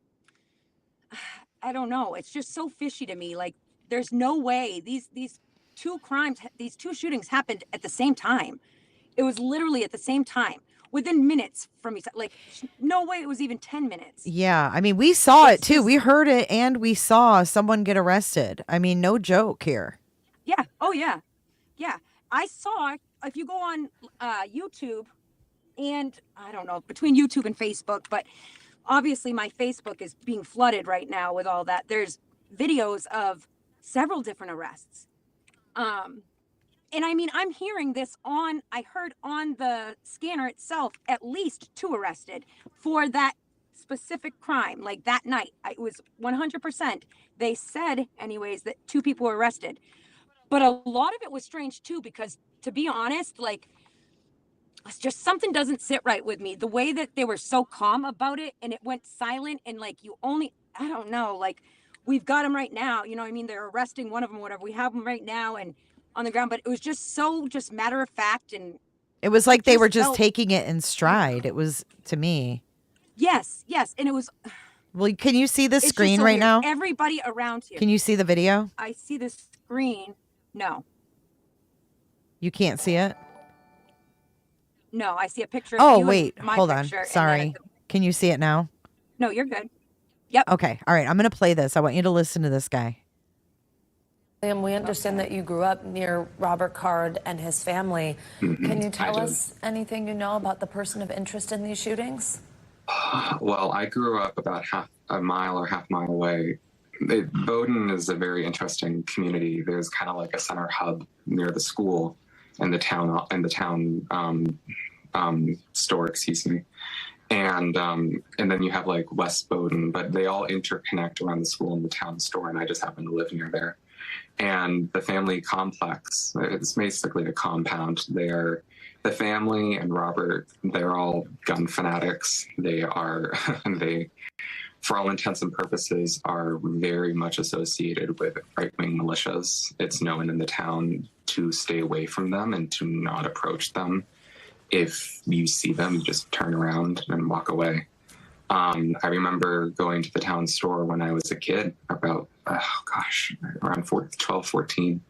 I don't know. It's just so fishy to me. Like, there's no way these two shootings happened at the same time. It was literally at the same time, within minutes from each. Like, no way it was even 10 minutes. Yeah, I mean, we saw it too. We heard it and we saw someone get arrested. I mean, no joke here. Yeah. Oh, yeah. Yeah. I saw, if you go on YouTube, and I don't know, between YouTube and Facebook, but obviously my Facebook is being flooded right now with all that. There's videos of several different arrests. And I mean, I'm hearing this I heard on the scanner itself, at least 2 arrested for that specific crime, like that night. It was 100%. They said, anyways, that 2 people were arrested. But a lot of it was strange too, because to be honest, like, it's just something doesn't sit right with me. The way that they were so calm about it and it went silent and like I don't know, like, we've got them right now. You know what I mean? They're arresting one of them, whatever. We have them right now and on the ground, but it was just so matter of fact. And It was like they were just felt- taking it in stride. It was, to me. Yes. And it was. Well, can you see the it's just screen so right weird. now? Everybody around here. Can you see the video? I see the screen. No, You can't see it? I see a picture of Oh, you and wait. my Hold on. picture, and then Sorry. Can you see it now? No, you're good. Yep. Okay. All right. I'm going to play this. I want you to listen to this guy. Liam, we understand that you grew up near Robert Card and his family. Can you tell us anything you know about the person of interest in these shootings? Well, I grew up about half a mile away. Bowdoin is a very interesting community. There's kind of like a center hub near the school and the town store, excuse me. And then you have like West Bowdoin, but they all interconnect around the school and the town store. And I just happen to live near there. And the family complex, it's basically a compound. The family and Robert, they're all gun fanatics. They, for all intents and purposes, are very much associated with right-wing militias. It's known in the town to stay away from them and to not approach them. If you see them, you just turn around and walk away. I remember going to the town store when I was a kid, about, around 12, 14.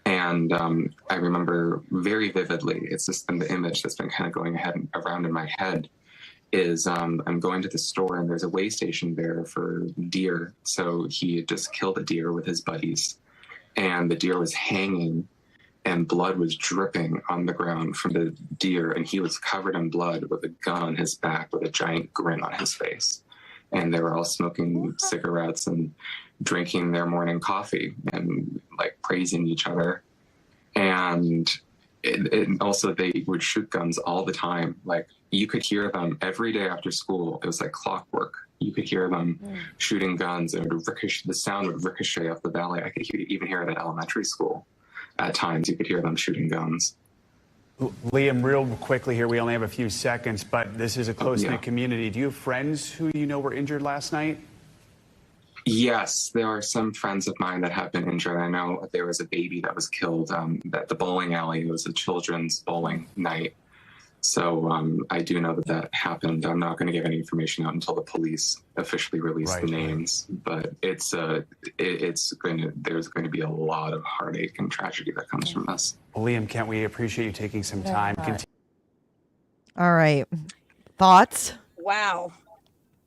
And I remember very vividly, it's just been the image that's been kind of going around in my head, is I'm going to the store and there's a way station there for deer. So he had just killed a deer with his buddies and the deer was hanging and blood was dripping on the ground from the deer, and he was covered in blood with a gun on his back with a giant grin on his face. And they were all smoking cigarettes and drinking their morning coffee and like praising each other. And also they would shoot guns all the time. Like you could hear them every day after school. It was like clockwork. You could hear them shooting guns, and the sound would ricochet up the valley. I could even hear it at elementary school. At times, you could hear them shooting guns. Liam, real quickly here, we only have a few seconds, but this is a close-knit community. Do you have friends who you know were injured last night? Yes, there are some friends of mine that have been injured. I know there was a baby that was killed at the bowling alley. It was a children's bowling night. So I do know that happened. I'm not going to give any information out until the police officially release the names. But there's going to be a lot of heartache and tragedy that comes from this. Well, Liam, Kent, we appreciate you taking some time. All right. Thoughts? Wow.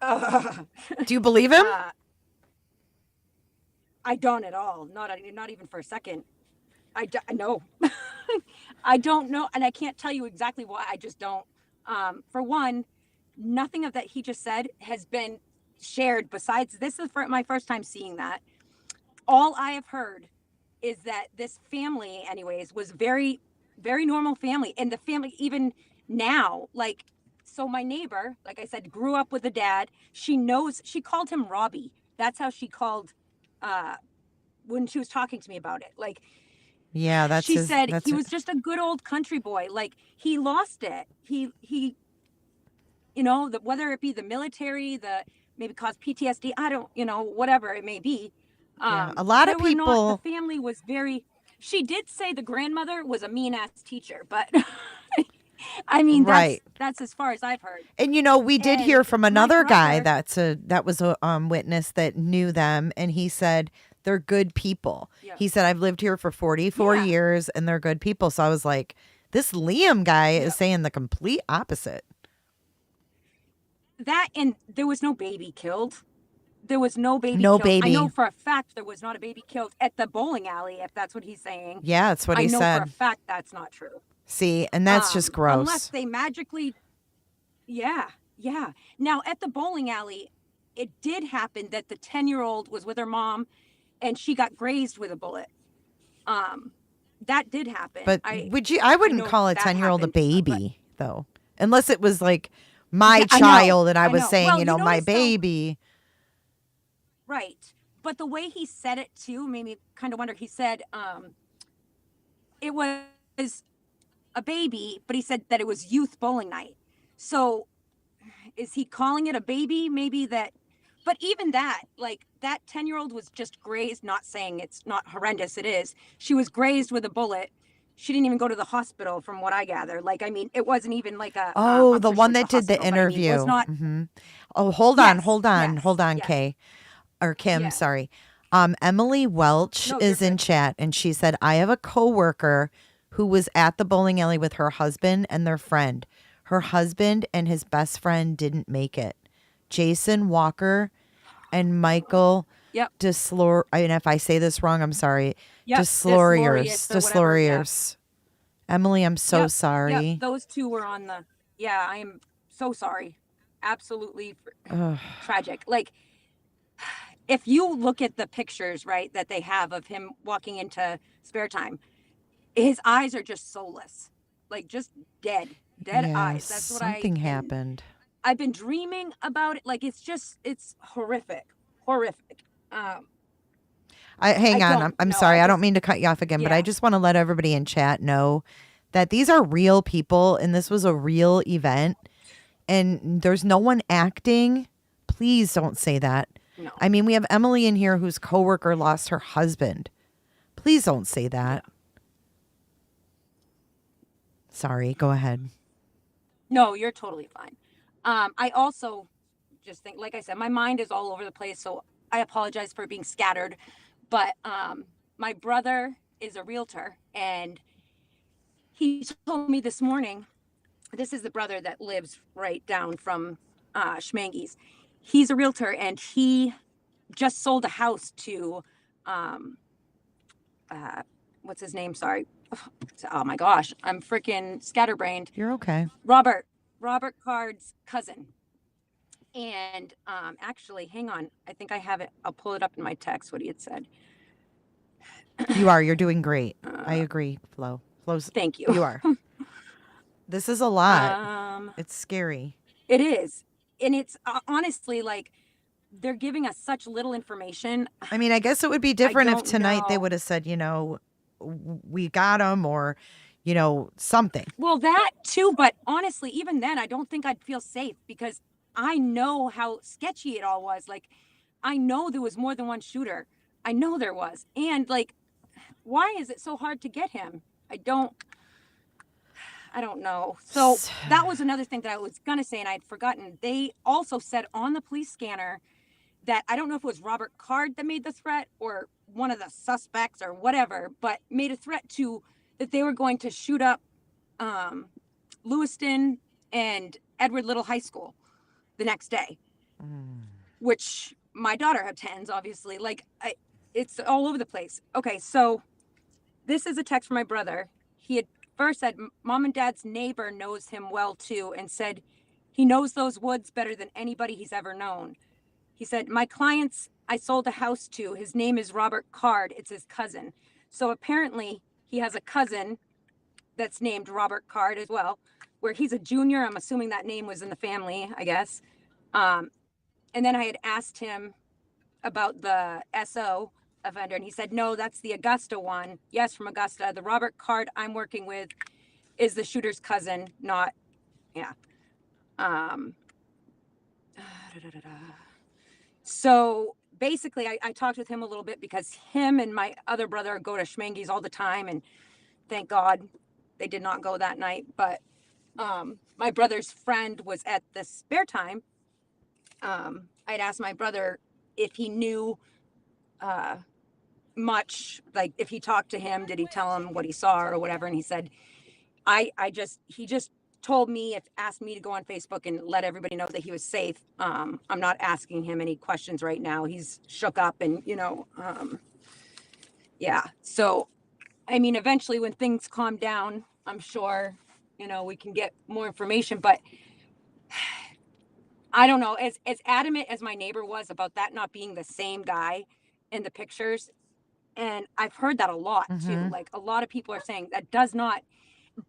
Do you believe him? I don't at all. Not even for a second. No. I don't know, and I can't tell you exactly why. I just don't. For one, nothing of that he just said has been shared. Besides, this is my first time seeing that. All I have heard is that this family, anyways, was very, very normal family, and the family even now, like, so my neighbor, like I said, grew up with a dad. She called him Robbie. That's how she called when she was talking to me about it. Like. Yeah, she said he was just a good old country boy. Like he lost it. He whether it be the military, maybe caused PTSD, I don't, whatever it may be. A lot of people. The family was very. She did say the grandmother was a mean ass teacher, but I mean that's as far as I've heard. And we did hear from another guy that was a witness that knew them, and he said they're good people. Yeah. He said, I've lived here for 44 years and they're good people. So I was like, this Liam guy is saying the complete opposite. That, and there was no baby killed. There was no baby killed. I know for a fact there was not a baby killed at the bowling alley, if that's what he's saying. Yeah, that's what he said. I know for a fact that's not true. See, and that's just gross. Unless they magically, yeah. Now, at the bowling alley, it did happen that the 10-year-old was with her mom, and she got grazed with a bullet. That did happen. But I wouldn't call a 10-year-old a baby, though. Unless it was like my child and I was saying, my baby. Right. But the way he said it, too, made me kind of wonder. He said it was a baby, but he said that it was youth bowling night. So is he calling it a baby? Maybe that. But even that, like that 10-year-old was just grazed, not saying it's not horrendous. It is. She was grazed with a bullet. She didn't even go to the hospital from what I gather. Like, I mean, it wasn't even like a. Oh, the one that did the interview. It was not. Oh, hold on, Kay. Or Kim, sorry. Emily Welch is in chat, and she said, I have a coworker who was at the bowling alley with her husband and their friend. Her husband and his best friend didn't make it. Jason Walker and Michael Desloriers. I mean, if I say this wrong, I'm sorry. Desloriers. Emily, I'm so sorry. Yep. Those two were on the. Yeah, I am so sorry. Absolutely tragic. Like, if you look at the pictures, right, that they have of him walking into spare time, his eyes are just soulless, like just dead eyes. That's what something happened. I've been dreaming about it. Like, it's horrific. Hang on. I'm sorry. I don't mean to cut you off again, but I just want to let everybody in chat know that these are real people and this was a real event and there's no one acting. Please don't say that. No. I mean, we have Emily in here whose coworker lost her husband. Please don't say that. Sorry. Go ahead. No, you're totally fine. I also just think, like I said, my mind is all over the place, so I apologize for being scattered. But my brother is a realtor, and he told me this morning, this is the brother that lives right down from Schmangy's. He's a realtor, and he just sold a house to, what's his name? Sorry. oh my gosh, I'm freaking scatterbrained. You're okay. Robert Card's cousin. And actually, hang on. I think I have it. I'll pull it up in my text, what he had said. You're doing great. I agree, Flo. Flo's. Thank you. You are. This is a lot. It's scary. It is. And it's honestly like they're giving us such little information. I mean, I guess it would be different if tonight they would have said, we got him or, something. Well, that too. But honestly, even then, I don't think I'd feel safe because I know how sketchy it all was. Like, I know there was more than one shooter. I know there was. And like, why is it so hard to get him? I don't know. So that was another thing that I was going to say and I'd forgotten. They also said on the police scanner that I don't know if it was Robert Card that made the threat or one of the suspects or whatever, but made a threat that they were going to shoot up Lewiston and Edward Little High School the next day, which my daughter attends, obviously. Like, it's all over the place. Okay, so this is a text from my brother. He had first said, Mom and Dad's neighbor knows him well too, and said he knows those woods better than anybody he's ever known. He said, my clients I sold a house to, his name is Robert Card. It's his cousin. So apparently he has a cousin that's named Robert Card as well, where he's a junior. I'm assuming that name was in the family, I guess. And then I had asked him about the SO offender, and he said, no, that's the Augusta one. Yes, from Augusta. The Robert Card I'm working with is the shooter's cousin, not, yeah. So basically, I talked with him a little bit because him and my other brother go to Schmenge's all the time, and thank God they did not go that night. But my brother's friend was at the spare time. I'd asked my brother if he knew much, like if he talked to him, did he tell him what he saw or whatever? And he said, he just told me, asked me to go on Facebook and let everybody know that he was safe. I'm not asking him any questions right now. He's shook up and, yeah. So, I mean, eventually when things calm down, I'm sure, we can get more information, but I don't know, as adamant as my neighbor was about that not being the same guy in the pictures. And I've heard that a lot too. Like a lot of people are saying that does not,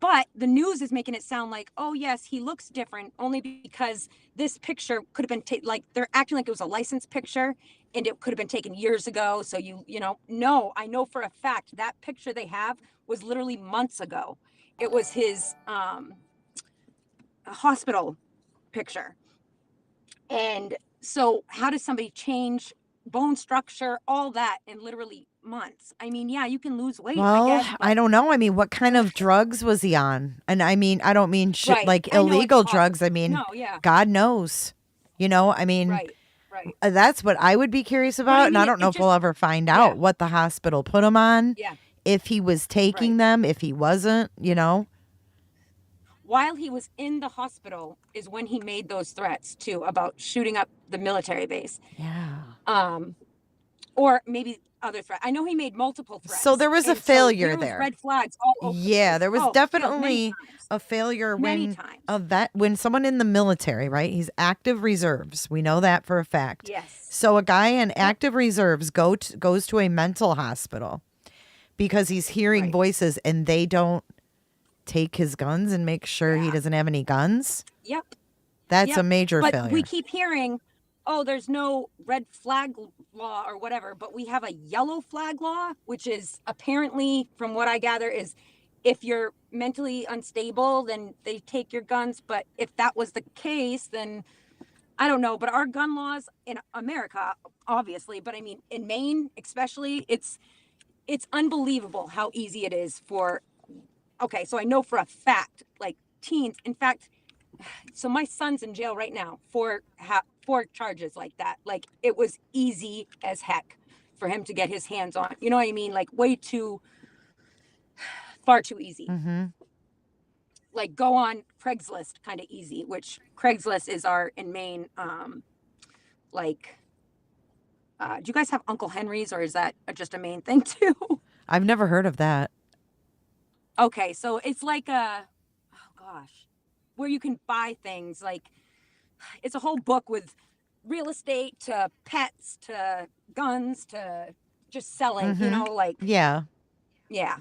but the news is making it sound like, oh yes, he looks different only because this picture could have been like they're acting like it was a licensed picture and it could have been taken years ago. So no, I know for a fact that picture they have was literally months ago. It was his hospital picture. And so how does somebody change bone structure, all that in literally months? I mean, yeah, you can lose weight. Well, I guess, I don't know. I mean, what kind of drugs was he on? And I mean, I don't mean shit like illegal drugs. I mean, God knows, I mean, that's what I would be curious about. And I don't know if we'll ever find out what the hospital put him on, if he was taking them, if he wasn't, While he was in the hospital is when he made those threats too about shooting up the military base. Yeah. Or maybe other threat. I know he made multiple threats. So there was a failure there. Was there. red flags all over. Yeah, there was definitely a failure when when someone in the military, right? He's active reserves. We know that for a fact. Yes. So a guy in active reserves goes to a mental hospital because he's hearing voices and they don't take his guns and make sure he doesn't have any guns. Yep. That's a major failure. But we keep hearing, oh, there's no red flag law or whatever, but we have a yellow flag law, which is apparently, from what I gather, is if you're mentally unstable, then they take your guns. But if that was the case, then I don't know. But our gun laws in America, obviously, but I mean, in Maine, especially, it's unbelievable how easy it is for, okay, so I know for a fact, like teens, in fact, so my son's in jail right now for charges like that. Like it was easy as heck for him to get his hands on. You know what I mean? Like far too easy. Like go on Craigslist, kind of easy, which Craigslist is in Maine. Do you guys have Uncle Henry's or is that just a Maine thing too? I've never heard of that. Okay, so it's like where you can buy things. Like, it's a whole book with real estate to pets to guns to just selling, like, Yeah. yeah.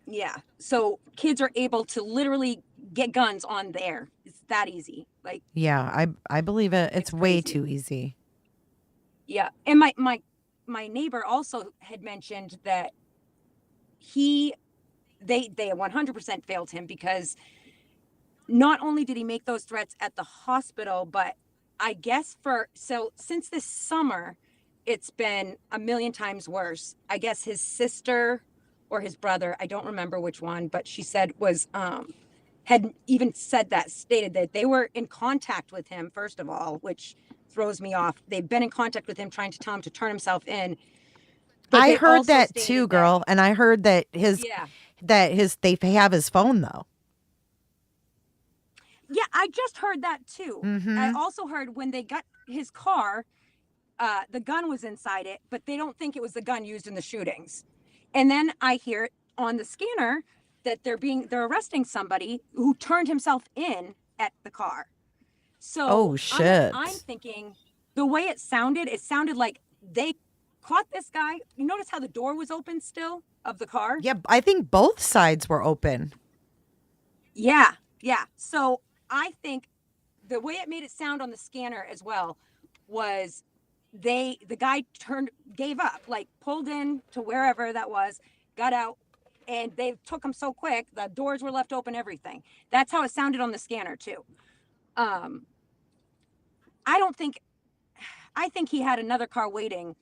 Yeah. So kids are able to literally get guns on there. It's that easy. Like, Yeah, I believe it. It's way too easy. yeah. And my neighbor also had mentioned that they 100% failed him, because not only did he make those threats at the hospital, but I guess since this summer, it's been a million times worse. I guess his sister or his brother, I don't remember which one, but she said had even stated that they were in contact with him, first of all, which throws me off. They've been in contact with him, trying to tell him to turn himself in. But I they heard also that stated too, girl, and I heard that Yeah. they have his phone though. Yeah, I just heard that too. I also heard when they got his car, the gun was inside it, but they don't think it was the gun used in the shootings. And then I hear on the scanner that they're arresting somebody who turned himself in at the car. So Oh, shit. I'm thinking the way it sounded like they caught this guy. You notice how the door was open still of the car? Yeah, I think both sides were open. Yeah. So I think the way it made it sound on the scanner as well was the guy gave up, like pulled in to wherever that was, got out, and they took him so quick, the doors were left open, everything. That's how it sounded on the scanner too. I think he had another car waiting.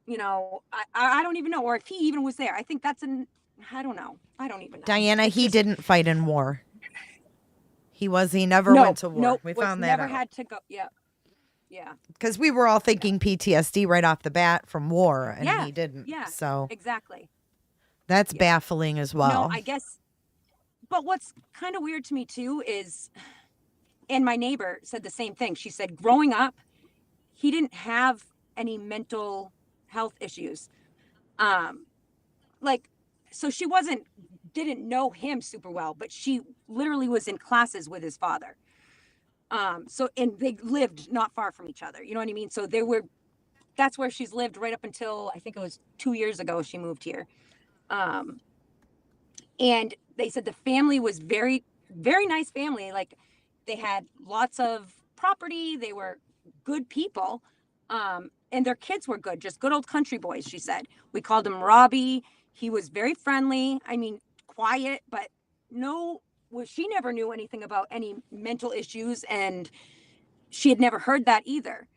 I don't even know, or if he even was there. I think I don't know. I don't even know. Diana, he didn't fight in war. He never went to war. Nope, We found that never out. had to go. Yeah. Because we were all thinking PTSD right off the bat from war, and he didn't. Yeah. So exactly. that's baffling as well. No, I guess. But what's kind of weird to me too is, and my neighbor said the same thing. She said, growing up, he didn't have any mental health issues. So she didn't know him super well, but she literally was in classes with his father. And they lived not far from each other. You know what I mean? So that's where she's lived right up until, I think it was 2 years ago she moved here. And they said the family was very, very nice family. Like, they had lots of property. They were good people. And their kids were good, just good old country boys, she said. We called him Robbie. He was very friendly. I mean, quiet, but she never knew anything about any mental issues, and she had never heard that either.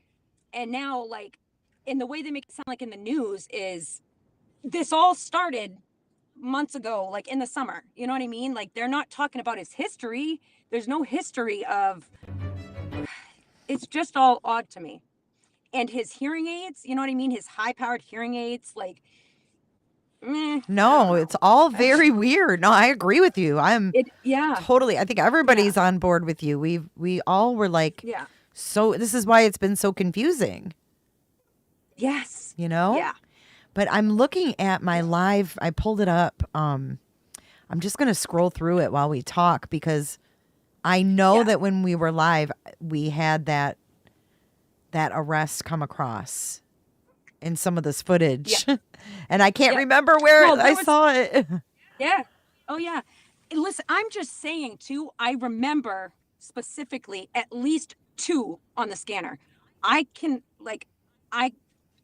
And now, like, in the way they make it sound like in the news is this all started months ago, like in the summer. You know what I mean? Like, they're not talking about his history. There's no history it's just all odd to me. And his hearing aids, you know what I mean? His high-powered hearing aids, like, no, it's all very weird. No, I agree with you. I think everybody's on board with you. We all were like, so this is why it's been so confusing. Yes. Yeah. But I'm looking at my live. I pulled it up. I'm just going to scroll through it while we talk, because I know that when we were live, we had that arrest come across in some of this footage. And I can't remember where I saw it. Yeah. Oh, yeah. And listen, I'm just saying, too, I remember specifically at least 2 on the scanner. I'm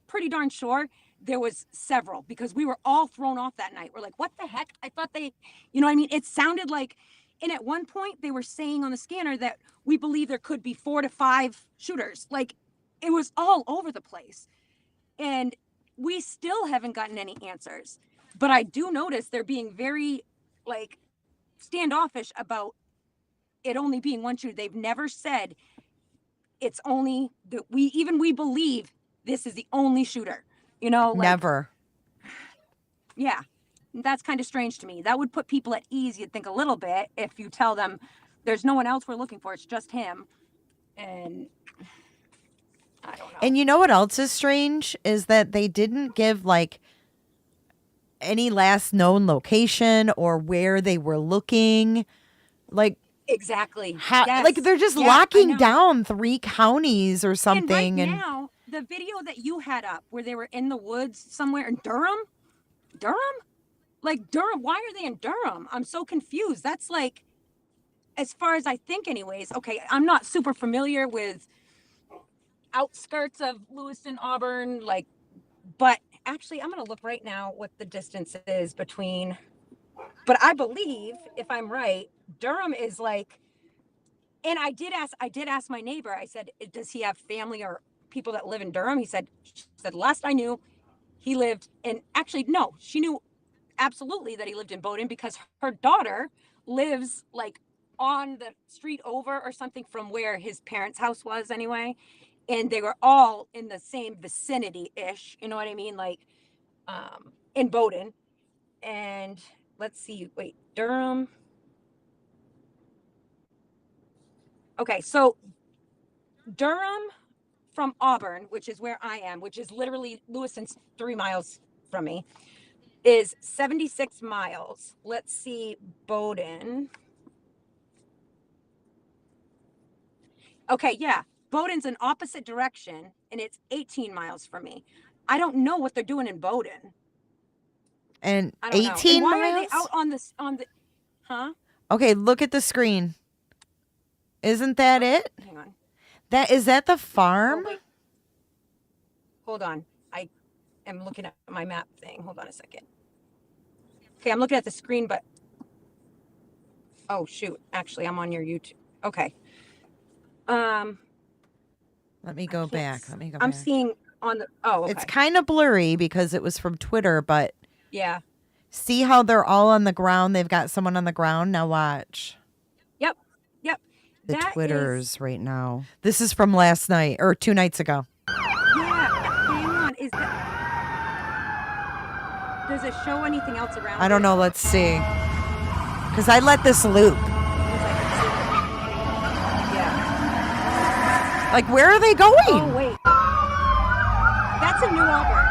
pretty darn sure there was several, because we were all thrown off that night. We're like, what the heck? I thought you know what I mean? It sounded like, and at one point they were saying on the scanner that we believe there could be 4 to 5 shooters. Like, it was all over the place. And we still haven't gotten any answers. But I do notice they're being very, like, standoffish about it only being one shooter. They've never said it's only we believe this is the only shooter. You know, like, never. Yeah. That's kind of strange to me. That would put people at ease, you'd think, a little bit, if you tell them there's no one else we're looking for. It's just him. And I don't know. And you know what else is strange is that they didn't give, like, any last known location or where they were looking. Like, Exactly. like they're just Yeah, I locking know. down 3 counties or And right something. now, the video that you had up where they were in the woods somewhere in Durham, like Durham, why are they in Durham? I'm so confused. That's like, as far as I think anyways, okay, I'm not super familiar with outskirts of Lewiston, Auburn, like, but actually I'm going to look right now what the distance is between, but I believe if I'm right, Durham is like, and I did ask my neighbor, I said, does he have family or people that live in Durham? She said, last I knew, he lived in, actually, no, she knew absolutely that he lived in Bowdoin because her daughter lives like on the street over or something from where his parents' house was anyway. And they were all in the same vicinity-ish, you know what I mean? Like in Bowdoin. And let's see, wait, Durham. Okay, so Durham from Auburn, which is where I am, which is literally Lewiston's 3 miles from me, is 76 miles. Let's see, Bowdoin. Okay, yeah. Bowdoin's an opposite direction and it's 18 miles from me. I don't know what they're doing in Bowdoin. And I don't know. 18 And why miles? are they out on this huh? Okay, look at the screen. Isn't that it? Hang on. Is that the farm? Oh, wait. Hold on. I am looking at my map thing. Hold on a second. Okay, I'm looking at the screen, but oh shoot. Actually, I'm on your YouTube. Okay. Let me go back. I'm seeing on the okay. It's kind of blurry because it was from Twitter, but yeah. see how they're all on the ground? They've got someone on the ground. Now watch. Yep. The That Twitters right now. This is from last night or 2 nights ago. Yeah. Hang on. Is that does it show anything else around? I don't know. Let's see. Because I let this loop. Yeah. Like, where are they going? Oh, wait. That's in New Auburn.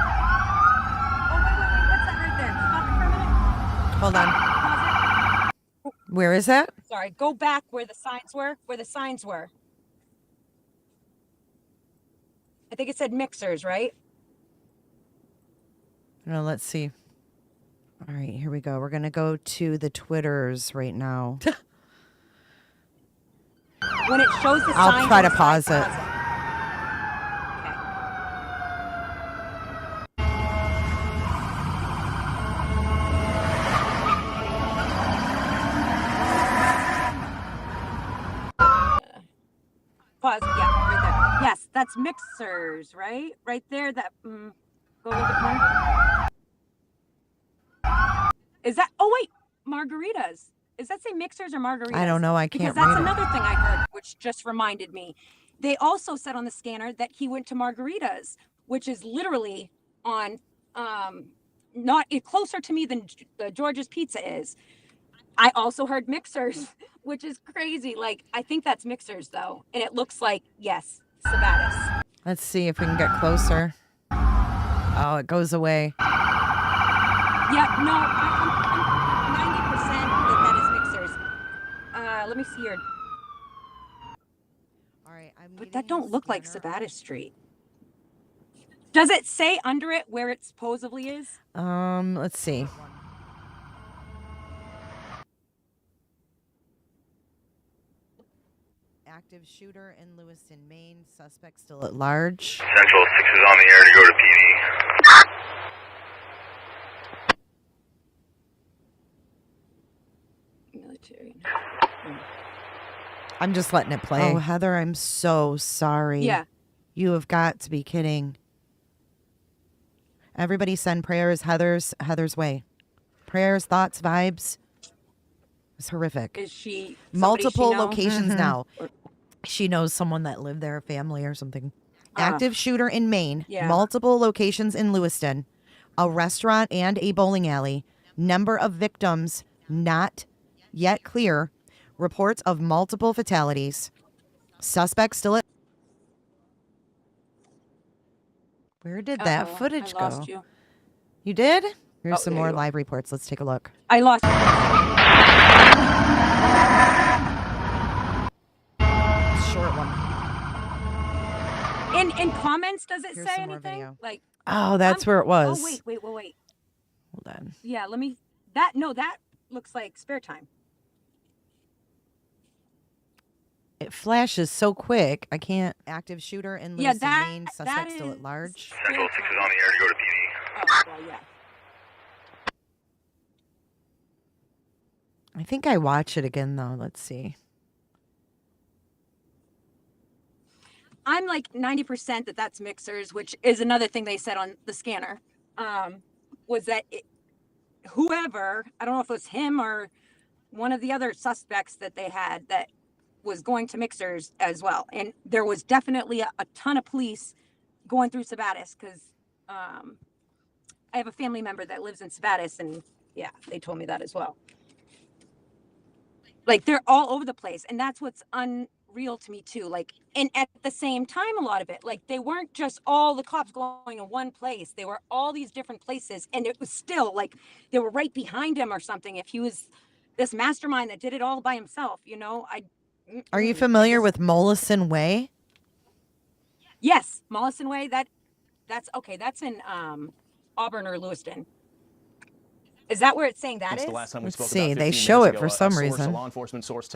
Oh, wait. What's that right there? Stop it for a minute. Hold on. Pause it. Where is that? Sorry. Go back where the signs were. I think it said mixers, right? No, let's see. All right, here we go. We're going to go to the Twitters right now. When it shows the signs. I'll try to pause it. Pause. Yeah, right there. Yes, that's mixers, right? Right there. That. Go a little bit more. Is that? Oh wait, margaritas. Does that say mixers or margaritas? I don't know. I can't because that's read it. another thing I heard, which just reminded me. They also said on the scanner that he went to margaritas, which is literally on not closer to me than George's Pizza is. I also heard mixers, which is crazy. Like, I think that's mixers though. And it looks like, yes, Sabatis. Let's see if we can get closer. Oh, it goes away. Yeah, no, I'm 90% that is mixers. Let me see here. All right, but that don't look like Sabatis Street. Does it say under it where it supposedly is? Let's see. Active shooter in Lewiston, Maine. Suspect still at large. Central 6 is on the air to go to PD. Military. I'm just letting it play. Oh, Heather, I'm so sorry. Yeah. You have got to be kidding. Everybody send prayers Heather's way. Prayers, thoughts, vibes. It's horrific. Is she multiple she know? locations now? She knows someone that lived there, family or something. Active shooter in Maine. Yeah. Multiple locations in Lewiston. A restaurant and a bowling alley. Number of victims not yet clear. Reports of multiple fatalities. Suspect still at... Where did that footage I lost go? you. You did? Here's Oh, some there more you are. live reports. Let's take a look. I lost. Short one. In comments, does it Here's say some more anything? video. Like, Oh, that's where it was. oh wait. Hold on. Yeah, let me. That looks like spare time. It flashes so quick. I can't. Active shooter in Yeah, Lewiston, that- Maine. that Suspect still is at large. Central 6 is on the air to go to PD. Oh, well, yeah. I think I watch it again though. Let's see. I'm like 90% that's mixers, which is another thing they said on the scanner. Was that whoever, I don't know if it was him or one of the other suspects that they had that was going to mixers as well. And there was definitely a ton of police going through Sabattis because I have a family member that lives in Sabattis, and yeah, they told me that as well. Like they're all over the place, and that's what's unreal to me too. Like, and at the same time, a lot of it, like they weren't just all the cops going in one place. They were all these different places, and it was still like they were right behind him or something. If he was this mastermind that did it all by himself, you know, Are you familiar with Mollison Way? Yes, Mollison Way. That's okay. That's in Auburn or Lewiston. Is that where it's saying that is? The last time we Let's spoke see. about They 15 show minutes it ago, for some reason. A law enforcement source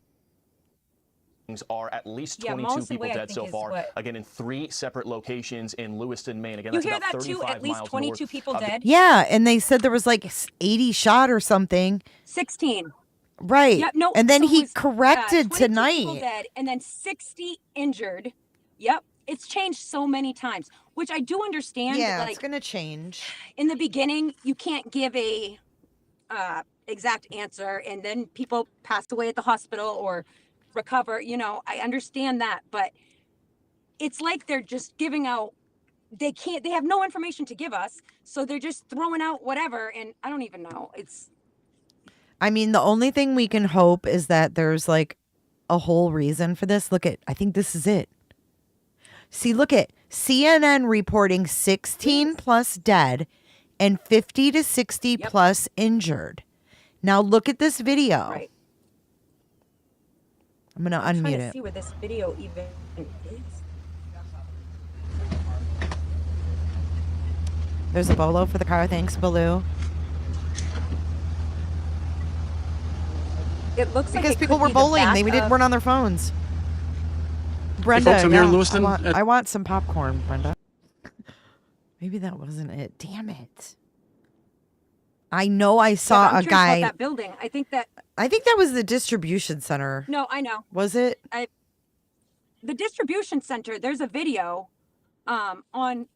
are at least Yeah, 22 Mollison people Way, I dead think, so is far. what- Again, in 3 separate locations in Lewiston, Maine. Again, You that's hear about that too? 35 At least miles 22 north people of dead. Yeah, and they said there was like 80 shot or something. 16. Right. Yep. No. And then so it he was, corrected 22 people tonight. dead, and then 60 injured. Yep. It's changed so many times, which I do understand. Yeah, like, it's gonna change. In the beginning, you can't give a exact answer, and then people pass away at the hospital or recover. You know, I understand that, but it's like they're just giving out. They have no information to give us, so they're just throwing out whatever, and I don't even know. I mean, the only thing we can hope is that there's like a whole reason for this. I think this is it. See, look at CNN reporting 16 plus dead and 50 to 60 plus injured. Now look at this video. Right. I'm going to I'm unmute trying to it. see where this video even is. There's a bolo for the car. Thanks, Baloo. It looks because like people were bowling. They weren't on their phones. Brenda, folks, I'm here in Lewiston I want some popcorn, Brenda. Maybe that wasn't it. Damn it. I know I saw I'm a curious guy. about that building. I think that was the distribution center. No, I know. Was it? The distribution center, there's a video on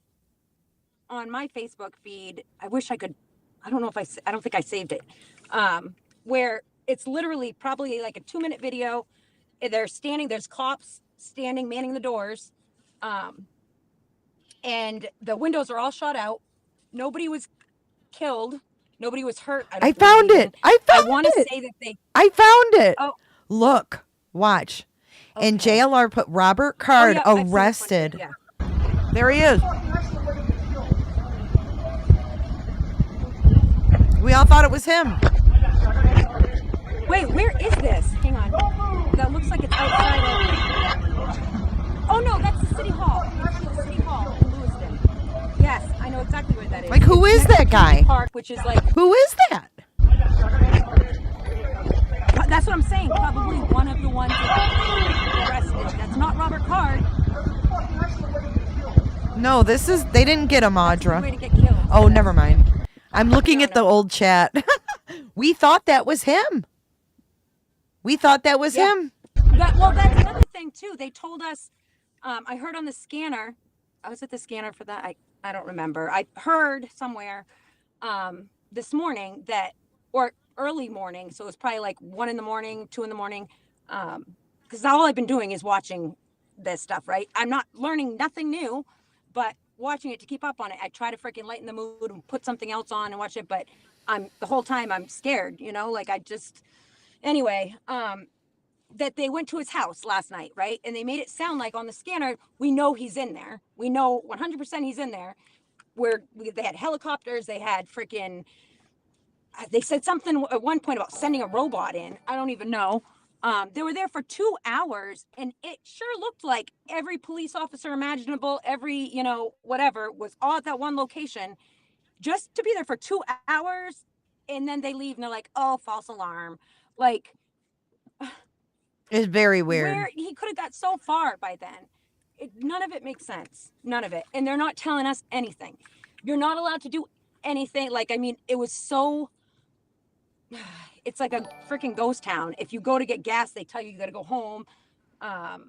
my Facebook feed. I wish I could. I don't know if I don't think I saved it. Where it's literally probably like a 2-minute video. They're standing, there's cops standing, manning the doors. And the windows are all shot out. Nobody was killed. Nobody was hurt. I found it. I want to say that I found it. Oh. Look, watch. And JLR put Robert Card arrested. There he is. We all thought it was him. Wait, where is this? Hang on. That looks like it's outside of... Oh, no, that's the City Hall. That's the City Hall in Lewiston. Yes, I know exactly where that is. Like, who is that guy? Park, which is like... Who is that? That's what I'm saying. Probably one of the ones that arrested. That's not Robert Card. No, this is... They didn't get him, Audra. Way to get killed. Oh, never mind. I'm looking at the old chat. We thought that was him. We thought that was him. Well, that's another thing, too. They told us... I heard on the scanner... I was at the scanner for that. I don't remember. I heard somewhere this morning that... Or early morning. So it was probably like 1 in the morning, 2 in the morning. Because all I've been doing is watching this stuff, right? I'm not learning nothing new, but watching it to keep up on it. I try to freaking lighten the mood and put something else on and watch it, but the whole time I'm scared, you know, like anyway, that they went to his house last night, right? And they made it sound like on the scanner, we know he's in there. We know 100% he's in there. They had helicopters, they had freaking they said something at one point about sending a robot in. I don't even know. They were there for 2 hours, and it sure looked like every police officer imaginable, every, whatever, was all at that one location just to be there for 2 hours. And then they leave and they're like, oh, false alarm. Like, It's very weird. where he could have got so far by then. None of it makes sense. None of it. And they're not telling us anything. You're not allowed to do anything. Like, I mean, it was so, it's like a freaking ghost town. If you go to get gas, they tell you got to go home. Oh,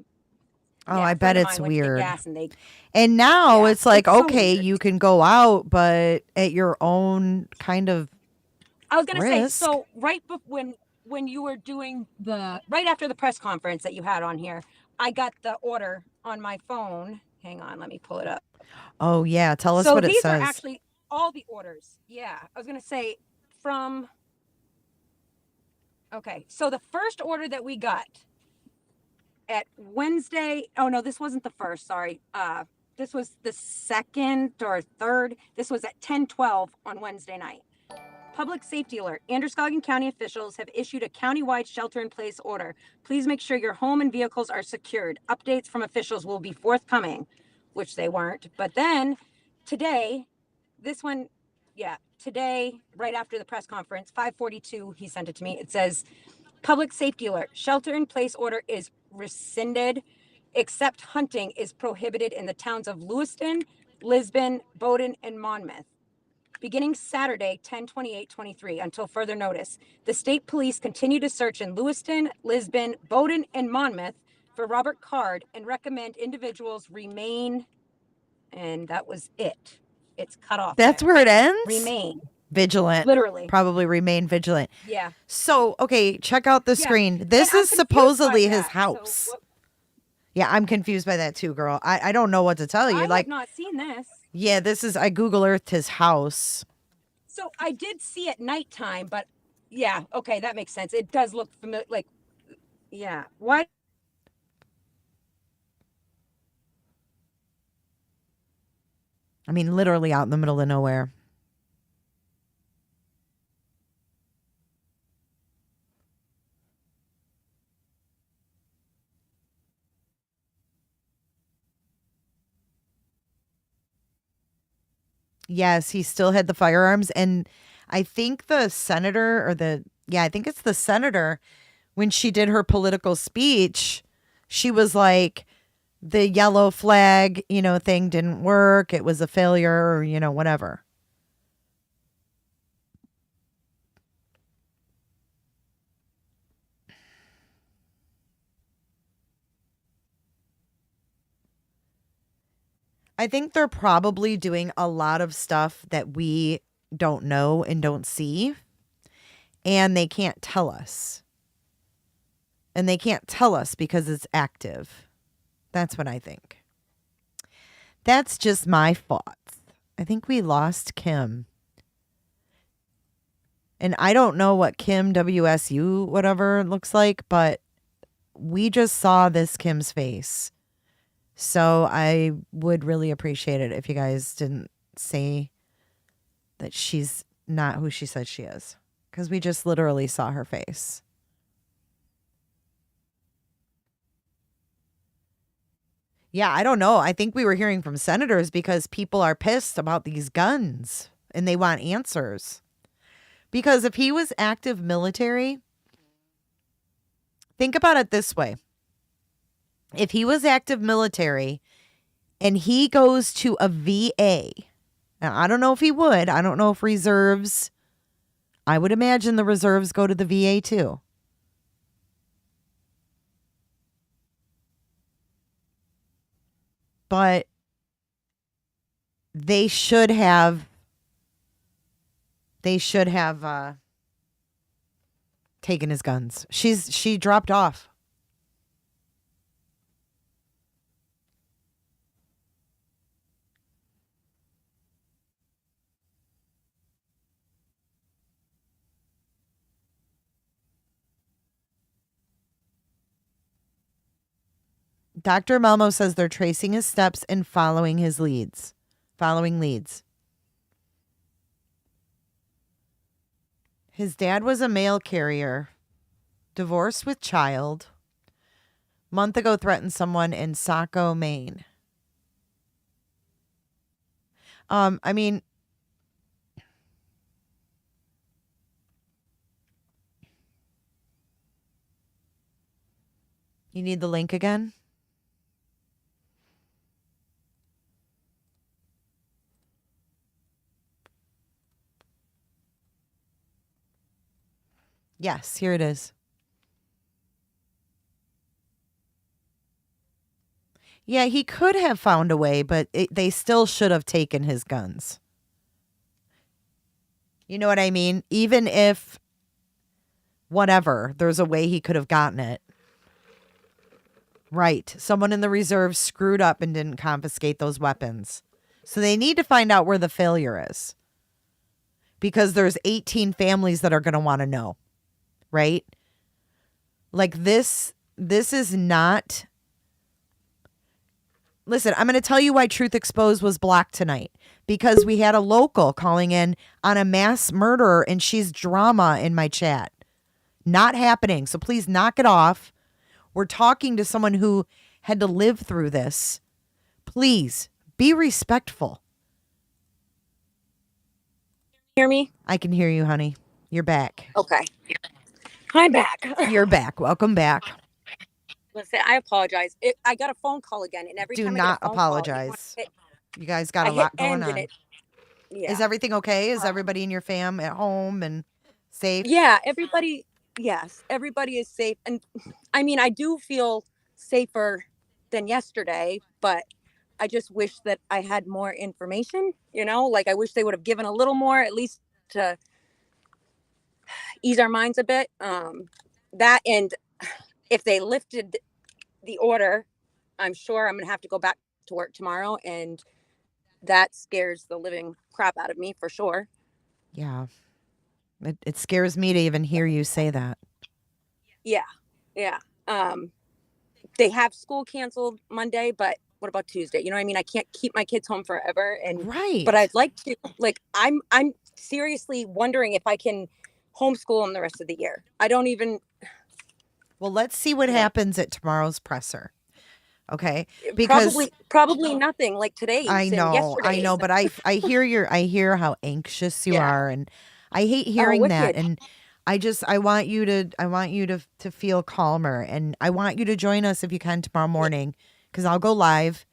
I bet it's weird. And, and now it's like, it's so okay, weird. you can go out, but at your own kind of I was going to say, risk. so right when you were doing right after the press conference that you had on here, I got the order on my phone. Hang on, let me pull it up. Oh, yeah. Tell us what it says. So these are actually all the orders. Yeah, I was going to say okay, so the first order that we got at Wednesday, oh no, this wasn't the first, sorry. This was the second or third. This was at 10:12 on Wednesday night. Public safety alert. Androscoggin County officials have issued a countywide shelter-in-place order. Please make sure your home and vehicles are secured. Updates from officials will be forthcoming, which they weren't. But then today, today, right after the press conference, 5:42, he sent it to me. It says, public safety alert. Shelter-in-place order is rescinded, except hunting is prohibited in the towns of Lewiston, Lisbon, Bowdoin, and Monmouth. Beginning Saturday, 10/28/23, until further notice, the state police continue to search in Lewiston, Lisbon, Bowdoin, and Monmouth for Robert Card and recommend individuals remain. And that was it. It's cut off. That's where it ends? Remain. Vigilant. Literally. Probably remain vigilant. Yeah. So, okay, check out the screen. This is supposedly his house. Yeah, I'm confused by that too, girl. I don't know what to tell you. I have not seen this. Yeah, I Google Earthed his house. So I did see it nighttime, but yeah, okay, that makes sense. It does look familiar. Like, yeah. Why? I mean, literally out in the middle of nowhere. Yes, he still had the firearms. And I think the senator I think it's the senator, when she did her political speech, she was like, the yellow flag, thing didn't work. It was a failure or, whatever. I think they're probably doing a lot of stuff that we don't know and don't see, and they can't tell us. And they can't tell us because it's active. That's what I think. That's just my thoughts. I think we lost Kim. And I don't know what Kim WSU whatever looks like, but we just saw this Kim's face. So I would really appreciate it if you guys didn't say that she's not who she says she is. Because we just literally saw her face. Yeah, I don't know. I think we were hearing from senators because people are pissed about these guns and they want answers. Because if he was active military, think about it this way. If he was active military and he goes to a VA, now I don't know if he would. I don't know if reserves, I would imagine the reserves go to the VA too. But they should have taken his guns. She dropped off. Dr. Malmo says they're tracing his steps and following leads. His dad was a mail carrier, divorced with child. Month ago threatened someone in Saco, Maine. I mean, you need the link again? Yes, here it is. Yeah, he could have found a way, but they still should have taken his guns. You know what I mean? Even if, whatever, there's a way he could have gotten it. Right. Someone in the reserve screwed up and didn't confiscate those weapons. So they need to find out where the failure is. Because there's 18 families that are going to want to know. Right? Like this is not... Listen, I'm going to tell you why Truth Exposed was blocked tonight. Because we had a local calling in on a mass murderer and she's drama in my chat. Not happening. So please knock it off. We're talking to someone who had to live through this. Please be respectful. Hear me? I can hear you, honey. You're back. Okay. I'm back. You're back. Welcome back. Listen, I apologize. I got a phone call again, and every Do time not I get a phone apologize. Call, you guys got I a lot hit going end on. and yeah. Is everything okay? Is everybody in your fam at home and safe? Yeah, everybody. Yes, everybody is safe, and I mean, I do feel safer than yesterday, but I just wish that I had more information. You know, like I wish they would have given a little more, at least to ease our minds a bit. That and if they lifted the order, I'm sure I'm gonna have to go back to work tomorrow, and that scares the living crap out of me for sure. Yeah. It scares me to even hear you say that. Yeah. They have school canceled Monday, but what about Tuesday? You know what I mean? I can't keep my kids home forever, and right. But I'd like to. Like, I'm seriously wondering if I can homeschool them the rest of the year. I don't even. Well, let's see what happens at tomorrow's presser. Okay, because probably nothing like today's. I and know, but I hear how anxious you are, and I hate hearing that. And I want you to feel calmer, and I want you to join us if you can tomorrow morning, because I'll go live,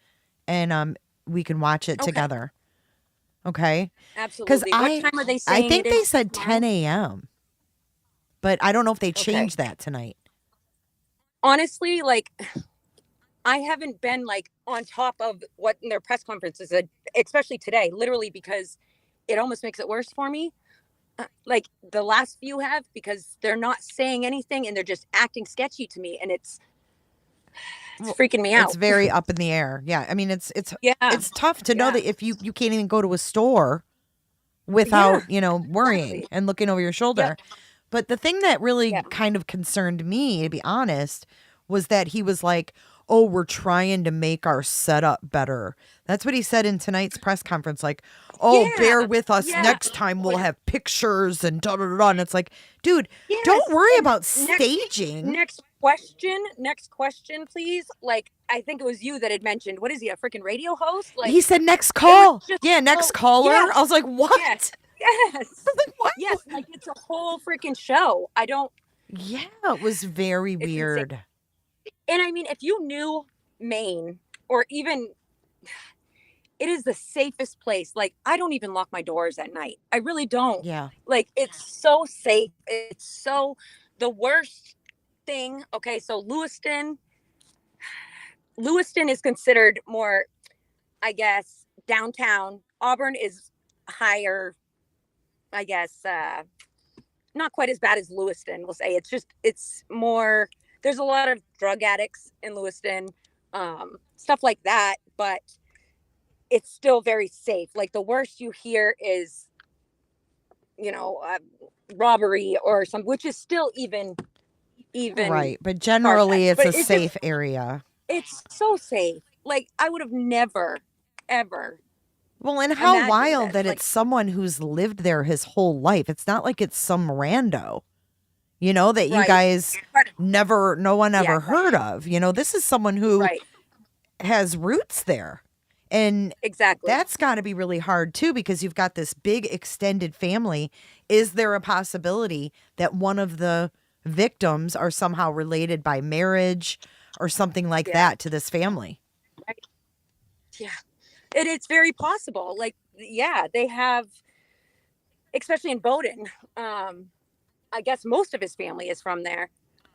and we can watch it together. Okay. Absolutely. What time are they saying? I think they said 10 a.m. But I don't know if they changed that tonight. Honestly, like, I haven't been like on top of what in their press conferences, especially today, literally, because it almost makes it worse for me. Like the last few have, because they're not saying anything and they're just acting sketchy to me, and it's freaking me out. It's very up in the air. Yeah, I mean it's tough to know that if you can't even go to a store without worrying and looking over your shoulder. But the thing that really kind of concerned me, to be honest, was that he was like, oh, we're trying to make our setup better. That's what he said in tonight's press conference. Like, oh, bear with us. Next time we'll have pictures and da-da-da-da. And it's like, dude, don't worry about staging. Next question, please. Like, I think it was you that had mentioned, what is he, a freaking radio host? Like, he said next call. Next caller. Yes, I was like, what? Yes. Like, what? Yes, like it's a whole freaking show. I don't. Yeah, it was very weird. And I mean, if you knew Maine, or even, it is the safest place. Like, I don't even lock my doors at night. I really don't. Yeah. Like, it's so safe. It's so, the worst thing. Okay, so Lewiston is considered more, I guess, downtown. Auburn is higher, I guess, not quite as bad as Lewiston, we'll say. It's more, there's a lot of drug addicts in Lewiston, stuff like that, but it's still very safe. Like, the worst you hear is, robbery or some, which is still even right. But generally it's a safe area. It's so safe. Like, I would have never, ever Well, and how Imagine wild this, that like- it's someone who's lived there his whole life. It's not like it's some rando, you know, that you Right. guys no one ever Yeah. heard of. You know, this is someone who Right. has roots there. And Exactly. that's got to be really hard too, because you've got this big extended family. Is there a possibility that one of the victims are somehow related by marriage or something like that to this family? Right. Yeah. And it's very possible. Like, yeah, they have, especially in Bowdoin. I guess most of his family is from there.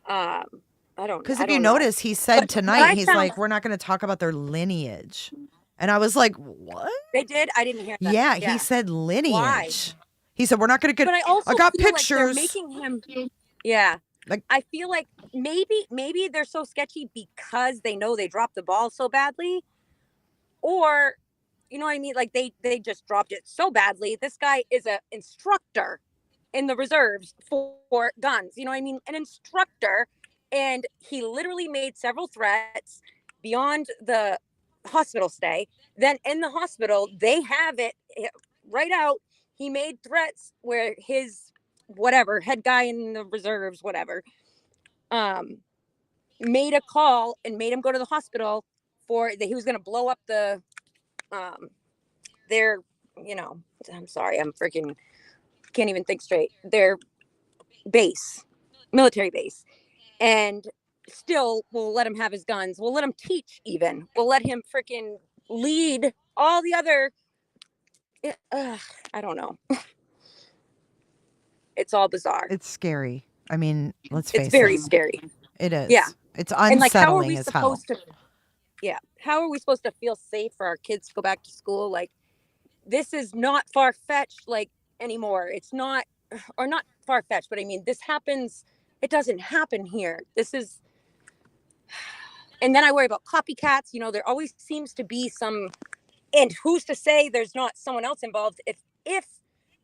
Because if you notice, he said tonight, he's like, we're not going to talk about their lineage. And I was like, what? They did? I didn't hear that. Yeah, he said lineage. Why? He said, we're not going to get, But I also got feel pictures. like they're making him. Yeah. Like, I feel like maybe they're so sketchy because they know they dropped the ball so badly. Or, you know what I mean? Like they just dropped it so badly. This guy is an instructor in the reserves for guns. You know what I mean? An instructor. And he literally made several threats beyond the hospital stay. Then in the hospital, they have it right out. He made threats where his whatever head guy in the reserves, whatever, made a call and made him go to the hospital for that. He was going to blow up the, their, you know, I'm sorry, I'm freaking can't even think straight. Their base, military base. And still we'll let him have his guns. We'll let him teach even. We'll let him freaking lead all the other. I don't know. It's all bizarre. It's scary. I mean, let's face it. It's very scary. It is. Yeah. It's And unsettling like, how are we as hell. supposed to? Yeah. How are we supposed to feel safe for our kids to go back to school? Like, this is not far fetched like anymore. It's not, or not far fetched, but I mean, this happens. It doesn't happen here. This is. And then I worry about copycats. You know, there always seems to be some, and who's to say there's not someone else involved? If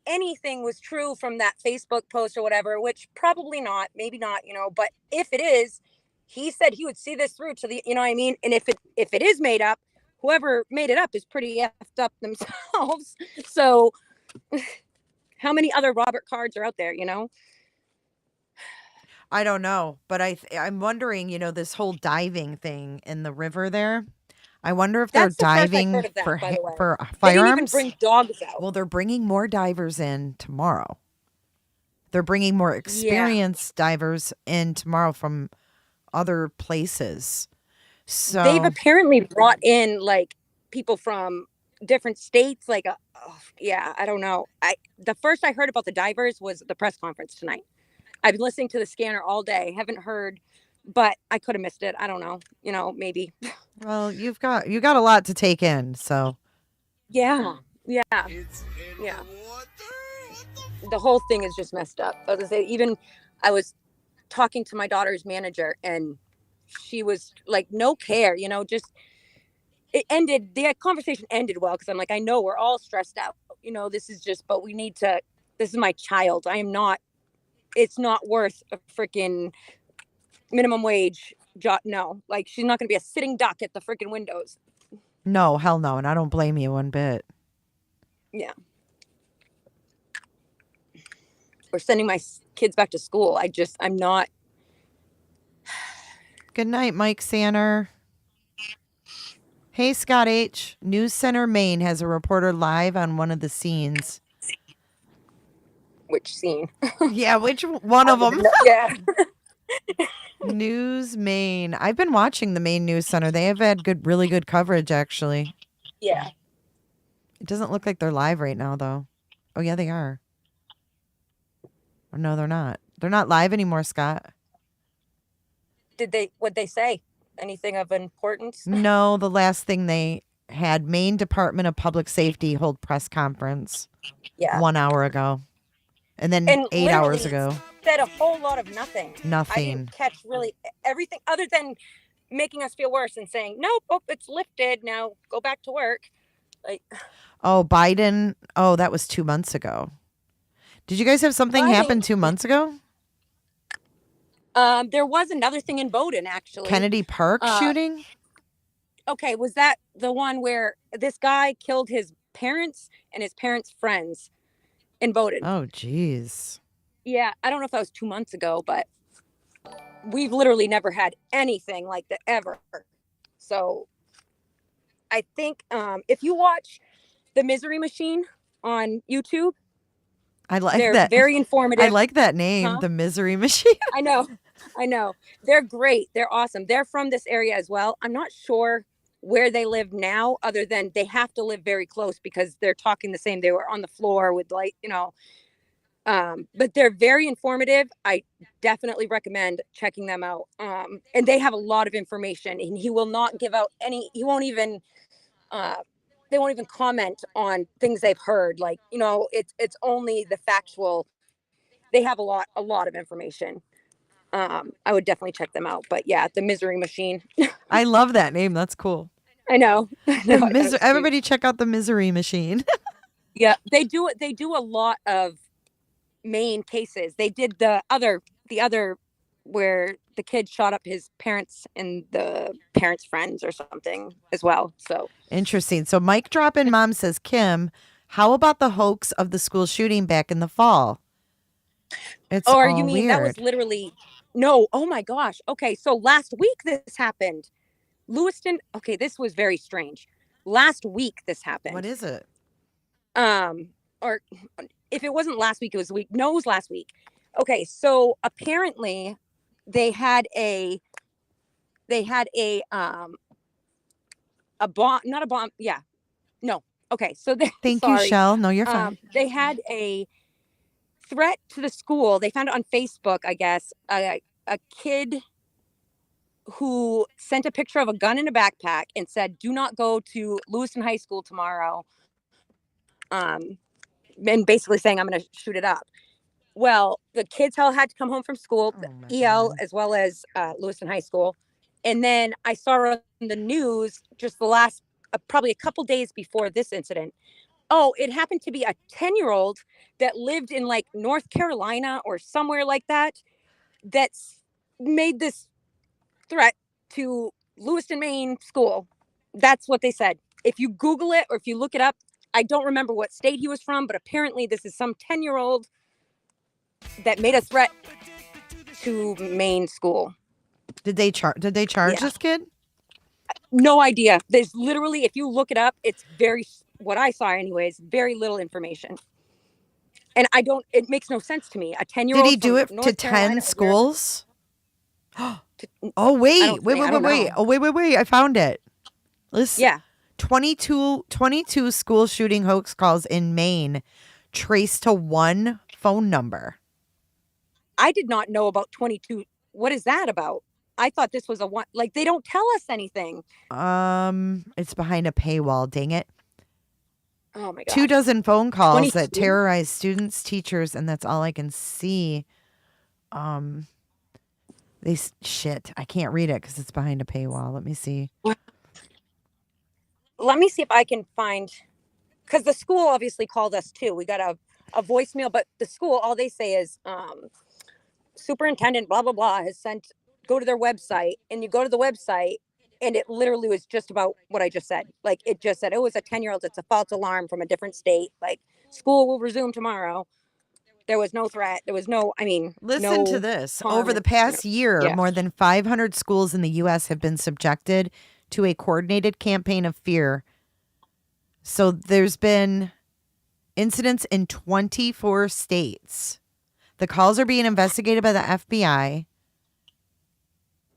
anything was true from that Facebook post or whatever, which probably not, maybe not, you know, but if it is, he said he would see this through to the, you know what I mean? And if it is made up, whoever made it up is pretty effed up themselves. So how many other Robert Cards are out there, you know? I don't know, but I'm wondering, you know, this whole diving thing in the river there. I wonder if they're That's the first I've diving heard of that, for by the way. for They didn't even firearms. bring dogs out. Well, they're bringing more divers in tomorrow. They're bringing more experienced divers in tomorrow from other places. So They've apparently brought in like people from different states. Like, yeah, I don't know. The first I heard about the divers was the press conference tonight. I've been listening to the scanner all day. Haven't heard, but I could have missed it. I don't know. You know, maybe. Well, you got a lot to take in. So Yeah. Yeah. Yeah. The whole thing is just messed up. I was gonna say, I was talking to my daughter's manager and she was like, no care, you know, just it ended. The conversation ended well because I'm like, I know we're all stressed out. You know, this is just, but we need to. This is my child. I am not. It's not worth a freaking minimum wage job. No, like she's not going to be a sitting duck at the freaking windows. no, hell no, and I don't blame you one bit. Yeah. Or sending my kids back to school. I'm not. Good night, Mike Sanner. Hey, Scott H. News Center, Maine has a reporter live on one of the scenes. Which scene? Yeah, which one of them? Yeah. News Maine. I've been watching the Maine News Center. They have had really good coverage, actually. Yeah. It doesn't look like they're live right now, though. Oh, yeah, they are. Oh, no, they're not. They're not live anymore, Scott. What'd they say? Anything of importance? No, the last thing they had, Maine Department of Public Safety hold press conference 1 hour ago. And then 8 hours ago. Said a whole lot of nothing. Nothing. I didn't catch really everything other than making us feel worse and saying, nope, it's lifted. Now go back to work. Like, oh, Biden. Oh, that was 2 months ago. Did you guys have something happen 2 months ago? There was another thing in Bowdoin, actually. Kennedy Park shooting? Okay, was that the one where this guy killed his parents and his parents' friends and voted. Oh, geez. Yeah, I don't know if that was 2 months ago, but we've literally never had anything like that ever. So I think if you watch The Misery Machine on YouTube, I like they're that. very informative. I like that name, Huh? the Misery Machine. I know. They're great. They're awesome. They're from this area as well. I'm not sure where they live now, other than they have to live very close because they're talking the same. They were on the floor with but they're very informative. I definitely recommend checking them out. And they have a lot of information, and he will not give out he won't even, they won't even comment on things they've heard. Like, it's only the factual. They have a lot of information. I would definitely check them out. But yeah, the Misery Machine. I love that name. That's cool. I know. Everybody check out the Misery Machine. Yeah, they do a lot of Maine cases. They did the other where the kid shot up his parents and the parents' friends or something as well. So Interesting. So Mike Drop in Mom says, Kim, how about the hoax of the school shooting back in the fall? It's or all you mean weird. that was literally no? Oh my gosh. Okay, so last week this happened. Lewiston. Okay, this was very strange. Last week this happened. What is it? Or if it wasn't last week, it was the week. No, it was last week. Okay, so apparently they had a bomb, not a bomb. Yeah, no. Okay, so Thank you, Shell. No, you're fine. They had a threat to the school. They found it on Facebook, I guess. A kid who sent a picture of a gun in a backpack and said, "Do not go to Lewiston High School tomorrow." And basically saying, "I'm going to shoot it up." Well, the kids all had to come home from school, EL as well as Lewiston High School. And then I saw on the news just the last, probably a couple days before this incident. Oh, it happened to be a 10-year-old that lived in like North Carolina or somewhere like that, that's made this threat to Lewiston, Maine school. That's what they said. If you Google it or if you look it up, I don't remember what state he was from, but apparently this is some 10-year-old that made a threat to Maine school. Did they charge this kid? No idea. There's literally, if you look it up, it's what I saw anyways, very little information. And it makes no sense to me. A 10-year-old. Did he do it to 10 schools? Oh, wait. Oh, wait. I found it. Listen. Yeah. 22 school shooting hoax calls in Maine traced to one phone number. I did not know about 22. What is that about? I thought this was they don't tell us anything. It's behind a paywall, dang it. Oh my god. 24 phone calls 22? that terrorize students, teachers, and that's all I can see. I can't read it because it's behind a paywall. Let me see. Let me see if I can find, because the school obviously called us too. We got a voicemail, but the school, all they say is superintendent blah blah blah has sent, go to their website, and you go to the website and it literally was just about what I just said. Like, it just said it was a 10-year-old, it's a false alarm from a different state, like school will resume tomorrow. There was no threat. There was no, listen to this. Over the past year, more than 500 schools in the U.S. have been subjected to a coordinated campaign of fear. So there's been incidents in 24 states. The calls are being investigated by the FBI.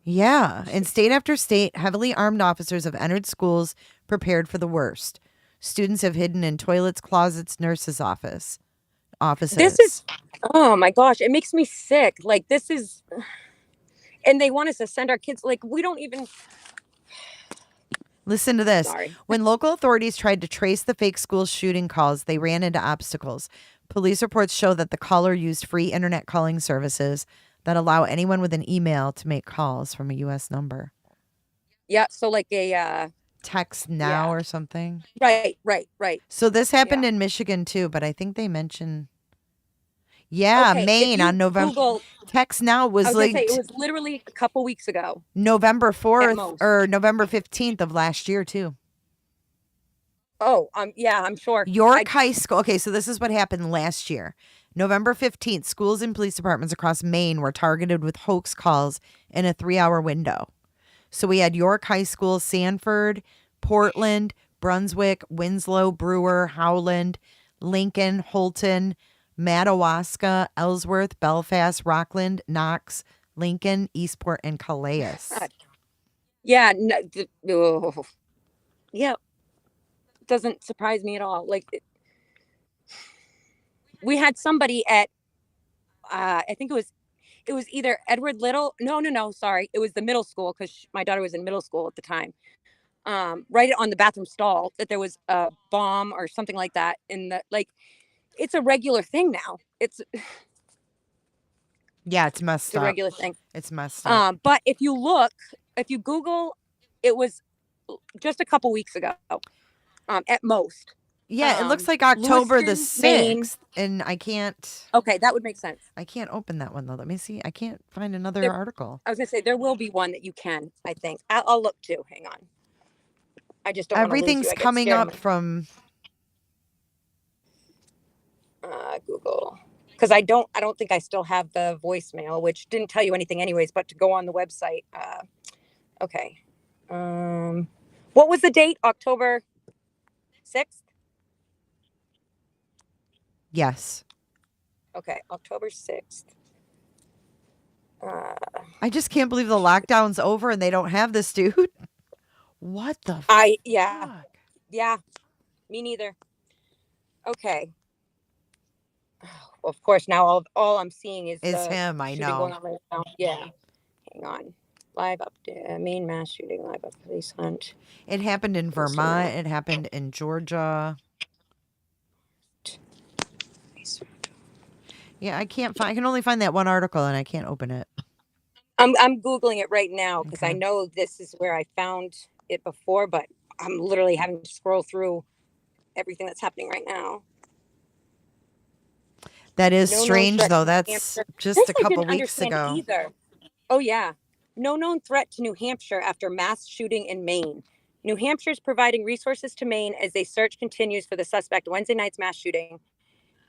Yeah. And state after state, heavily armed officers have entered schools prepared for the worst. Students have hidden in toilets, closets, nurses' offices. This is, oh my gosh, it makes me sick. Like, this is, and they want us to send our kids, like, we don't even. Listen to this. Sorry. When local authorities tried to trace the fake school shooting calls, they ran into obstacles. Police reports show that the caller used free internet calling services that allow anyone with an email to make calls from a U.S. number. Yeah, so like a text now or something. Right. So this happened in Michigan too, but I think they mentioned. Yeah, Okay, Maine on November. Google, text now was I was like gonna say, it was literally a couple weeks ago. November 4th most. or November 15th of last year too. Oh, yeah, I'm sure. York High School. Okay, so this is what happened last year. November 15th, schools and police departments across Maine were targeted with hoax calls in a 3-hour window. So we had York High School, Sanford, Portland, Brunswick, Winslow, Brewer, Howland, Lincoln, Holton, Madawaska, Ellsworth, Belfast, Rockland, Knox, Lincoln, Eastport, and Calais. Yeah. Yeah. Doesn't surprise me at all. Like, we had somebody at, I think it was either Edward Little. No, sorry. It was the middle school because my daughter was in middle school at the time. Right on the bathroom stall that there was a bomb or something like that. It's a regular thing now. It's it's messed a up. regular thing. It's messed up. But if you Google, it was just a couple weeks ago, at most. Yeah, it looks like October the Lewiston, Maine. 6th, and I can't. Okay, that would make sense. I can't open that one though. Let me see. I can't find another article. I was gonna say there will be one that you can. I think I'll look too. Hang on. I just don't. Everything's coming up from Google, because I don't think I still have the voicemail, which didn't tell you anything anyways, but to go on the website. Okay. What was the date? October 6th? Yes. Okay, October 6th. I just can't believe the lockdown's over and they don't have this dude. What the yeah. Yeah. Me neither. Okay. Well, of course, now all I'm seeing is him. I shooting know. going on right now. Yeah. Hang on. Live update. Maine mass shooting. Live up police hunt. It happened in Vermont. It happened in Georgia. Yeah, I can't find. I can only find that one article, and I can't open it. I'm Googling it right now because I know this is where I found it before, but I'm literally having to scroll through everything that's happening right now. That is strange, though. That's just a couple weeks ago. Either. Oh, yeah. No known threat to New Hampshire after mass shooting in Maine. New Hampshire's providing resources to Maine as they search continues for the suspect. Wednesday night's mass shooting.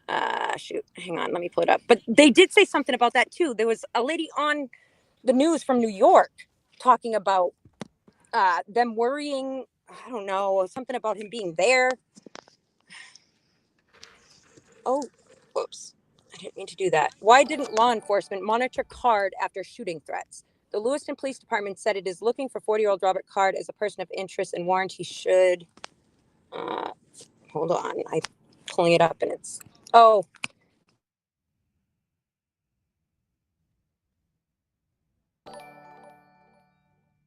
Hang on, let me pull it up. But they did say something about that, too. There was a lady on the news from New York talking about them worrying, I don't know, something about him being there. Oh, whoops. I didn't mean to do that. Why didn't law enforcement monitor Card after shooting threats? The Lewiston Police Department said it is looking for 40-year-old Robert Card as a person of interest and warrant he should. Hold on. I'm pulling it up and it's. Oh.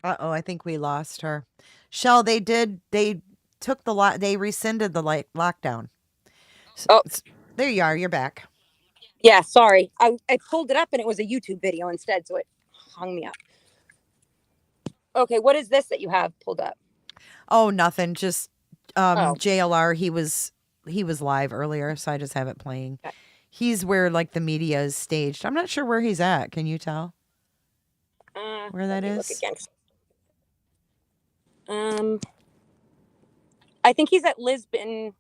Uh-oh, I think we lost her. Shell, they took they rescinded the lockdown. Oh, there you are. You're back. Yeah, sorry. I pulled it up and it was a YouTube video instead, so it hung me up. Okay, what is this that you have pulled up? Oh, nothing. Just JLR. He was live earlier, so I just have it playing. Okay. He's where like the media is staged. I'm not sure where he's at. Can you tell where that is? I think he's at Lisbon.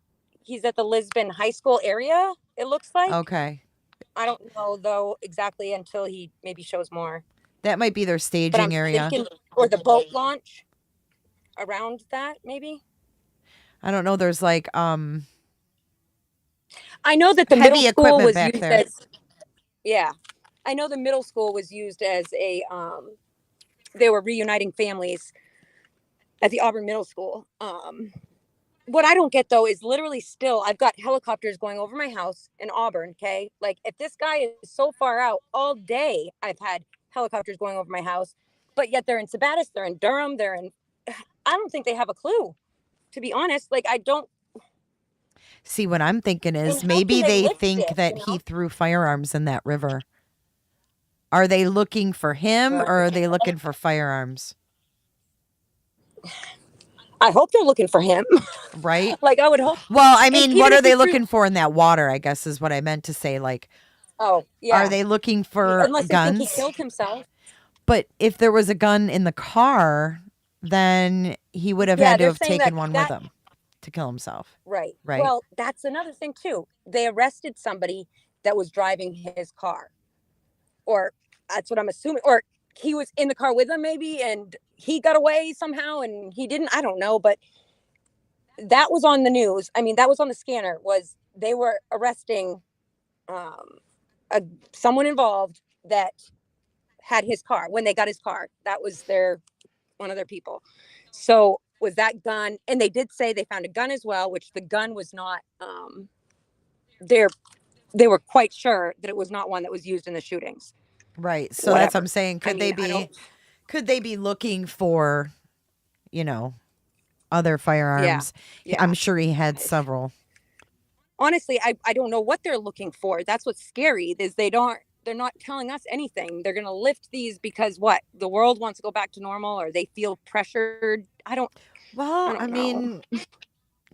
He's at the Lisbon High School area, it looks like. Okay. I don't know, though, exactly until he maybe shows more. That might be their staging area. Or the boat launch around that, maybe. I don't know. There's like I know that the middle school was used as. Yeah. I know the middle school was used as a they were reuniting families at the Auburn Middle School. What I don't get, though, is literally still, I've got helicopters going over my house in Auburn, okay? Like, if this guy is so far out all day, I've had helicopters going over my house, but yet they're in Sabattis, they're in Durham, I don't think they have a clue, to be honest. Like, I don't. See, what I'm thinking is maybe they think that he threw firearms in that river. Are they looking for him or are they looking for firearms? I hope they're looking for him. Right? Like, I would hope. Well, I mean, what are they looking for in that water, I guess is what I meant to say. Like, oh, yeah. Are they looking for Unless they guns? think he killed himself. But if there was a gun in the car, then he would have had to have taken one with him. to kill himself. Right. Right. Well, that's another thing too. They arrested somebody that was driving his car, or that's what I'm assuming, or he was in the car with them maybe, and he got away somehow and he didn't. I don't know, but that was on the news. I mean, that was on the scanner. Was they were arresting someone involved that had his car when they got his car. That was one of their people. So was that gun, and they did say they found a gun as well, which the gun was not. They were quite sure that it was not one that was used in the shootings. Right. So that's what I'm saying. Could they be looking for, other firearms? Yeah. I'm sure he had several. Honestly, I don't know what they're looking for. That's what's scary is they're not telling us anything. They're going to lift these because what? The world wants to go back to normal, or they feel pressured. I don't mean,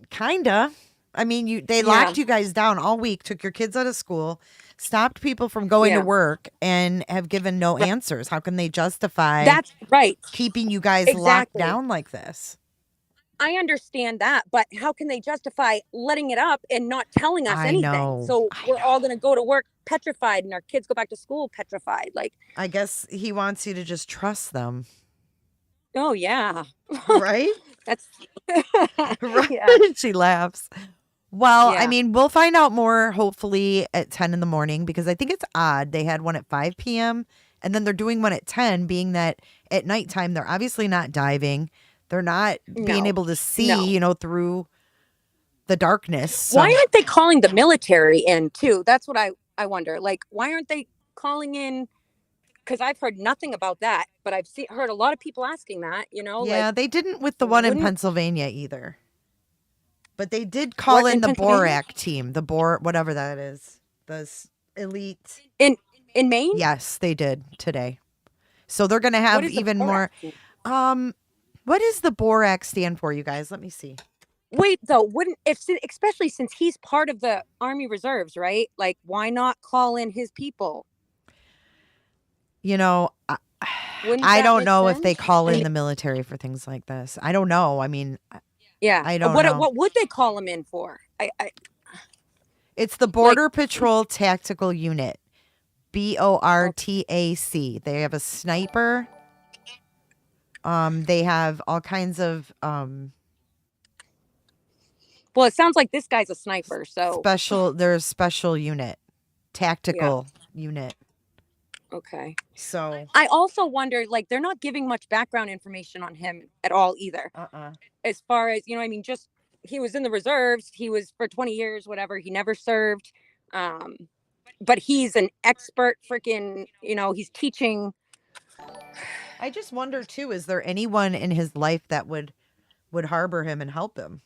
kinda. I mean, they locked you guys down all week, took your kids out of school, stopped people from going to work, and have given no answers. How can they justify that's right keeping you guys locked down like this? I understand that, but how can they justify letting it up and not telling us anything? So we're all going to go to work petrified, and our kids go back to school petrified. Like, I guess he wants you to just trust them. Oh yeah. Right? That's right. Yeah. She laughs. Well, I mean, we'll find out more hopefully at 10 in the morning, because I think it's odd. They had one at 5 p.m. and then they're doing one at 10, being that at nighttime they're obviously not diving. They're not being able to see, through the darkness. So. Why aren't they calling the military in too? That's what I wonder. Like, why aren't they calling in? Because I've heard nothing about that, but I've heard a lot of people asking that, Yeah, they didn't with the one in Pennsylvania either. But they did call in the Borak team, whatever that is, the elite. In Maine? Yes, they did today. So they're going to have even more. What does the Borak stand for, you guys? Let me see. Wait, though, especially since he's part of the Army Reserves, right? Like, why not call in his people? I don't know if they call in the military for things like this. I don't know. I mean, yeah, I don't know. What would they call him in for? It's the Border Patrol Tactical Unit, BORTAC. They have a sniper. They have all kinds of well, it sounds like this guy's a sniper, so there's special unit, tactical unit. Okay. So I also wonder, like, they're not giving much background information on him at all either. As far as, just he was in the reserves, he was for 20 years, whatever, he never served. But he's an expert freaking, he's teaching. I just wonder too, is there anyone in his life that would harbor him and help him?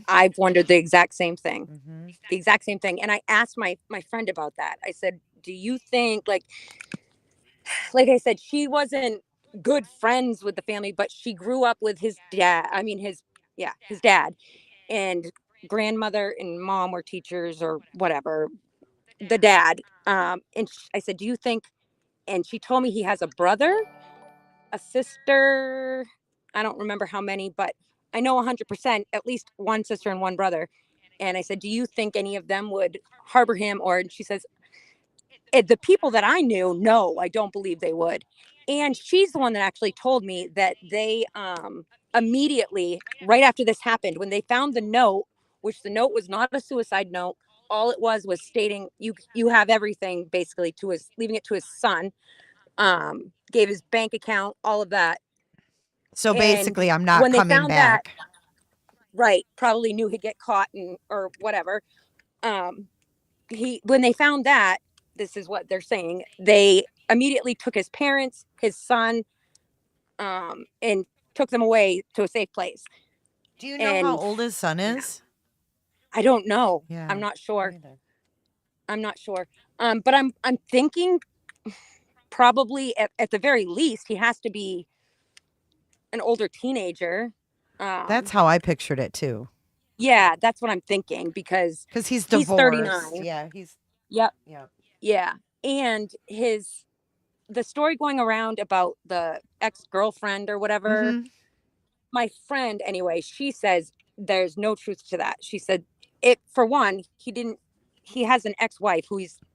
I've wondered the exact same thing. Mm-hmm. The exact same thing. And I asked my friend about that. I said, do you think, like I said, she wasn't good friends with the family, but she grew up with his dad. I mean, his dad, and grandmother and mom were teachers or whatever, the dad. And I said, do you think, and she told me he has a brother, a sister. I don't remember how many, but I know 100%, at least one sister and one brother. And I said, do you think any of them would harbor him? And she says, the people that I knew, no, I don't believe they would. And she's the one that actually told me that they immediately, right after this happened, when they found the note, which the note was not a suicide note, all it was stating you have everything, basically, leaving it to his son, gave his bank account, all of that. So basically, I'm not coming back. Right. Probably knew he'd get caught or whatever. When they found that, this is what they're saying, they immediately took his parents, his son, and took them away to a safe place. Do you know how old his son is? I don't know. Yeah, I'm not sure. I'm not sure. But I'm thinking probably at the very least, he has to be an older teenager. That's how I pictured it too. Yeah, that's what I'm thinking, because he's divorced. He's 39. Yeah, Yep. Yeah. And the story going around about the ex-girlfriend or whatever, my friend anyway, she says there's no truth to that. She said, for one, he has an ex-wife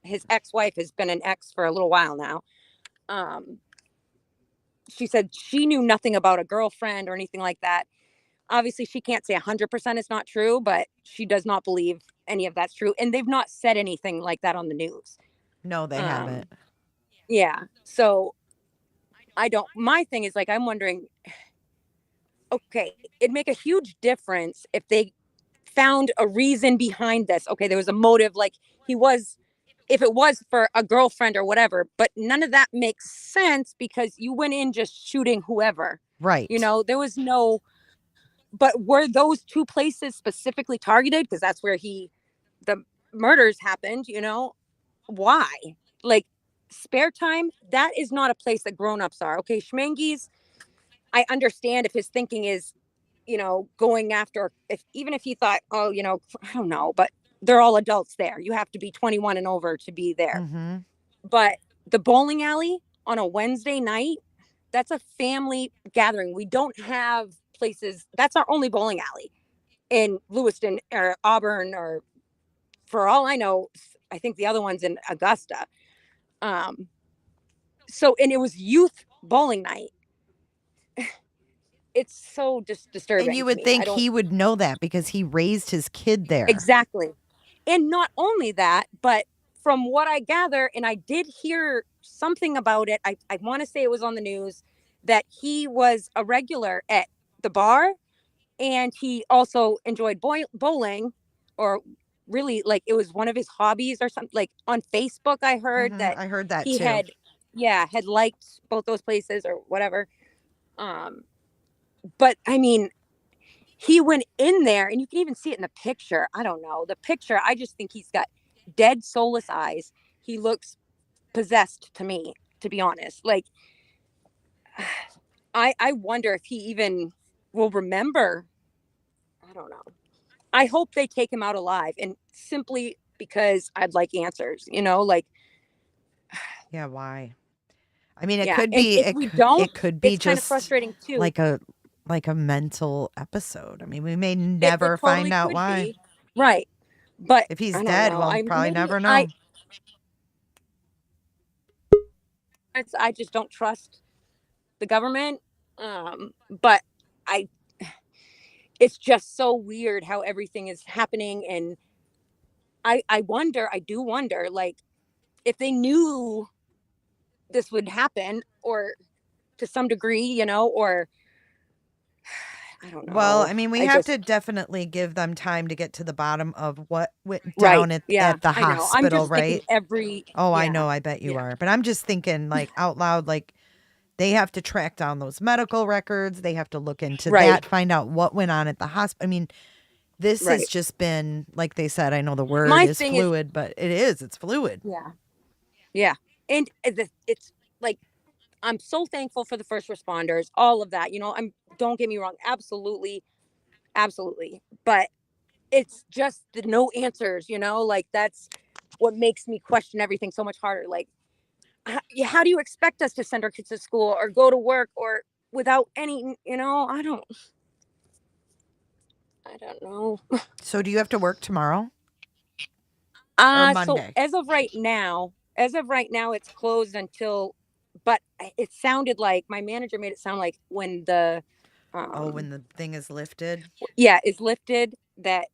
his ex-wife has been an ex for a little while now. She said she knew nothing about a girlfriend or anything like that. Obviously, she can't say 100% it's not true, but she does not believe any of that's true. And they've not said anything like that on the news. No, they haven't. Yeah. So my thing is like, I'm wondering, okay, it'd make a huge difference if they found a reason behind this. Okay, there was a motive, like if it was for a girlfriend or whatever, but none of that makes sense because you went in just shooting whoever. Right. There was no, but were those two places specifically targeted? Because that's where the murders happened, why? Like, Spare Time, that is not a place that grown-ups are. Okay, Schmangies, I understand if his thinking is, going after, even if he thought, I don't know, but they're all adults there. You have to be 21 and over to be there. Mm-hmm. But the bowling alley on a Wednesday night, that's a family gathering. We don't have places. That's our only bowling alley in Lewiston or Auburn, or for all I know, I think the other one's in Augusta. So, and it was youth bowling night. It's so disturbing. And you would think he would know that because he raised his kid there. Exactly. And not only that, but from what I gather, and I did hear something about it, I want to say it was on the news, that he was a regular at the bar and he also enjoyed bowling, or really like it was one of his hobbies or something. Like on Facebook, I heard that I heard that he too. had liked both those places or whatever. But I mean, he went in there and you can even see it in the picture. I don't know. The picture, I just think he's got dead, soulless eyes. He looks possessed to me, to be honest. Like, I wonder if he even will remember. I don't know. I hope they take him out alive, and simply because I'd like answers, like. Yeah, why? I mean, it Yeah, could and be. if we don't, it could be it's kind of just frustrating too. like a mental episode. I mean, we may never find totally out could why. be. Right. But If he's I don't dead, know. we'll probably never know. I just don't trust the government. But it's just so weird how everything is happening. And I do wonder, like, if they knew this would happen, or to some degree, or I don't know. Well, I mean, we have to definitely give them time to get to the bottom of what went Right. down Yeah, at the I know. I'm hospital, just thinking right? I know. I bet you are. But I'm just thinking, like, out loud, like, they have to track down those medical records. They have to look into that, find out what went on at the hospital. I mean, this has just been, like they said, I know the word is fluid, but it's fluid. Yeah. Yeah. And it's like, I'm so thankful for the first responders, all of that, don't get me wrong. Absolutely. Absolutely. But it's just the no answers, like that's what makes me question everything so much harder. Like, how do you expect us to send our kids to school or go to work or without any, I don't know. So do you have to work tomorrow? Or Monday? So as of right now, it's closed until, but it sounded like my manager made it sound like when the, when the thing is lifted? Yeah, is lifted, that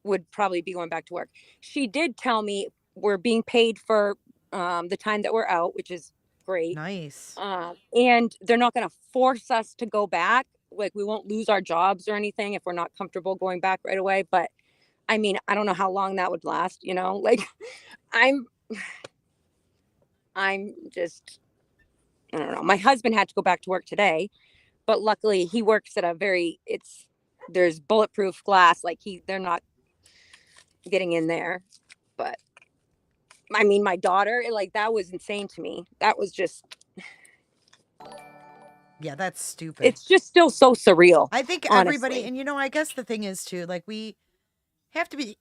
would probably be going back to work. She did tell me we're being paid for the time that we're out, which is great. Nice. And they're not going to force us to go back. Like, we won't lose our jobs or anything if we're not comfortable going back right away. But I mean, I don't know how long that would last, like I'm just, I don't know. My husband had to go back to work today, but luckily he works at there's bulletproof glass. Like, they're not getting in there. But I mean, my daughter, like, that was insane to me. That was just, yeah, that's stupid. It's just still so surreal. I think honestly. everybody, and I guess the thing is too, like, we have to be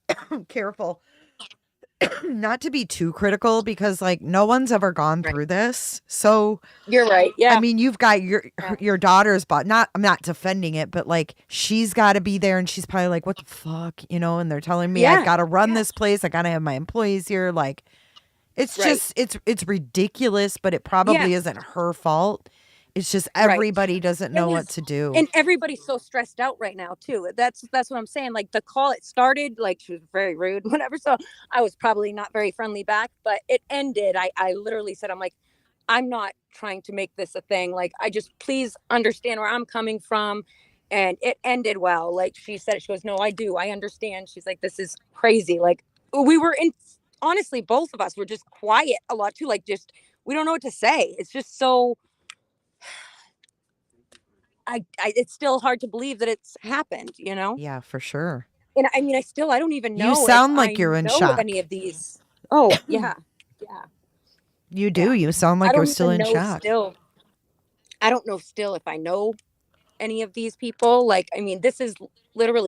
careful not to be too critical because like no one's ever gone through this. So You're right. Yeah. I mean, you've got your daughter's but not I'm not defending it, but like she's got to be there and she's probably like what the fuck, you know, and they're telling me I've got to run this place. I got to have my employees here like it's just it's ridiculous, but it probably isn't her fault. It's just everybody doesn't know what to do. And everybody's so stressed out right now too. That's what I'm saying. Like the call, it started like she was very rude, whatever. So I was probably not very friendly back, but it ended. I literally said, I'm like, I'm not trying to make this a thing. Like, I just please understand where I'm coming from. And it ended well. Like she said, she goes, no, I do. I understand. She's like, this is crazy. Like we were honestly, both of us were just quiet a lot too. Like just, we don't know what to say. It's just so, it's still hard to believe that it's happened, you know? Yeah, for sure. And I mean, I don't even know. You sound if like I you're in know shock. any of these. Oh, yeah. Yeah. You do. You sound like you're still in shock. I don't know still if I know any of these people. Like, I mean, this is literally